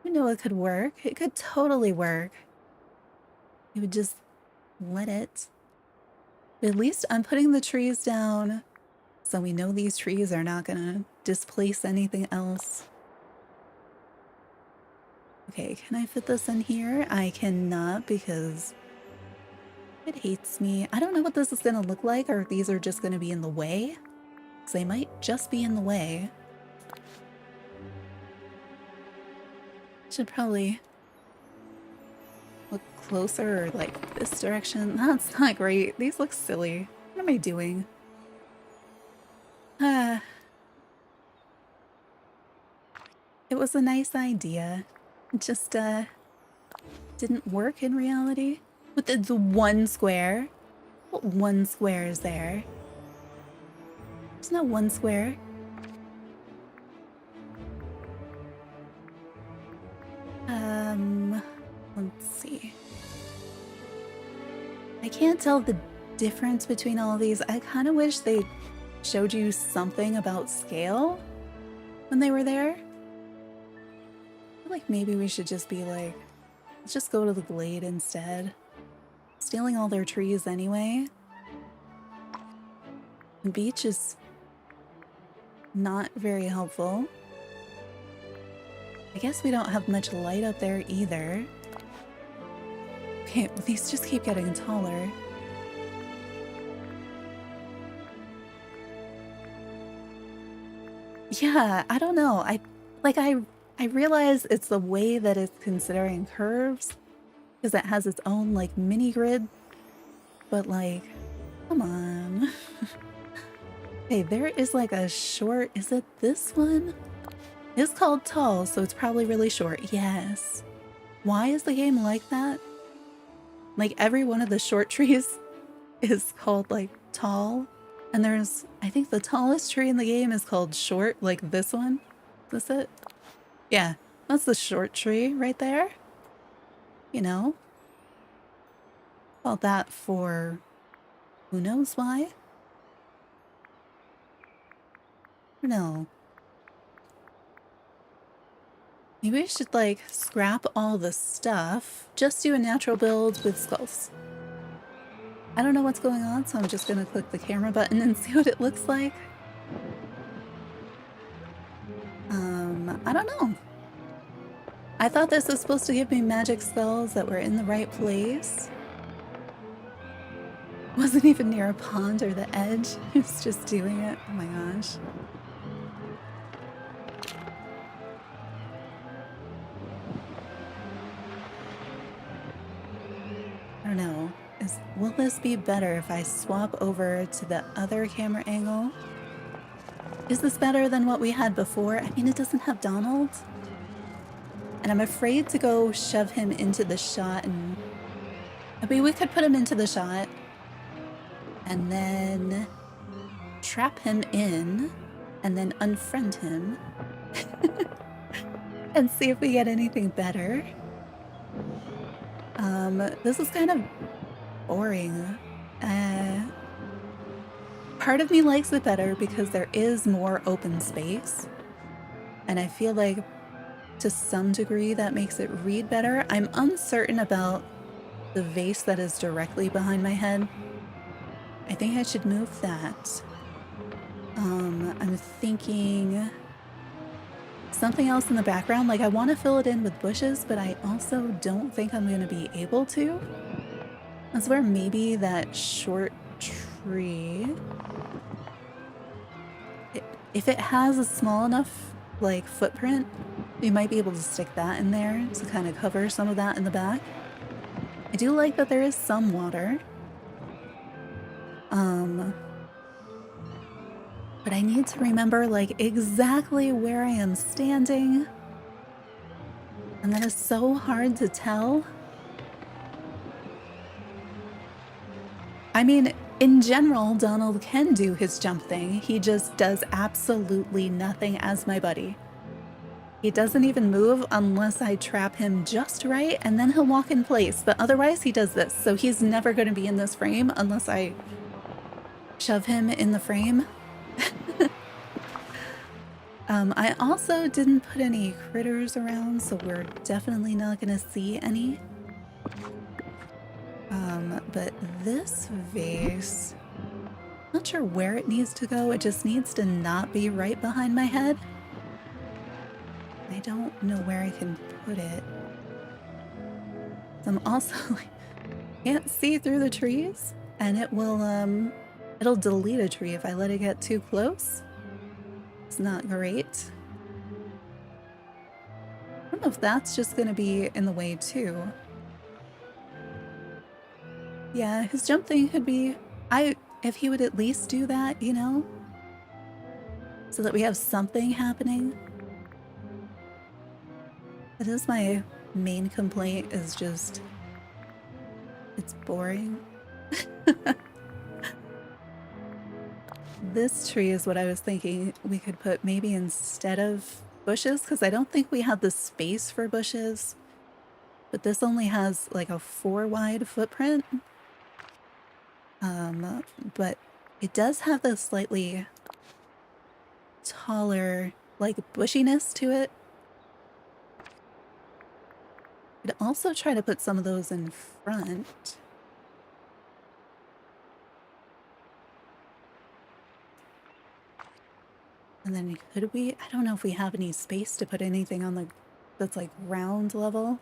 You know it could work. It could totally work. You would just let it. But at least I'm putting the trees down, so we know these trees are not gonna displace anything else. Okay, can I fit this in here? I cannot because it hates me. I don't know what this is gonna look like, or if these are just gonna be in the way. Because they might just be in the way. Should probably look closer, or like this direction. That's not great. These look silly. What am I doing? It was a nice idea. It just, didn't work in reality. With the one square? What one square is there? There's no one square. Let's see. I can't tell the difference between all of these. I kind of wish they showed you something about scale when they were there. I feel like maybe we should just be like, let's just go to the glade instead. Stealing all their trees anyway. The beach is not very helpful. I guess we don't have much light up there either. Okay, well, these just keep getting taller. Yeah, I don't know. I realize it's the way that it's considering curves, because it has its own like mini grid, but like, come on. Hey, there is like a short, is it this one? It's called tall, so it's probably really short. Yes. Why is the game like that? Like every one of the short trees is called like tall, and there's, I think the tallest tree in the game is called short, like this one. Is this it? Yeah, that's the short tree right there. You know? Called that for who knows why? Or no. Maybe we should like scrap all the stuff. Just do a natural build with skulls. I don't know what's going on, so I'm just gonna click the camera button and see what it looks like. I don't know. I thought this was supposed to give me magic skulls that were in the right place. Wasn't even near a pond or the edge. It was just doing it. Oh my gosh. is, will this be better if I swap over to the other camera angle? Is this better than what we had before? I mean, it doesn't have Donald. And I'm afraid to go shove him into the shot, and I mean, we could put him into the shot and then trap him in and then unfriend him and see if we get anything better. This is kind of boring. Part of me likes it better because there is more open space, and I feel like to some degree that makes it read better. I'm uncertain about the vase that is directly behind my head. I think I should move that. I'm thinking something else in the background. Like, I want to fill it in with bushes, but I also don't think I'm going to be able to. That's where maybe that short tree, if it has a small enough like footprint, we might be able to stick that in there to kind of cover some of that in the back. I do like that there is some water. But I need to remember like exactly where I am standing. And that is so hard to tell. I mean, in general, Donald can do his jump thing. He just does absolutely nothing as my buddy. He doesn't even move unless I trap him just right, and then he'll walk in place. But otherwise, he does this. So he's never going to be in this frame unless I shove him in the frame. I also didn't put any critters around, so we're definitely not going to see any. But this vase, not sure where it needs to go. It just needs to not be right behind my head. I don't know where I can put it. I'm also can't see through the trees, and it will it'll delete a tree if I let it get too close. It's not great. I don't know if that's just gonna be in the way too. Yeah, his jump thing could be, if he would at least do that, you know? So that we have something happening. That is my main complaint, is just, it's boring. This tree is what I was thinking we could put maybe instead of bushes, because I don't think we have the space for bushes. But this only has like a 4 wide footprint. But it does have this slightly taller, like, bushiness to it. I'd also try to put some of those in front. And then could we, I don't know if we have any space to put anything on the, that's like round level.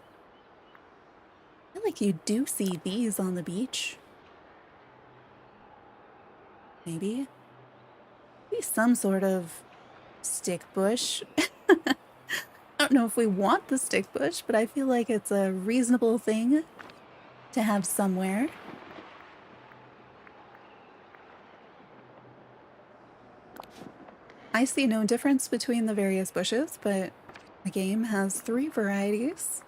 I feel like you do see these on the beach. Maybe some sort of stick bush. I don't know if we want the stick bush, but I feel like it's a reasonable thing to have somewhere. I see no difference between the various bushes, but the game has 3 varieties.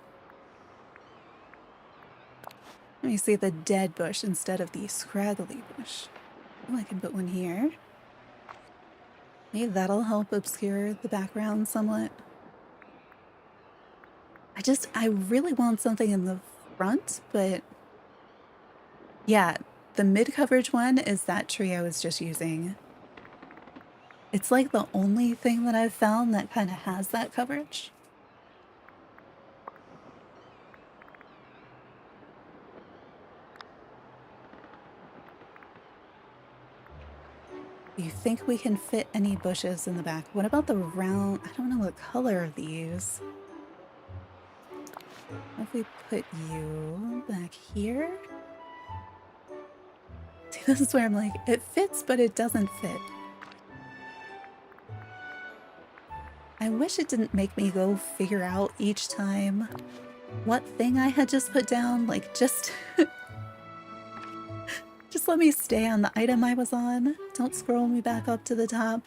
Let me see the dead bush instead of the scraggly bush. Oh, I can put one here. Maybe that'll help obscure the background somewhat. I really want something in the front, but yeah, the mid-coverage one is that tree I was just using. It's like the only thing that I've found that kind of has that coverage. Do you think we can fit any bushes in the back? What about the round? I don't know what color of these. What if we put you back here? See, this is where I'm like, it fits, but it doesn't fit. I wish it didn't make me go figure out each time what thing I had just put down. Like, just Just let me stay on the item I was on. Don't scroll me back up to the top.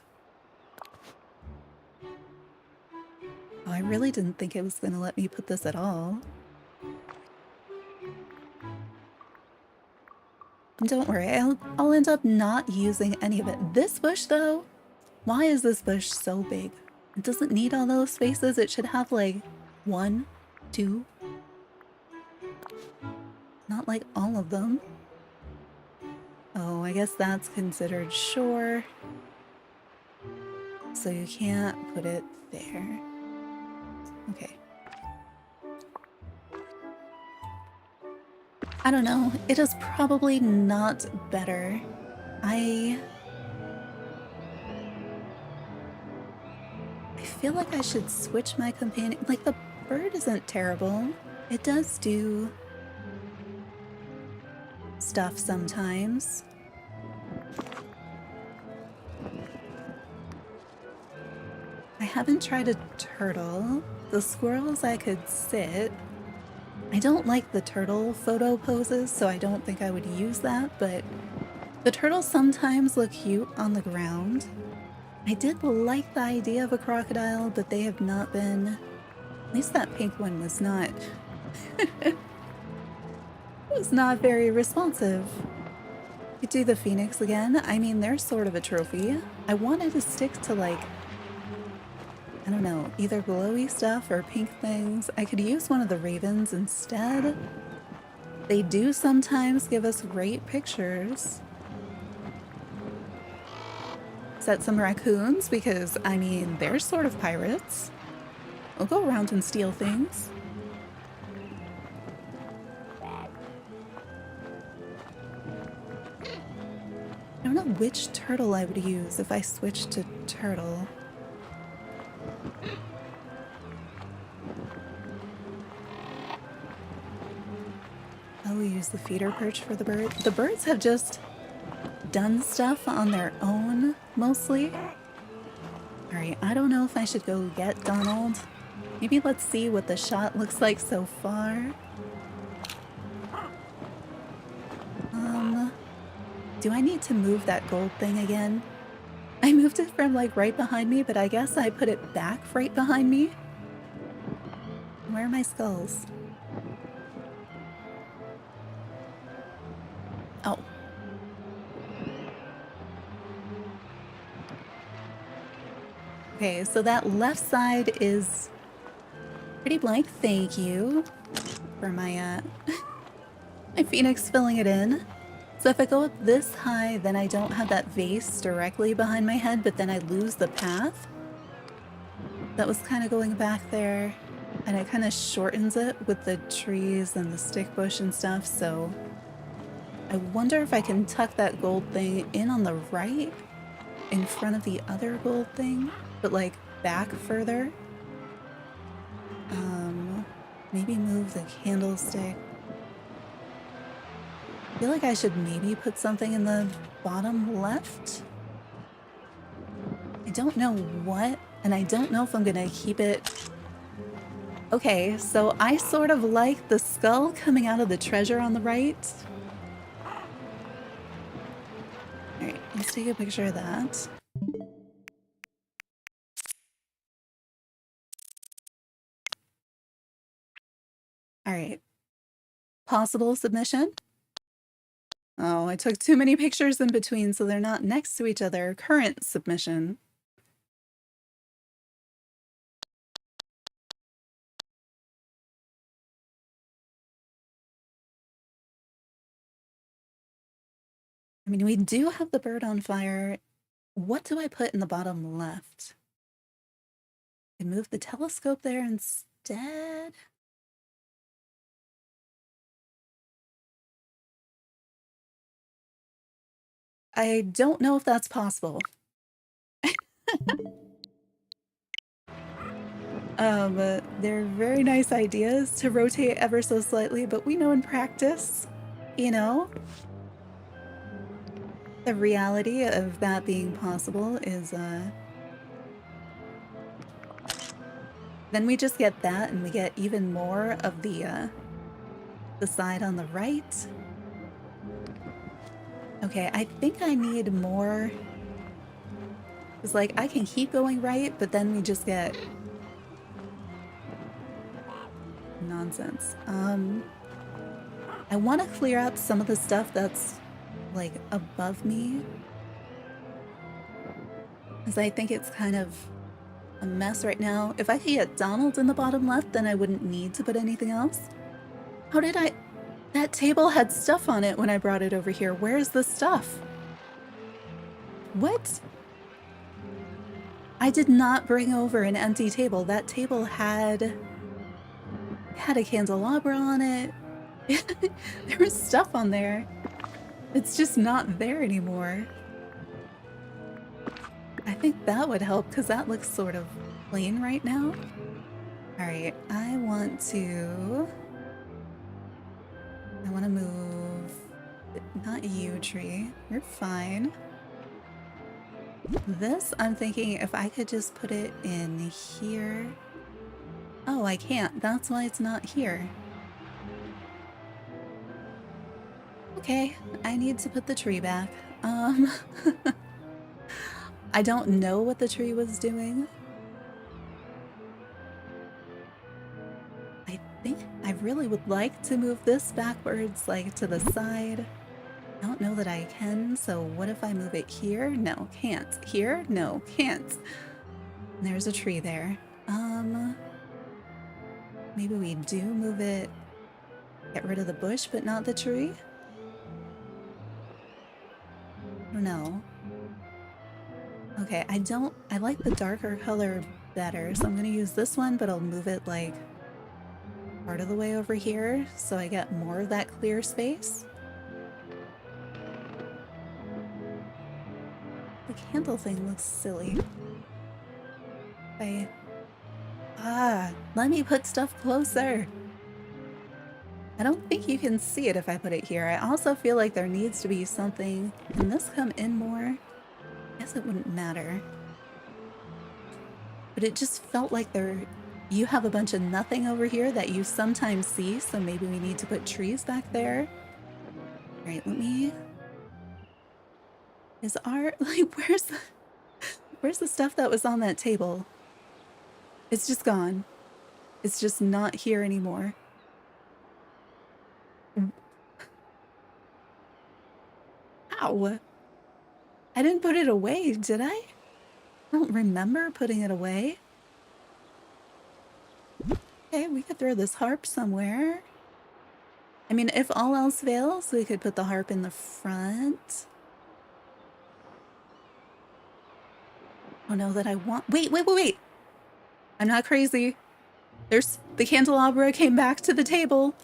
Oh, I really didn't think it was gonna let me put this at all. And don't worry, I'll end up not using any of it. This bush though, why is this bush so big? It doesn't need all those spaces. It should have like 1, 2. Not like all of them. Oh, I guess that's considered shore. So you can't put it there. Okay. I don't know. It is probably not better. I feel like I should switch my companion. Like, the bird isn't terrible. It does do stuff sometimes. I haven't tried a turtle. The squirrels I could sit. I don't like the turtle photo poses, so I don't think I would use that, but the turtles sometimes look cute on the ground. I did like the idea of a crocodile, but they have not been... At least that pink one was not... was not very responsive. Could do the phoenix again. I mean, they're sort of a trophy. I wanted to stick to, like, I don't know, either glowy stuff or pink things. I could use one of the ravens instead. They do sometimes give us great pictures. Set some raccoons because, I mean, they're sort of pirates. They'll go around and steal things. I don't know which turtle I would use if I switched to turtle. Oh, we use the feeder perch for the bird. The birds have just done stuff on their own, mostly. Alright, I don't know if I should go get Donald. Maybe let's see what the shot looks like so far. Do I need to move that gold thing again? I moved it from like right behind me, but I guess I put it back right behind me. Where are my skulls? Oh. Okay, so that left side is pretty blank. Thank you for my my phoenix filling it in. So if I go up this high, then I don't have that vase directly behind my head, but then I lose the path. That was kind of going back there, and it kind of shortens it with the trees and the stick bush and stuff, so I wonder if I can tuck that gold thing in on the right in front of the other gold thing, but like back further. Maybe move the candlestick. I feel like I should maybe put something in the bottom left. I don't know what, and I don't know if I'm gonna keep it. Okay, so I sort of like the skull coming out of the treasure on the right. Alright, let's take a picture of that. Alright. Possible submission? Oh, I took too many pictures in between, so they're not next to each other. Current submission. I mean, we do have the bird on fire. What do I put in the bottom left? I can move the telescope there instead. I don't know if that's possible. They're very nice ideas to rotate ever so slightly, but we know in practice, you know, the reality of that being possible is, then we just get that and we get even more of the side on the right. Okay, I think I need more. It's like I can keep going right, but then we just get nonsense. I want to clear out some of the stuff that's like above me, because I think it's kind of a mess right now. If I could get Donald in the bottom left, then I wouldn't need to put anything else. How did I... That table had stuff on it when I brought it over here. Where's the stuff? What? I did not bring over an empty table. That table had a candelabra on it. There was stuff on there. It's just not there anymore. I think that would help because that looks sort of plain right now. Alright, I want to move... Not you, tree. You're fine. This, I'm thinking if I could just put it in here. Oh, I can't. That's why it's not here. Okay, I need to put the tree back. I don't know what the tree was doing. I think I really would like to move this backwards, like to the side. I don't know that I can, so what if I move it here? No, can't. Here? No, can't. And there's a tree there. Maybe we do move it, get rid of the bush, but not the tree? I don't know. Okay, I like the darker color better, so I'm gonna use this one, but I'll move it like part of the way over here so I get more of that clear space. The candle thing looks silly. Let me put stuff closer. I don't think you can see it if I put it here. I also feel like there needs to be something. Can this come in more? I guess it wouldn't matter. But it just felt like you have a bunch of nothing over here that you sometimes see, so maybe we need to put trees back there. Alright, let me... Is our... Like, where's the stuff that was on that table? It's just gone. It's just not here anymore. Ow! I didn't put it away, did I? I don't remember putting it away. Okay, we could throw this harp somewhere. I mean, if all else fails, we could put the harp in the front. Oh no, that I want... Wait! I'm not crazy. There's... The candelabra came back to the table.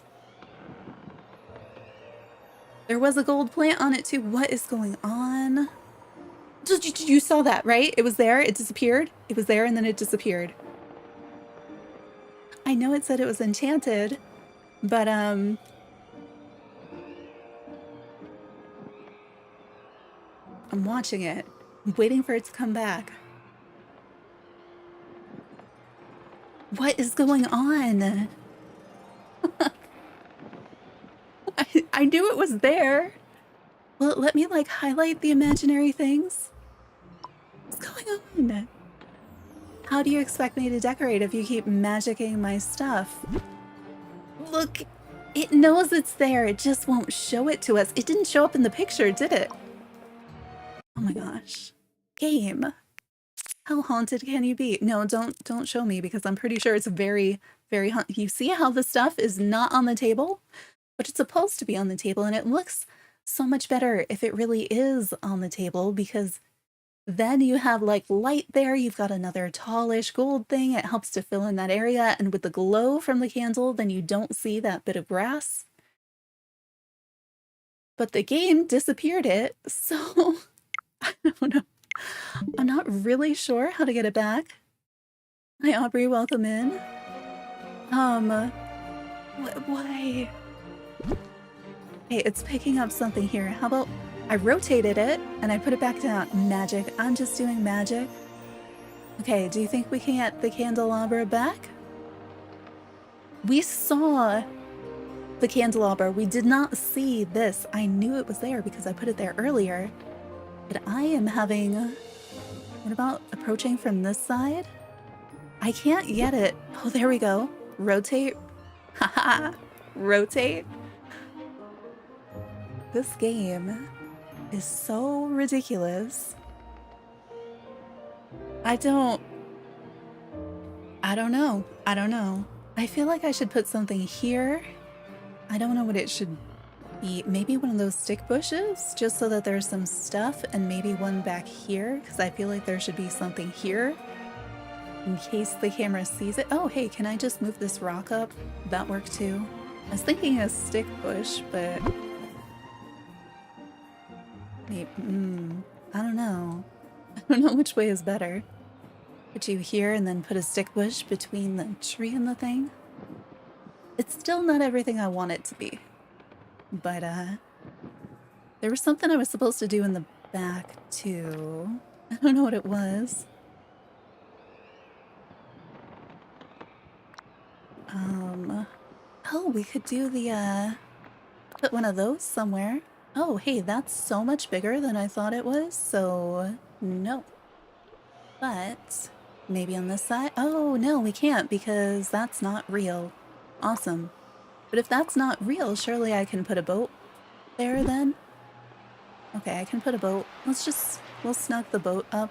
There was a gold plant on it too. What is going on? You saw that, right? It was there, it disappeared. It was there and then it disappeared. I know it said it was enchanted, but I'm watching it. I'm waiting for it to come back. What is going on? I knew it was there. Will it let me like highlight the imaginary things? What's going on? How do you expect me to decorate if you keep magicking my stuff? Look, it knows it's there. It just won't show it to us. It didn't show up in the picture, did it? Oh my gosh. Game. How haunted can you be? No, don't show me because I'm pretty sure it's very, very haunted. You see how the stuff is not on the table? But it's supposed to be on the table, and it looks so much better if it really is on the table because then you have like light there. You've got another tallish gold thing. It helps to fill in that area, and with the glow from the candle, then you don't see that bit of grass. But the game disappeared it, so I don't know. I'm not really sure how to get it back. Hi, Aubrey. Welcome in. Why? Hey, it's picking up something here. How about I rotated it and I put it back down? Magic. I'm just doing magic. Okay, do you think we can get the candelabra back? We saw the candelabra. We did not see this. I knew it was there because I put it there earlier. But I am having... What about approaching from this side? I can't get it. Oh, there we go. Rotate. Haha. Rotate. This game is so ridiculous. I don't know. I don't know. I feel like I should put something here. I don't know what it should be. Maybe one of those stick bushes, just so that there's some stuff, and maybe one back here, because I feel like there should be something here in case the camera sees it. Oh, hey, can I just move this rock up? That work too. I was thinking a stick bush, but maybe, I don't know. I don't know which way is better. Put you here and then put a stick bush between the tree and the thing. It's still not everything I want it to be. But, there was something I was supposed to do in the back, too. I don't know what it was. Oh, we could do the, put one of those somewhere. Oh, hey, that's so much bigger than I thought it was, so no. But maybe on this side? Oh, no, we can't because that's not real. Awesome. But if that's not real, surely I can put a boat there then? Okay, I can put a boat. We'll snug the boat up.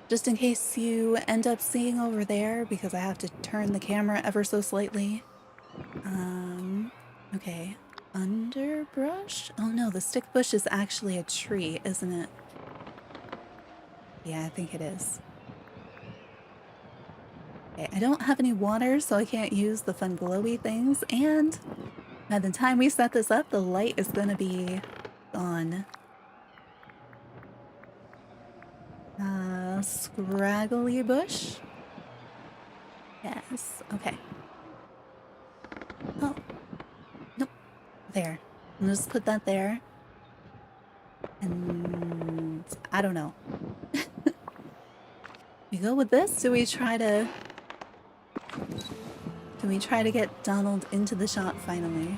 Just in case you end up seeing over there, because I have to turn the camera ever so slightly. Okay. Underbrush? Oh no, the stick bush is actually a tree, isn't it? Yeah, I think it is. Okay, I don't have any water, so I can't use the fun glowy things, and by the time we set this up, the light is gonna be gone. Scraggly bush? Yes, okay. Oh, nope, there. I'll just put that there. And I don't know. We go with this? Do we try to... Can we try to get Donald into the shot finally?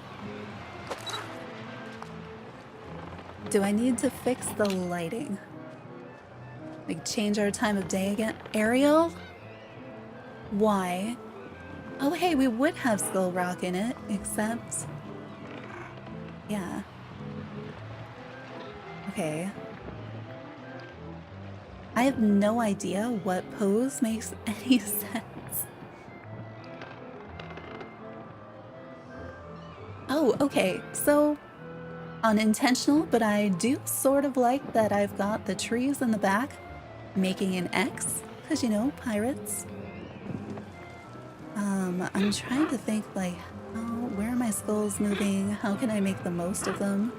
Do I need to fix the lighting? Like change our time of day again? Ariel? Why? Oh hey, we would have Skull Rock in it, except... Yeah. Okay. I have no idea what pose makes any sense. Oh, okay, so unintentional, but I do sort of like that I've got the trees in the back making an X, because you know, pirates. I'm trying to think like, oh, where are my skulls moving? How can I make the most of them?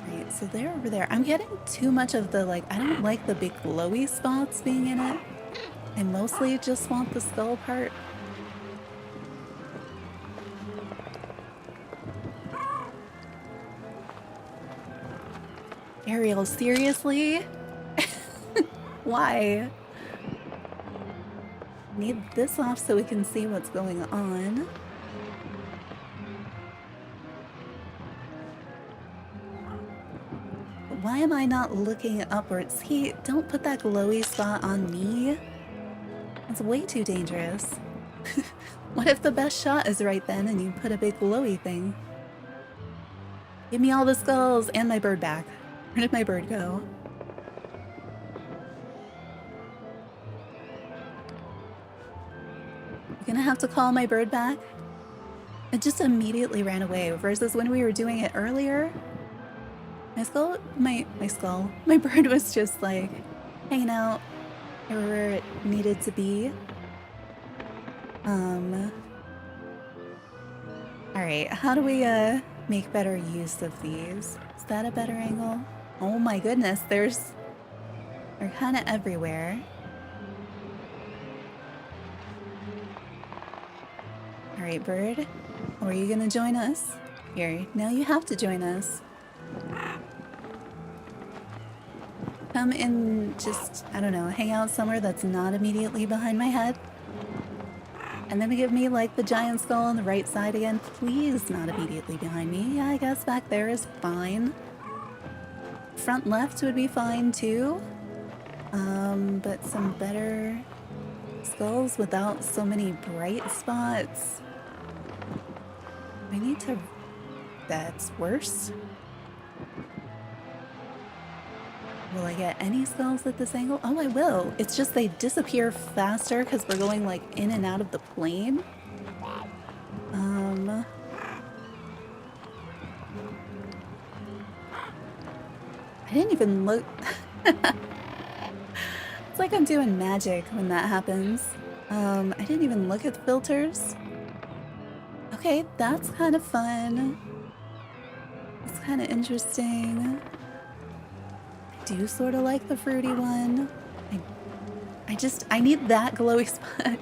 Right, so they're over there. I'm getting too much of the like, I don't like the big glowy spots being in it. I mostly just want the skull part. Ariel, seriously? Why? Need this off so we can see what's going on. Why am I not looking upwards? Don't put that glowy spot on me. It's way too dangerous. What if the best shot is right then and you put a big glowy thing? Give me all the skulls and my bird back. Where did my bird go? I'm gonna have to call my bird back. It just immediately ran away versus when we were doing it earlier. My bird was just like hanging out wherever it needed to be. Alright, how do we make better use of these? Is that a better angle? Oh my goodness, they're kind of everywhere. Alright, bird. Or are you gonna join us? Here, now you have to join us. Come and just, I don't know, hang out somewhere that's not immediately behind my head. And then give me like the giant skull on the right side again. Please not immediately behind me. Yeah, I guess back there is fine. Front left would be fine too. But some better skulls without so many bright spots. I need to... That's worse. Will I get any skulls at this angle? Oh, I will. It's just they disappear faster because we're going like in and out of the plane. I didn't even look. It's like I'm doing magic when that happens. I didn't even look at the filters. Okay, that's kind of fun. It's kind of interesting. I do sort of like the fruity one. I need that glowy spot.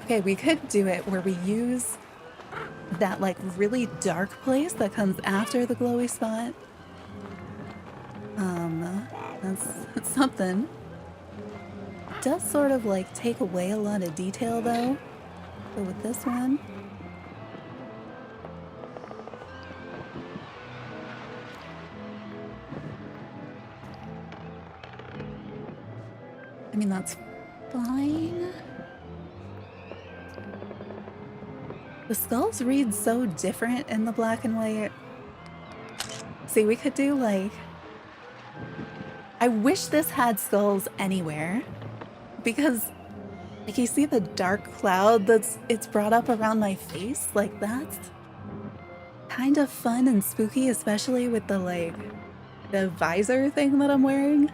Okay, we could do it where we use that like really dark place that comes after the glowy spot. That's something. It does sort of like take away a lot of detail though. But with this one, I mean, that's fine. The skulls read so different in the black and white. See, we could do like... I wish this had skulls anywhere. Because, like, you see the dark cloud it's brought up around my face? Like, that's kind of fun and spooky, especially with the, like, the visor thing that I'm wearing.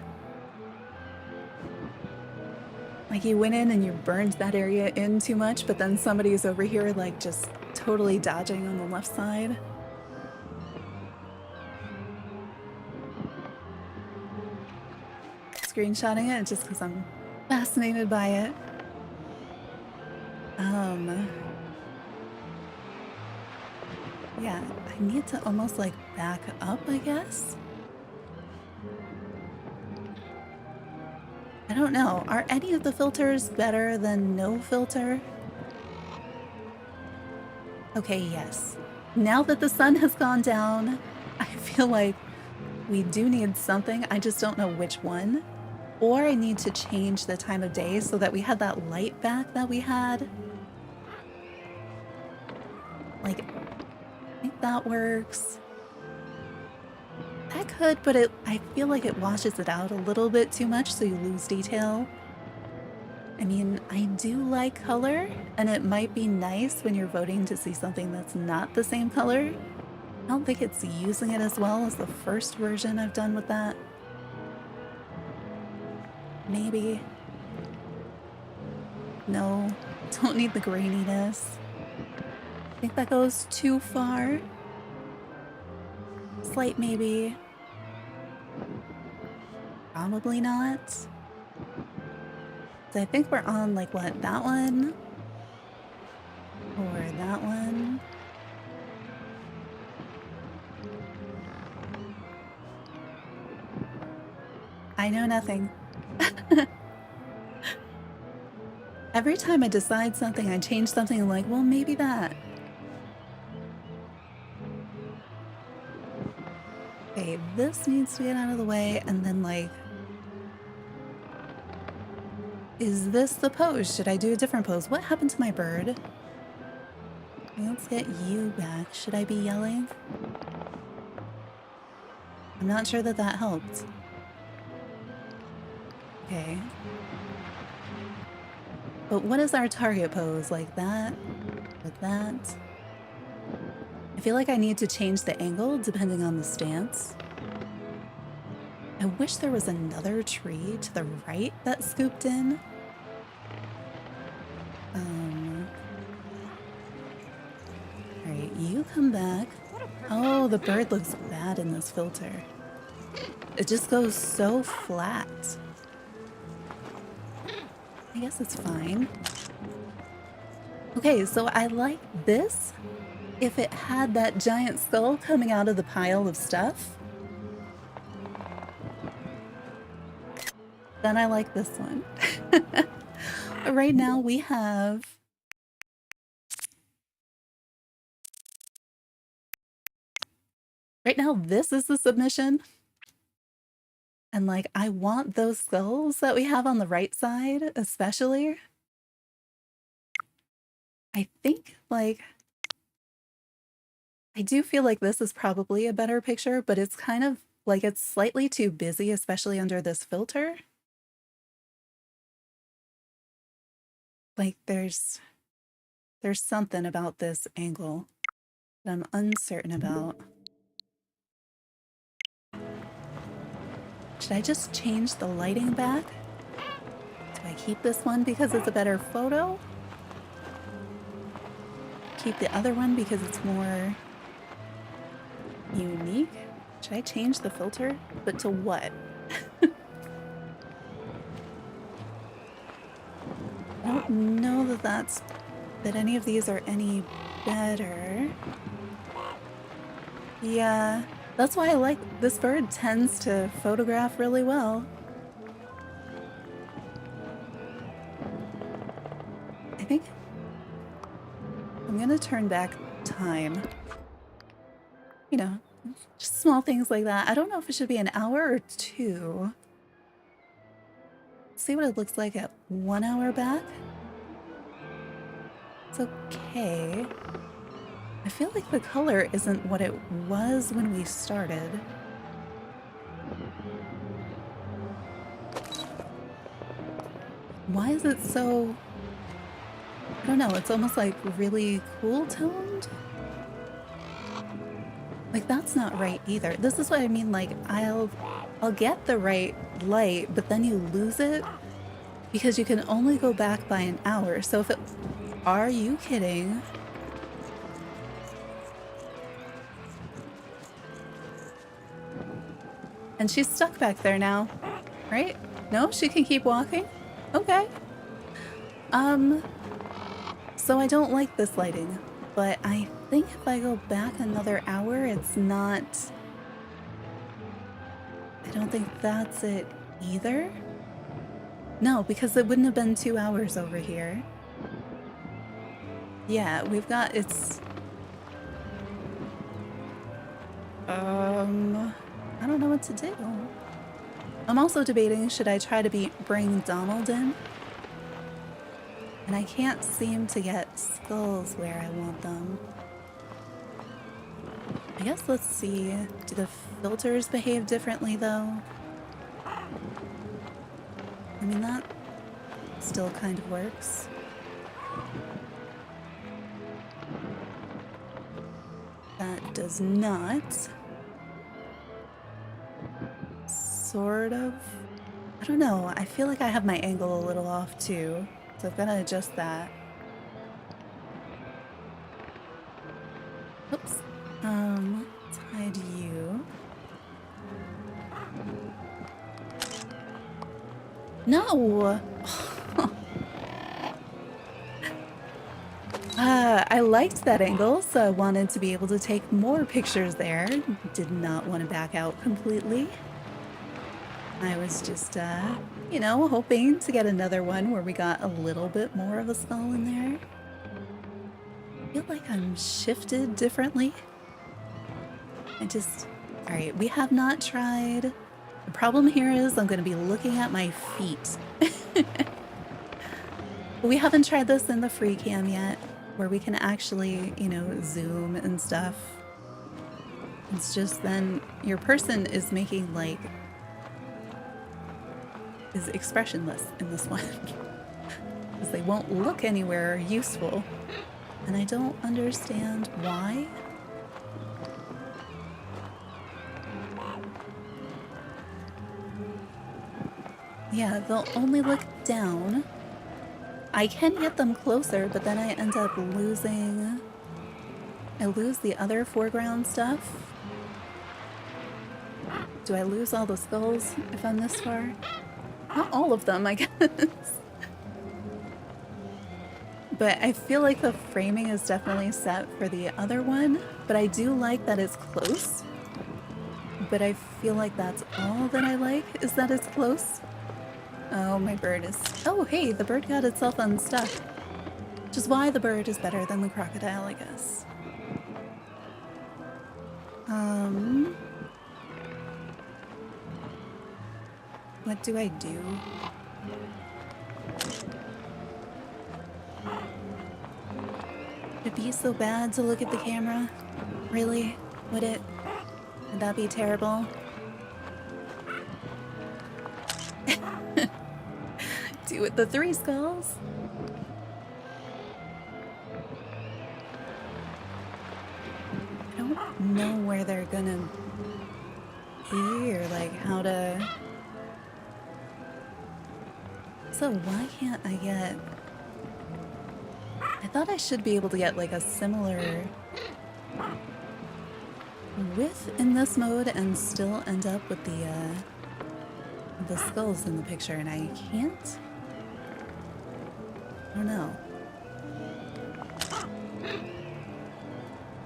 Like, you went in and you burned that area in too much, but then somebody's over here, like, just totally dodging on the left side. Screenshotting it just because I'm fascinated by it. Yeah, I need to almost, like, back up, I guess? I don't know. Are any of the filters better than no filter? Okay, yes. Now that the sun has gone down, I feel like we do need something. I just don't know which one. Or I need to change the time of day so that we have that light back that we had. Like, I think that works. That could, but I feel like it washes it out a little bit too much, so you lose detail. I mean, I do like color, and it might be nice when you're voting to see something that's not the same color. I don't think it's using it as well as the first version I've done with that. Maybe. No, don't need the graininess. I think that goes too far. Slight maybe. Probably not. So I think we're on like what, that one? Or that one? I know nothing. Every time I decide something, I change something and like, well, maybe that. Okay, this needs to get out of the way, and then like... Is this the pose? Should I do a different pose? What happened to my bird? Let's get you back. Should I be yelling? I'm not sure that that helped. Okay. But what is our target pose? Like that? Like that? I feel like I need to change the angle depending on the stance. I wish there was another tree to the right that scooped in. Alright, you come back. Oh, the bird looks bad in this filter. It just goes so flat. I guess it's fine. Okay, so I like this if it had that giant skull coming out of the pile of stuff. Then I like this one. Right now we have Right now, this is the submission. And like, I want those skulls that we have on the right side, especially. I think, like, I do feel like this is probably a better picture, but it's kind of like it's slightly too busy, especially under this filter. Like, there's something about this angle that I'm uncertain about. Should I just change the lighting back? Do I keep this one because it's a better photo? Keep the other one because it's more unique? Should I change the filter? But to what? I don't know that any of these are any better. Yeah, that's why I like this bird tends to photograph really well. I think I'm gonna turn back time. You know, just small things like that. I don't know if it should be an hour or 2. Let's see what it looks like at 1 hour back. It's okay. I feel like the color isn't what it was when we started. Why is it so... I don't know, it's almost like really cool toned? Like, that's not right either. This is what I mean, like, I'll get the right light, but then you lose it because you can only go back by an hour. So if it... Are you kidding? And she's stuck back there now, right? No, she can keep walking? Okay. So I don't like this lighting, but I think if I go back another hour, it's not... I don't think that's it either. No, because it wouldn't have been 2 hours over here. Yeah, we've got... it's... I don't know what to do. I'm also debating, should I try to bring Donald in? And I can't seem to get skulls where I want them. I guess let's see. Do the filters behave differently though? I mean, that still kind of works. That does not. Sort of. I don't know. I feel like I have my angle a little off too. So I've got to adjust that. Oops. Let's hide you. No! I liked that angle, so I wanted to be able to take more pictures there. Did not want to back out completely. I was just, you know, hoping to get another one where we got a little bit more of a skull in there. I feel like I'm shifted differently. Alright, we have not tried. The problem here is I'm going to be looking at my feet. We haven't tried this in the free cam yet, where we can actually, you know, zoom and stuff. It's just then your person is making, like, is expressionless in this one. Because they won't look anywhere useful. And I don't understand why. Yeah, they'll only look down. I can get them closer, but then I end up losing... I lose the other foreground stuff. Do I lose all the skulls if I'm this far? Not all of them, I guess. But I feel like the framing is definitely set for the other one, but I do like that it's close. But I feel like that's all that I like, is that it's close. Oh, my bird is... Oh, hey, the bird got itself unstuck. Which is why the bird is better than the crocodile, I guess. What do I do? Would it be so bad to look at the camera? Really? Would it? Would that be terrible? Do it the 3 skulls. I don't know where they're gonna be or like how to. So why can't I get? I thought I should be able to get like a similar width in this mode and still end up with the skulls in the picture, and I can't. I don't know.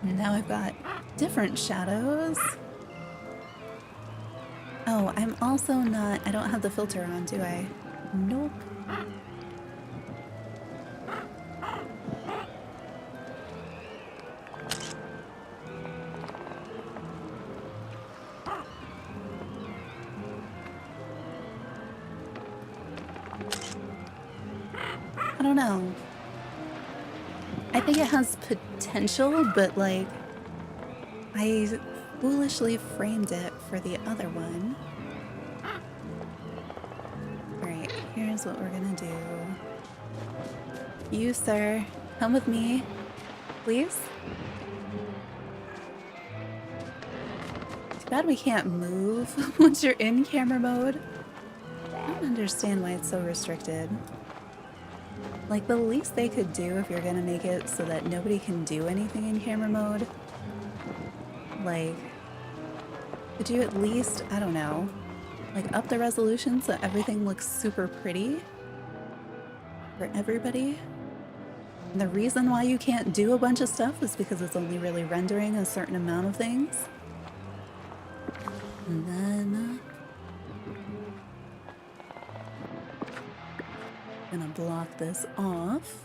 And now I've got different shadows. Oh, I'm also not. I don't have the filter on, do I? Nope. I don't know. I think it has potential, but like, I foolishly framed it for the other one. Alright, here's what we're gonna do. You, sir, come with me, please. Too bad we can't move once you're in camera mode. I don't understand why it's so restricted. Like, the least they could do if you're gonna make it so that nobody can do anything in camera mode, like, could you at least, I don't know, like up the resolution so everything looks super pretty for everybody? And the reason why you can't do a bunch of stuff is because it's only really rendering a certain amount of things. And then gonna block this off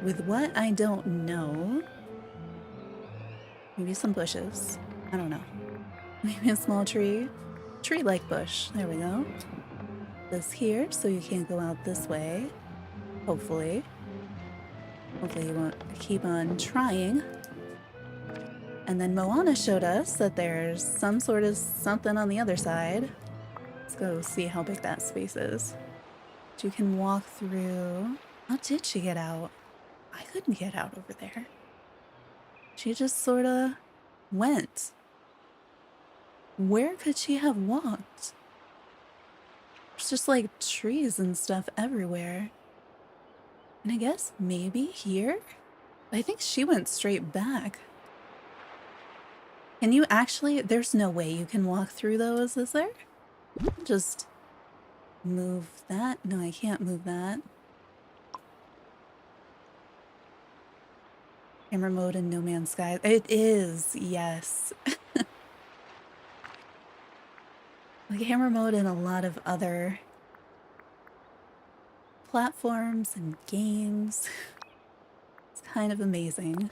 with what I don't know. Maybe some bushes. I don't know. Maybe a small tree. Tree-like bush. There we go. This here, so you can't go out this way. Hopefully. Hopefully you won't keep on trying. And then Moana showed us that there's some sort of something on the other side. Let's go see how big that space is. You can walk through. How did she get out? I couldn't get out over there. She just sort of went. Where could she have walked? There's just like trees and stuff everywhere. And I guess maybe here? I think she went straight back. Can you actually? There's no way you can walk through those, is there? Just move that. No, I can't move that. Camera mode in No Man's Sky. It is, yes. Like camera mode in a lot of other platforms and games. It's kind of amazing.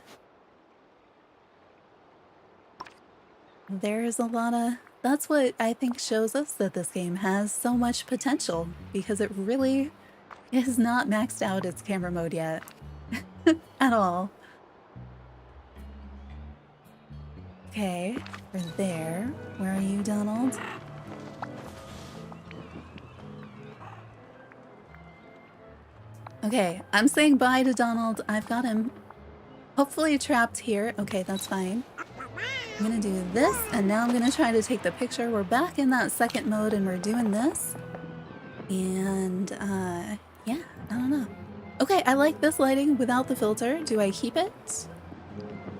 There's a lot of... That's what I think shows us that this game has so much potential, because it really is not maxed out its camera mode yet. At all. Okay, we're there. Where are you, Donald? Okay, I'm saying bye to Donald. I've got him hopefully trapped here. Okay, that's fine. I'm gonna do this, and now I'm gonna try to take the picture. We're back in that second mode, and we're doing this. And, yeah, I don't know. Okay, I like this lighting without the filter. Do I keep it?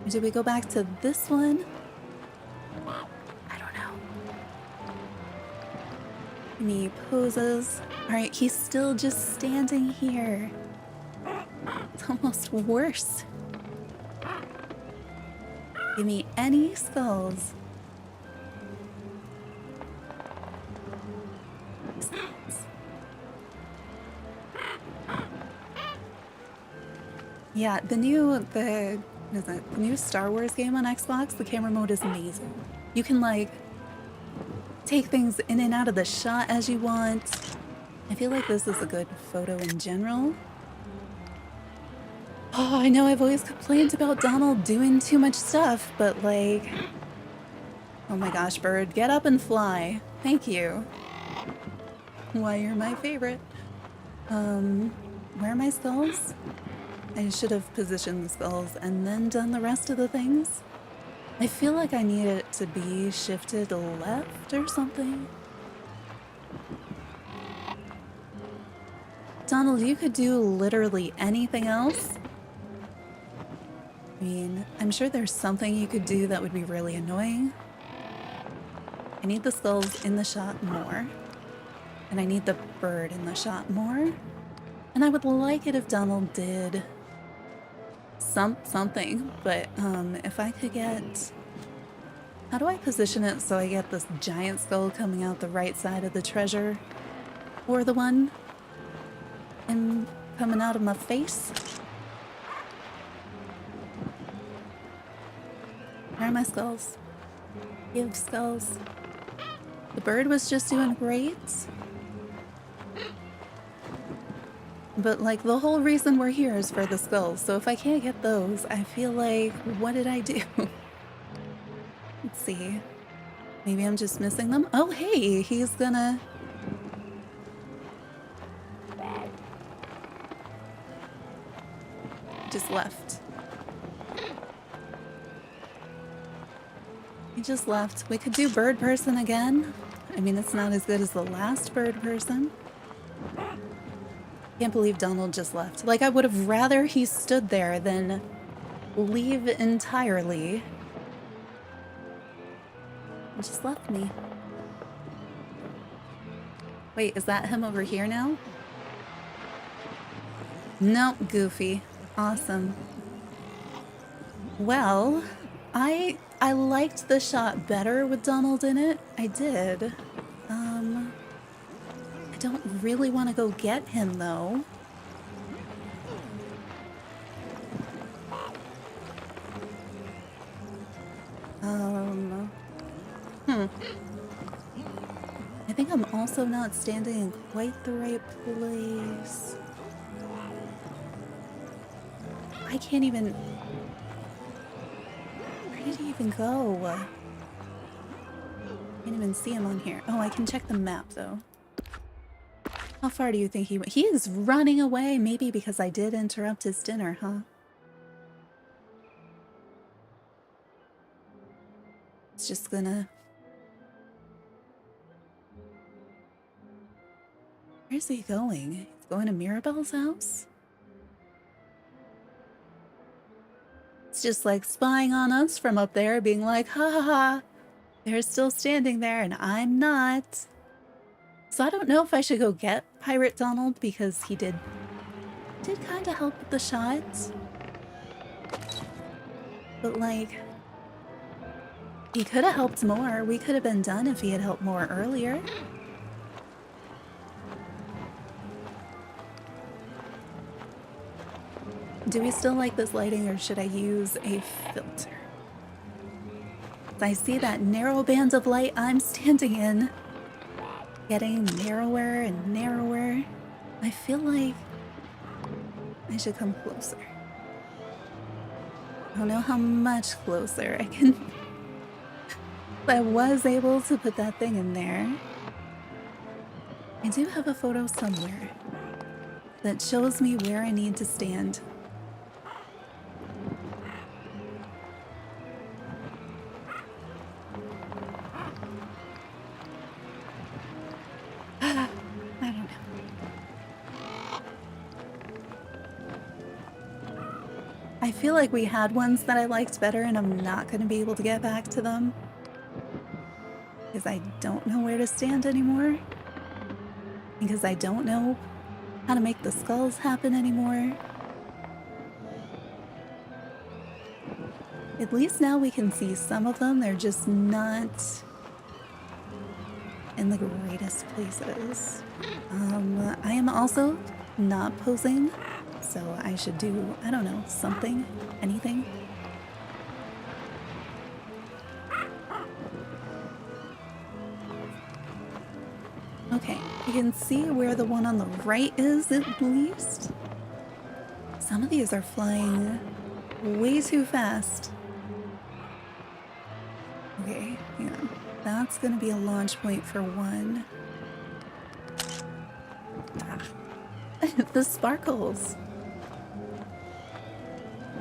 Or do we go back to this one? I don't know. Any poses? Alright, he's still just standing here. It's almost worse. Give me any skulls. Yeah, the new Star Wars game on Xbox, the camera mode is amazing. You can like take things in and out of the shot as you want. I feel like this is a good photo in general. Oh, I know I've always complained about Donald doing too much stuff, but like... Oh my gosh, bird, get up and fly. Thank you. Why, you're my favorite. Where are my skulls? I should have positioned the skulls and then done the rest of the things. I feel like I need it to be shifted left or something. Donald, you could do literally anything else. I mean, I'm sure there's something you could do that would be really annoying. I need the skulls in the shot more. And I need the bird in the shot more. And I would like it if Donald did something, but if I could get... How do I position it so I get this giant skull coming out the right side of the treasure? Or the one coming out of my face? Where are my skulls? Give skulls. The bird was just doing great. But like the whole reason we're here is for the skulls, so if I can't get those, I feel like, what did I do? Let's see. Maybe I'm just missing them. Oh hey, he's gonna... Just left. He just left. We could do bird person again. I mean, it's not as good as the last bird person. Can't believe Donald just left. Like, I would have rather he stood there than leave entirely. He just left me. Wait, is that him over here now? Nope, Goofy. Awesome. Well, I liked the shot better with Donald in it. I did. I don't really want to go get him, though. I think I'm also not standing in quite the right place. I can't even... Where did he even go? Can't even see him on here. Oh, I can check the map, though. How far do you think he went? He is running away, maybe because I did interrupt his dinner, huh? It's just gonna... Where's he going? He's going to Mirabelle's house? It's just like spying on us from up there, being like, ha ha ha, they're still standing there and I'm not. So I don't know if I should go get Pirate Donald because he did kind of help with the shots. But like, he could have helped more. We could have been done if he had helped more earlier. Do we still like this lighting or should I use a filter? I see that narrow band of light I'm standing in getting narrower and narrower. I feel like I should come closer. I don't know how much closer I can. I was able to put that thing in there. I do have a photo somewhere that shows me where I need to stand. I feel like we had ones that I liked better and I'm not going to be able to get back to them. Because I don't know where to stand anymore. Because I don't know how to make the skulls happen anymore. At least now we can see some of them. They're just not in the greatest places. I am also not posing. So I should do, I don't know, something, anything. Okay, you can see where the one on the right is at least. Some of these are flying way too fast. Okay, hang on. That's gonna be a launch point for one. Ah. The sparkles.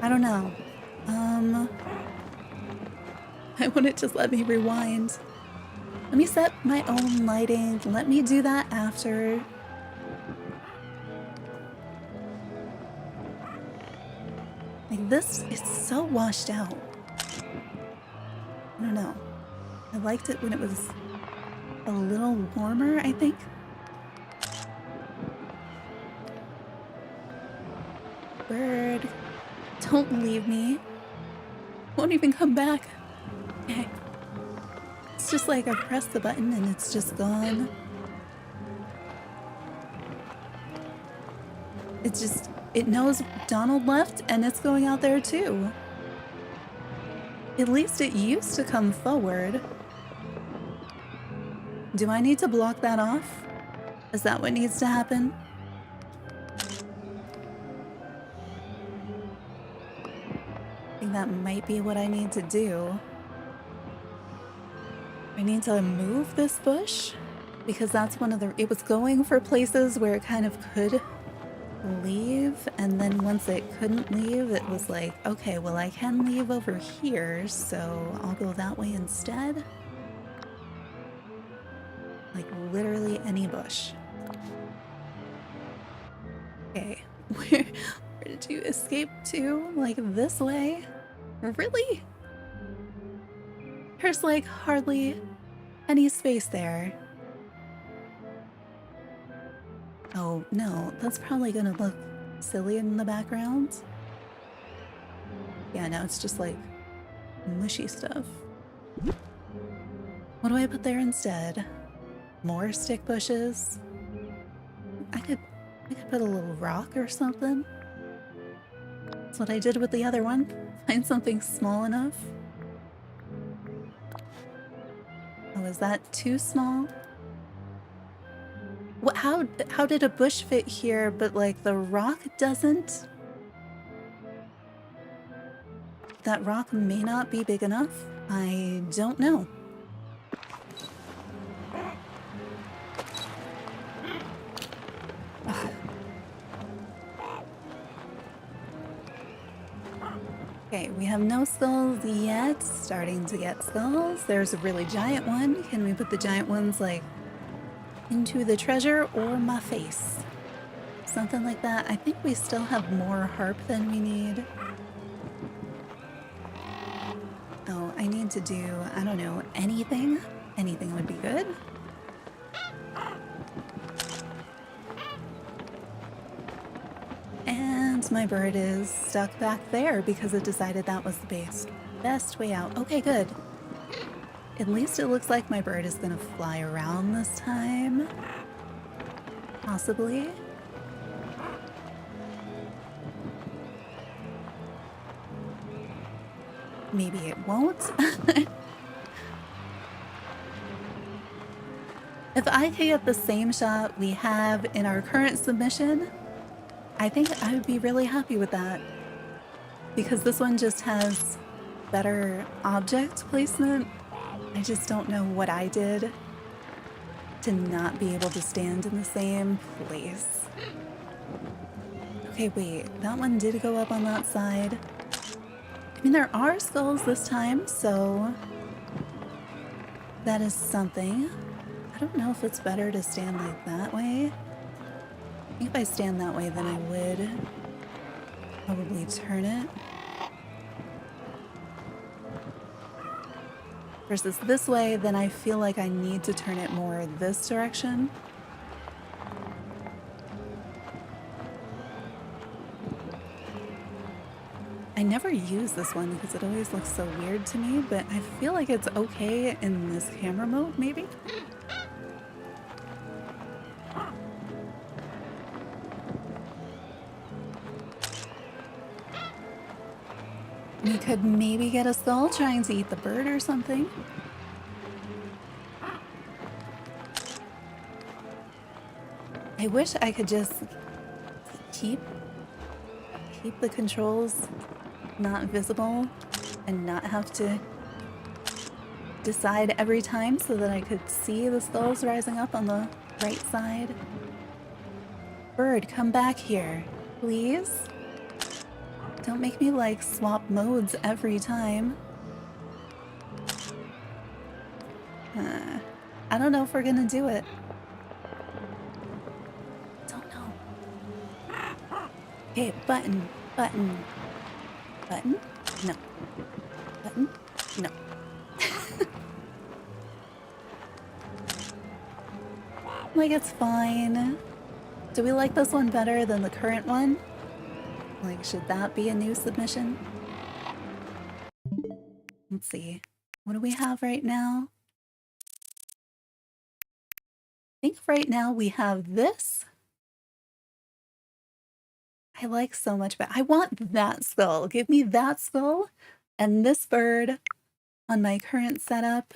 I don't know. I wouldn't just let me rewind. Let me set my own lighting. Let me do that after. Like, this is so washed out. I don't know. I liked it when it was a little warmer, I think. Bird, don't leave me. Won't even come back. Okay. It's just like I pressed the button and it's just gone. It's just, it knows Donald left and it's going out there too. At least it used to come forward. Do I need to block that off? Is that what needs to happen? I think that might be what I need to do. I need to move this bush because that's one of the, it was going for places where it kind of could leave, and then once it couldn't leave, it was like, okay, well, I can leave over here, so I'll go that way instead. Like literally any bush. Okay, where did you escape to? Like this way? Really? There's like hardly any space there. Oh no, that's probably gonna look silly in the background. Yeah, no, it's just like mushy stuff. What do I put there instead? More stick bushes? I could put a little rock or something. That's what I did with the other one. Find something small enough. Oh, is that too small? What, how did a bush fit here, but like the rock doesn't? That rock may not be big enough. I don't know. Ugh. Okay, we have no skulls yet. Starting to get skulls. There's a really giant one. Can we put the giant ones like into the treasure or my face? Something like that. I think we still have more harp than we need. Oh, I need to do, I don't know, anything? Anything would be good. And my bird is stuck back there because it decided that was the best way out. Okay, good. At least it looks like my bird is gonna fly around this time. Possibly. Maybe it won't. If I could get the same shot we have in our current submission, I think I would be really happy with that. Because this one just has better object placement. I just don't know what I did to not be able to stand in the same place. Okay, wait, that one did go up on that side. I mean, there are skulls this time, so that is something. I don't know if it's better to stand like that way. I think if I stand that way, then I would probably turn it. Versus this way, then I feel like I need to turn it more this direction. I never use this one because it always looks so weird to me, but I feel like it's okay in this camera mode, maybe? We could maybe get a skull trying to eat the bird or something. I wish I could just keep the controls not visible and not have to decide every time so that I could see the skulls rising up on the right side. Bird, come back here, please. Don't make me like swap modes every time. I don't know if we're gonna do it. Don't know. Okay, button, button, button, no, button, no. Like, it's fine. Do we like this one better than the current one? Like, should that be a new submission? Let's see. What do we have right now? I think right now we have this. I like so much better. I want that skull. Give me that skull and this bird on my current setup.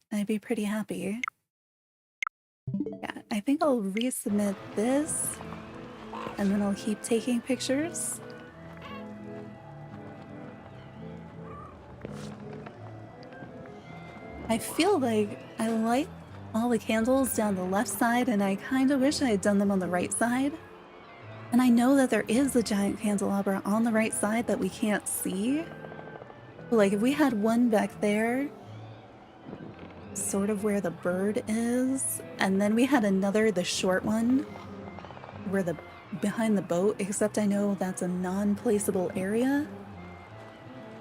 I'd be pretty happy. Yeah, I think I'll resubmit this and then I'll keep taking pictures. I feel like I like all the candles down the left side and I kind of wish I had done them on the right side. And I know that there is a giant candelabra on the right side that we can't see. But like if we had one back there, sort of where the bird is, and then we had another, the short one, where behind the boat, except I know that's a non-placeable area.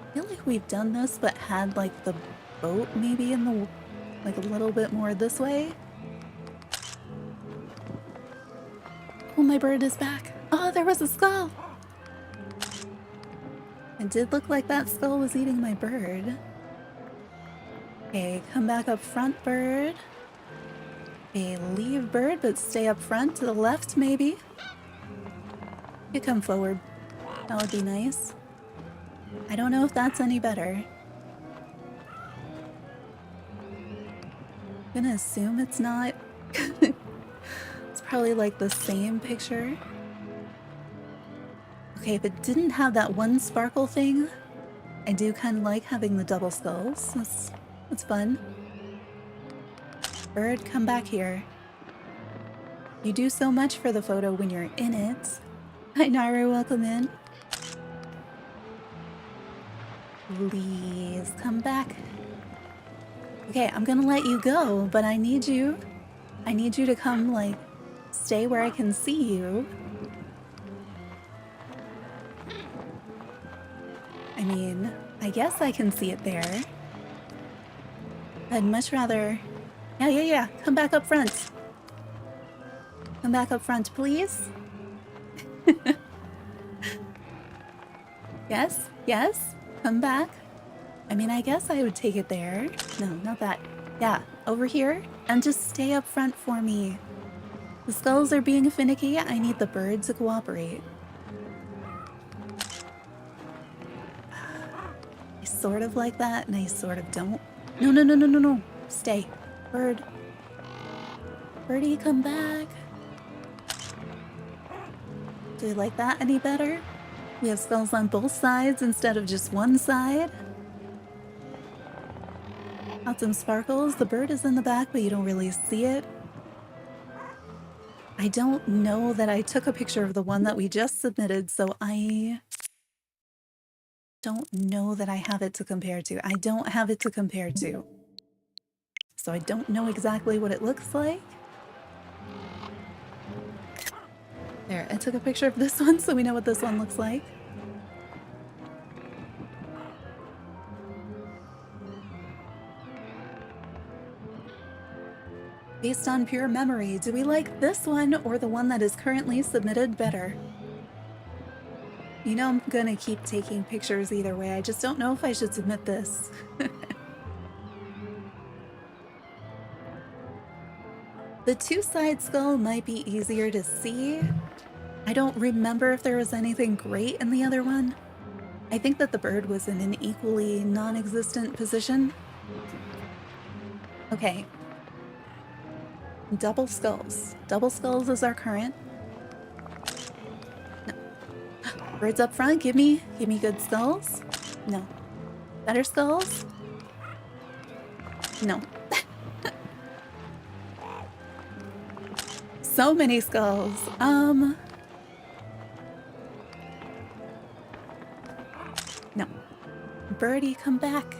I feel like we've done this, but had like the boat maybe in the, like a little bit more this way. Oh, my bird is back. Oh, there was a skull. It did look like that skull was eating my bird. Okay, come back up front, bird. Okay, leave bird, but stay up front to the left, maybe. You come forward. That would be nice. I don't know if that's any better. I'm gonna assume it's not. It's probably like the same picture. Okay, if it didn't have that one sparkle thing, I do kind of like having the double skulls. That's fun. Bird, come back here. You do so much for the photo when you're in it. Hi, Naru, welcome in. Please come back. Okay, I'm gonna let you go, but I need you to come, like, stay where I can see you. I mean, I guess I can see it there. I'd much rather... Yeah, come back up front. Come back up front, please. Yes, come back. I mean, I guess I would take it there. No, not that. Yeah, over here, and just stay up front for me. The skulls are being finicky. I need the bird to cooperate. I sort of like that, and I sort of don't. No. Stay. Bird. Birdie, come back. Do you like that any better? We have skulls on both sides instead of just one side. Got some sparkles. The bird is in the back, but you don't really see it. I don't know that I took a picture of the one that we just submitted, so I don't know that I have it to compare to. I don't have it to compare to. So I don't know exactly what it looks like. There, I took a picture of this one so we know what this one looks like. Based on pure memory, do we like this one or the one that is currently submitted better? You know I'm gonna keep taking pictures either way, I just don't know if I should submit this. The two-side skull might be easier to see. I don't remember if there was anything great in the other one. I think that the bird was in an equally non-existent position. Okay. Double skulls. Double skulls is our current. No. Birds up front, give me good skulls. No. Better skulls? No. So many skulls. No. Birdie, come back.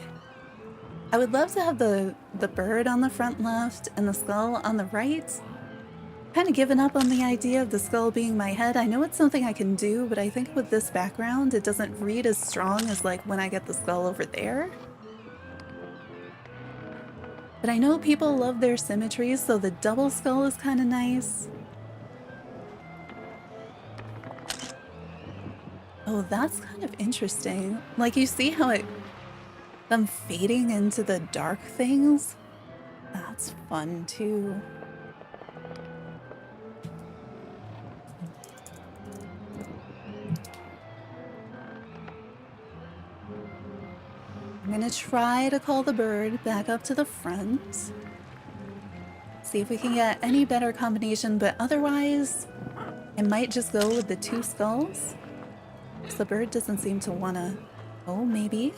I would love to have the bird on the front left and the skull on the right. Kind of given up on the idea of the skull being my head. I know it's something I can do, but I think with this background, it doesn't read as strong as like when I get the skull over there. But I know people love their symmetry, so the double skull is kind of nice. Oh, that's kind of interesting. Like, you see how them fading into the dark things? That's fun too. I'm gonna try to call the bird back up to the front. See if we can get any better combination, but otherwise, I might just go with the two skulls. Because the bird doesn't seem to wanna... Oh, maybe.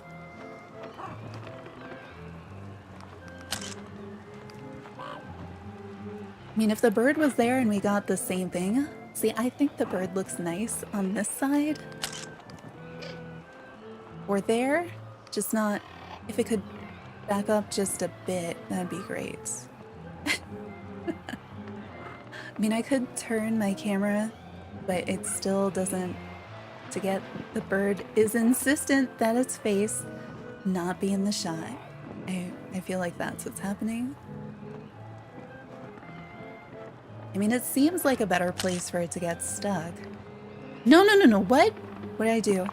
I mean, if the bird was there and we got the same thing... See, I think the bird looks nice on this side. Or there. Just not... If it could back up just a bit, that'd be great. I mean, I could turn my camera, but it still doesn't... To get the bird is insistent that its face not be in the shot. I feel like that's what's happening. I mean, it seems like a better place for it to get stuck. No, no, no, no, what? What did I do?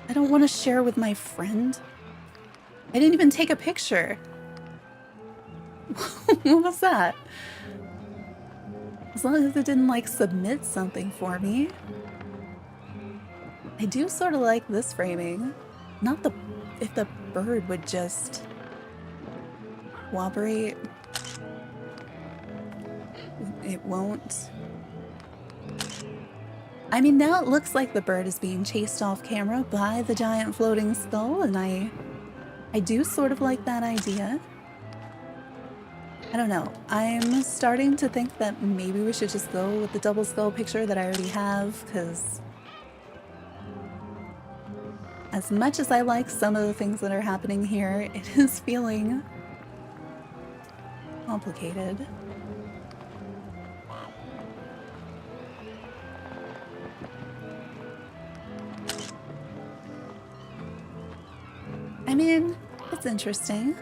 I don't want to share with my friend. I didn't even take a picture. What was that? As long as it didn't, like, submit something for me. I do sort of like this framing. Not the... If the bird would just... cooperate. It won't. I mean, now it looks like the bird is being chased off camera by the giant floating skull, and I do sort of like that idea. I don't know. I'm starting to think that maybe we should just go with the double skull picture that I already have, because as much as I like some of the things that are happening here, it is feeling complicated. I mean, it's interesting.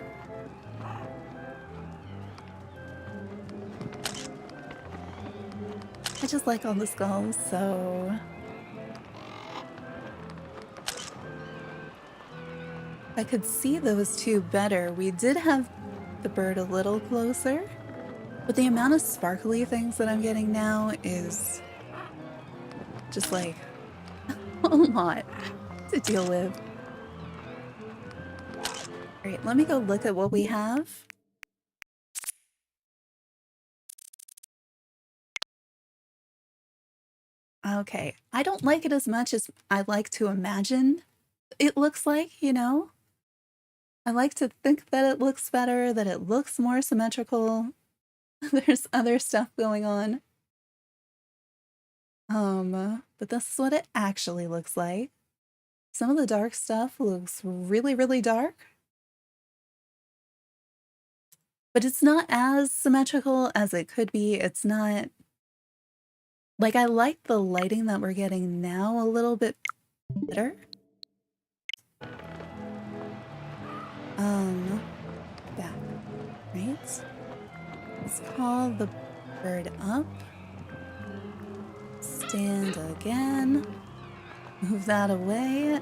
I just like all the skulls, so... I could see those two better. We did have the bird a little closer, but the amount of sparkly things that I'm getting now is just like a lot to deal with. Alright, let me go look at what we have. Okay, I don't like it as much as I like to imagine it looks like, you know? I like to think that it looks better, that it looks more symmetrical. There's other stuff going on. But this is what it actually looks like. Some of the dark stuff looks really, really dark. But it's not as symmetrical as it could be. It's not... Like, I like the lighting that we're getting now a little bit better. Back, right? Let's call the bird up. Stand again. Move that away.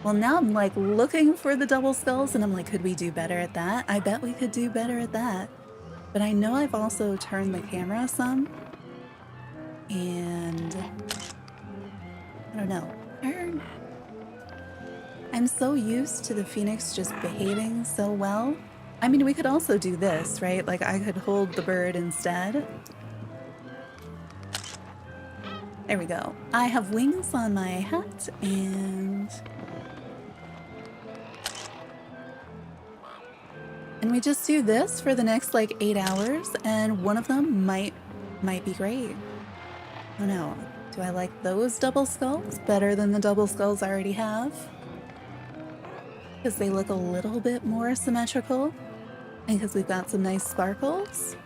Well, now I'm like looking for the double skulls and I'm like, could we do better at that? I bet we could do better at that. But I know I've also turned the camera some. And I don't know. I'm so used to the Phoenix just behaving so well. I mean, we could also do this, right? Like, I could hold the bird instead. There we go. I have wings on my hat, and we just do this for the next, like, 8 hours, and one of them might be great. Oh no. Do I like those double skulls better than the double skulls I already have? Because they look a little bit more symmetrical, and because we've got some nice sparkles.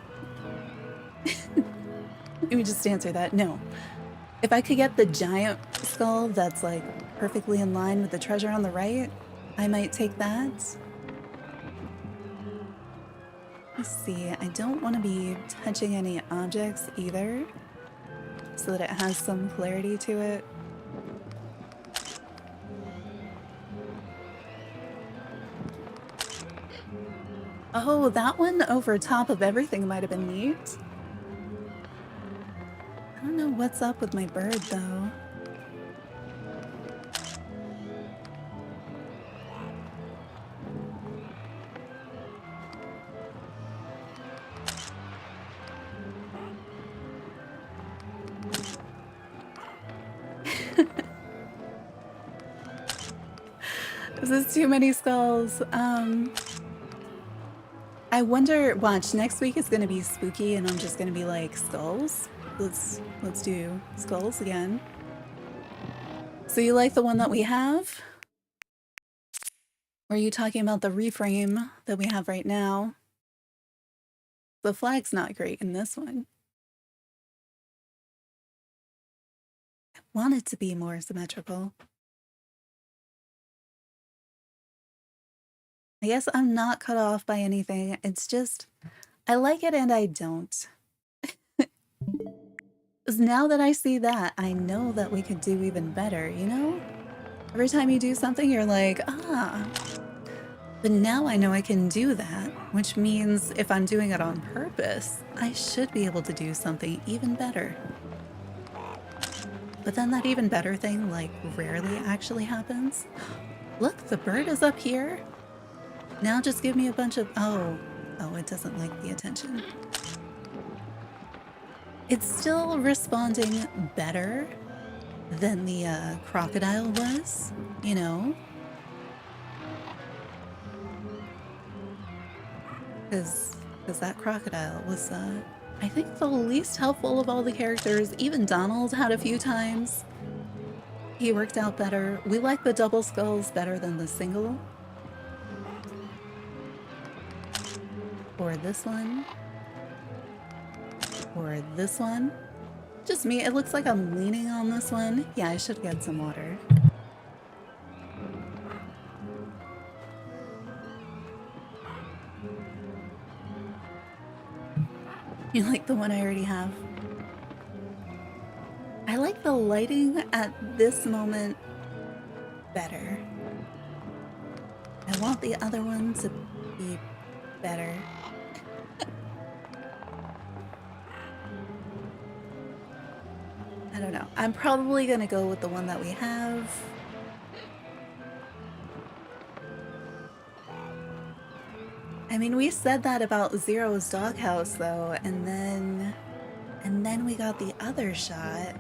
Let me just answer that. No. If I could get the giant skull that's like perfectly in line with the treasure on the right, I might take that. Let's see. I don't want to be touching any objects either, so that it has some clarity to it. Oh, that one over top of everything might have been neat. I don't know what's up with my bird, though. This is too many skulls. I wonder, watch, next week is gonna be spooky and I'm just gonna be like, skulls? Let's do skulls again. So you like the one that we have? Or are you talking about the reframe that we have right now? The flag's not great in this one. I want it to be more symmetrical. I guess I'm not cut off by anything. It's just, I like it and I don't. Because now that I see that, I know that we could do even better, you know? Every time you do something, you're like, ah. But now I know I can do that, which means if I'm doing it on purpose, I should be able to do something even better. But then that even better thing, like, rarely actually happens. Look, the bird is up here. Now just give me a bunch of... Oh, it doesn't like the attention. It's still responding better than the crocodile was, you know? Because that crocodile was, I think, the least helpful of all the characters. Even Donald had a few times. He worked out better. We like the double skulls better than the single. Or this one. Or this one. Just me. It looks like I'm leaning on this one. Yeah, I should get some water. You like the one I already have? I like the lighting at this moment better. I want the other one to be better. I don't know. I'm probably gonna go with the one that we have. I mean, we said that about Zero's doghouse, though, and then we got the other shot.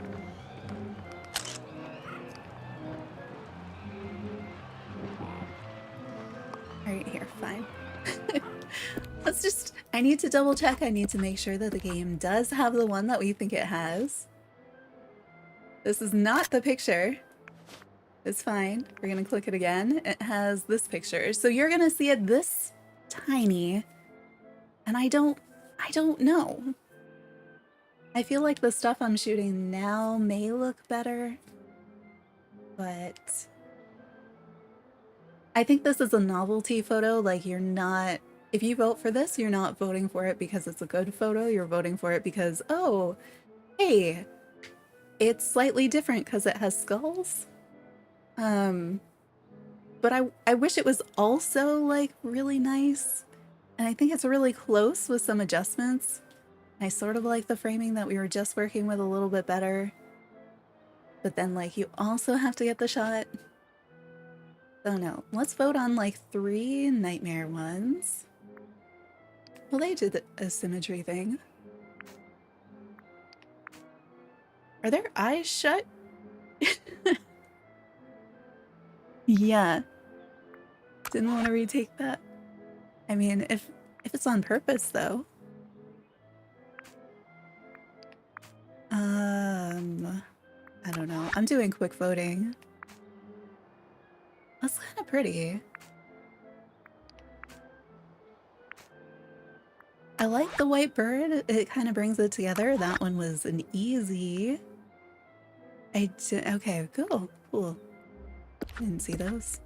Alright, here, fine. Let's just... I need to double check. I need to make sure that the game does have the one that we think it has. This is not the picture. It's fine. We're gonna click it again. It has this picture. So you're gonna see it this tiny. And I don't know. I feel like the stuff I'm shooting now may look better, but I think this is a novelty photo. Like, you're not, if you vote for this, you're not voting for it because it's a good photo. You're voting for it because, oh, hey, it's slightly different because it has skulls. But I wish it was also like really nice. And I think it's really close with some adjustments. I sort of like the framing that we were just working with a little bit better. But then, like, you also have to get the shot. So no, let's vote on like 3 nightmare ones. Well, they did a symmetry thing. Are their eyes shut? Yeah. Didn't want to retake that. I mean, if it's on purpose, though. I don't know. I'm doing quick voting. That's kind of pretty. I like the white bird. It kind of brings it together. That one was an easy. Okay, cool. Cool. Didn't see those.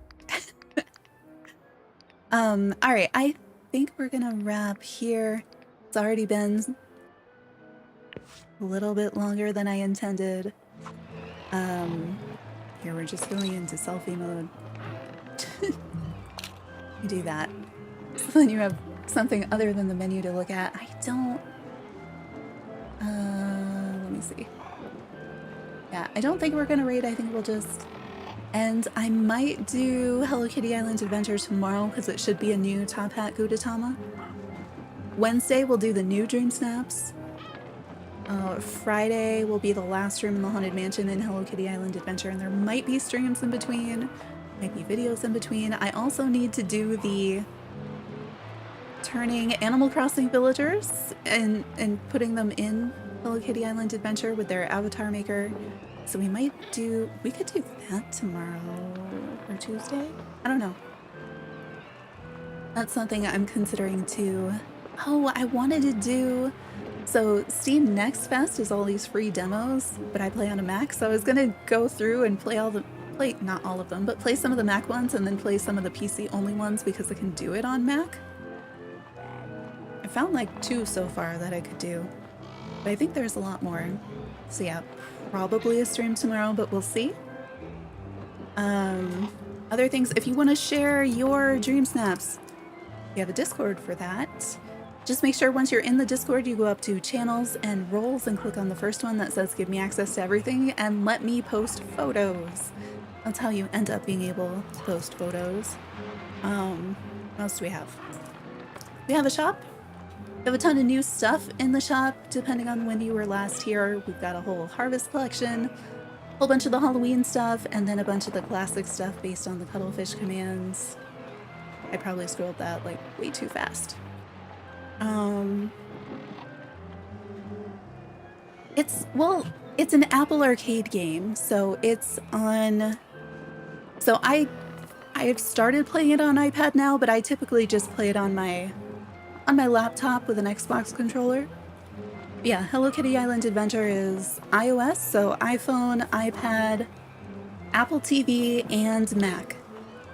Alright, I think we're gonna wrap here. It's already been a little bit longer than I intended. Here we're just going into selfie mode. You do that. So then you have something other than the menu to look at. I don't... let me see. Yeah, I don't think we're gonna raid. I think we'll just... And I might do Hello Kitty Island Adventure tomorrow because it should be a new Top Hat Gudetama. Wednesday we'll do the new DreamSnaps. Friday will be the last room in the Haunted Mansion in Hello Kitty Island Adventure, and there might be streams in between, might be videos in between. I also need to do the turning Animal Crossing villagers and putting them in Hello Kitty Island Adventure with their avatar maker. So we could do that tomorrow or Tuesday? I don't know. That's something I'm considering too. Oh, I wanted to do... So Steam Next Fest is all these free demos, but I play on a Mac, so I was gonna go through and play not all of them, but play some of the Mac ones and then play some of the PC only ones because I can do it on Mac. I found like 2 so far that I could do, but I think there's a lot more. So yeah, probably a stream tomorrow, but we'll see. Other things, if you want to share your DreamSnaps, we have a Discord for that. Just make sure once you're in the Discord, you go up to channels and roles and click on the first one that says give me access to everything and let me post photos. That's how you end up being able to post photos. What else do we have? We have a shop. We have a ton of new stuff in the shop, depending on when you were last here. We've got a whole harvest collection, a whole bunch of the Halloween stuff, and then a bunch of the classic stuff based on the cuttlefish commands. I probably scrolled that like way too fast. It's an Apple Arcade game, so it's on... So I've started playing it on iPad now, but I typically just play it on my laptop with an Xbox controller. Yeah, Hello Kitty Island Adventure is iOS, so iPhone, iPad, Apple TV, and Mac.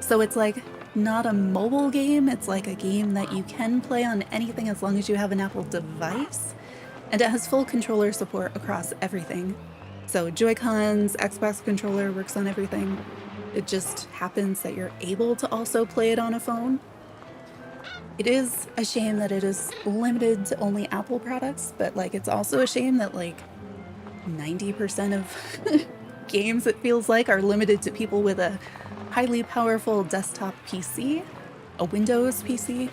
So it's like not a mobile game, it's like a game that you can play on anything as long as you have an Apple device. And it has full controller support across everything. So Joy-Cons, Xbox controller works on everything. It just happens that you're able to also play it on a phone. It is a shame that it is limited to only Apple products, but like it's also a shame that like 90% of games, it feels like, are limited to people with a highly powerful desktop PC, a Windows PC.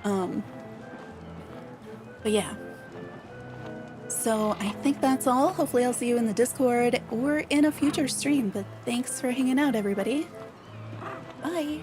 But yeah. So I think that's all. Hopefully I'll see you in the Discord or in a future stream, but thanks for hanging out, everybody. Bye.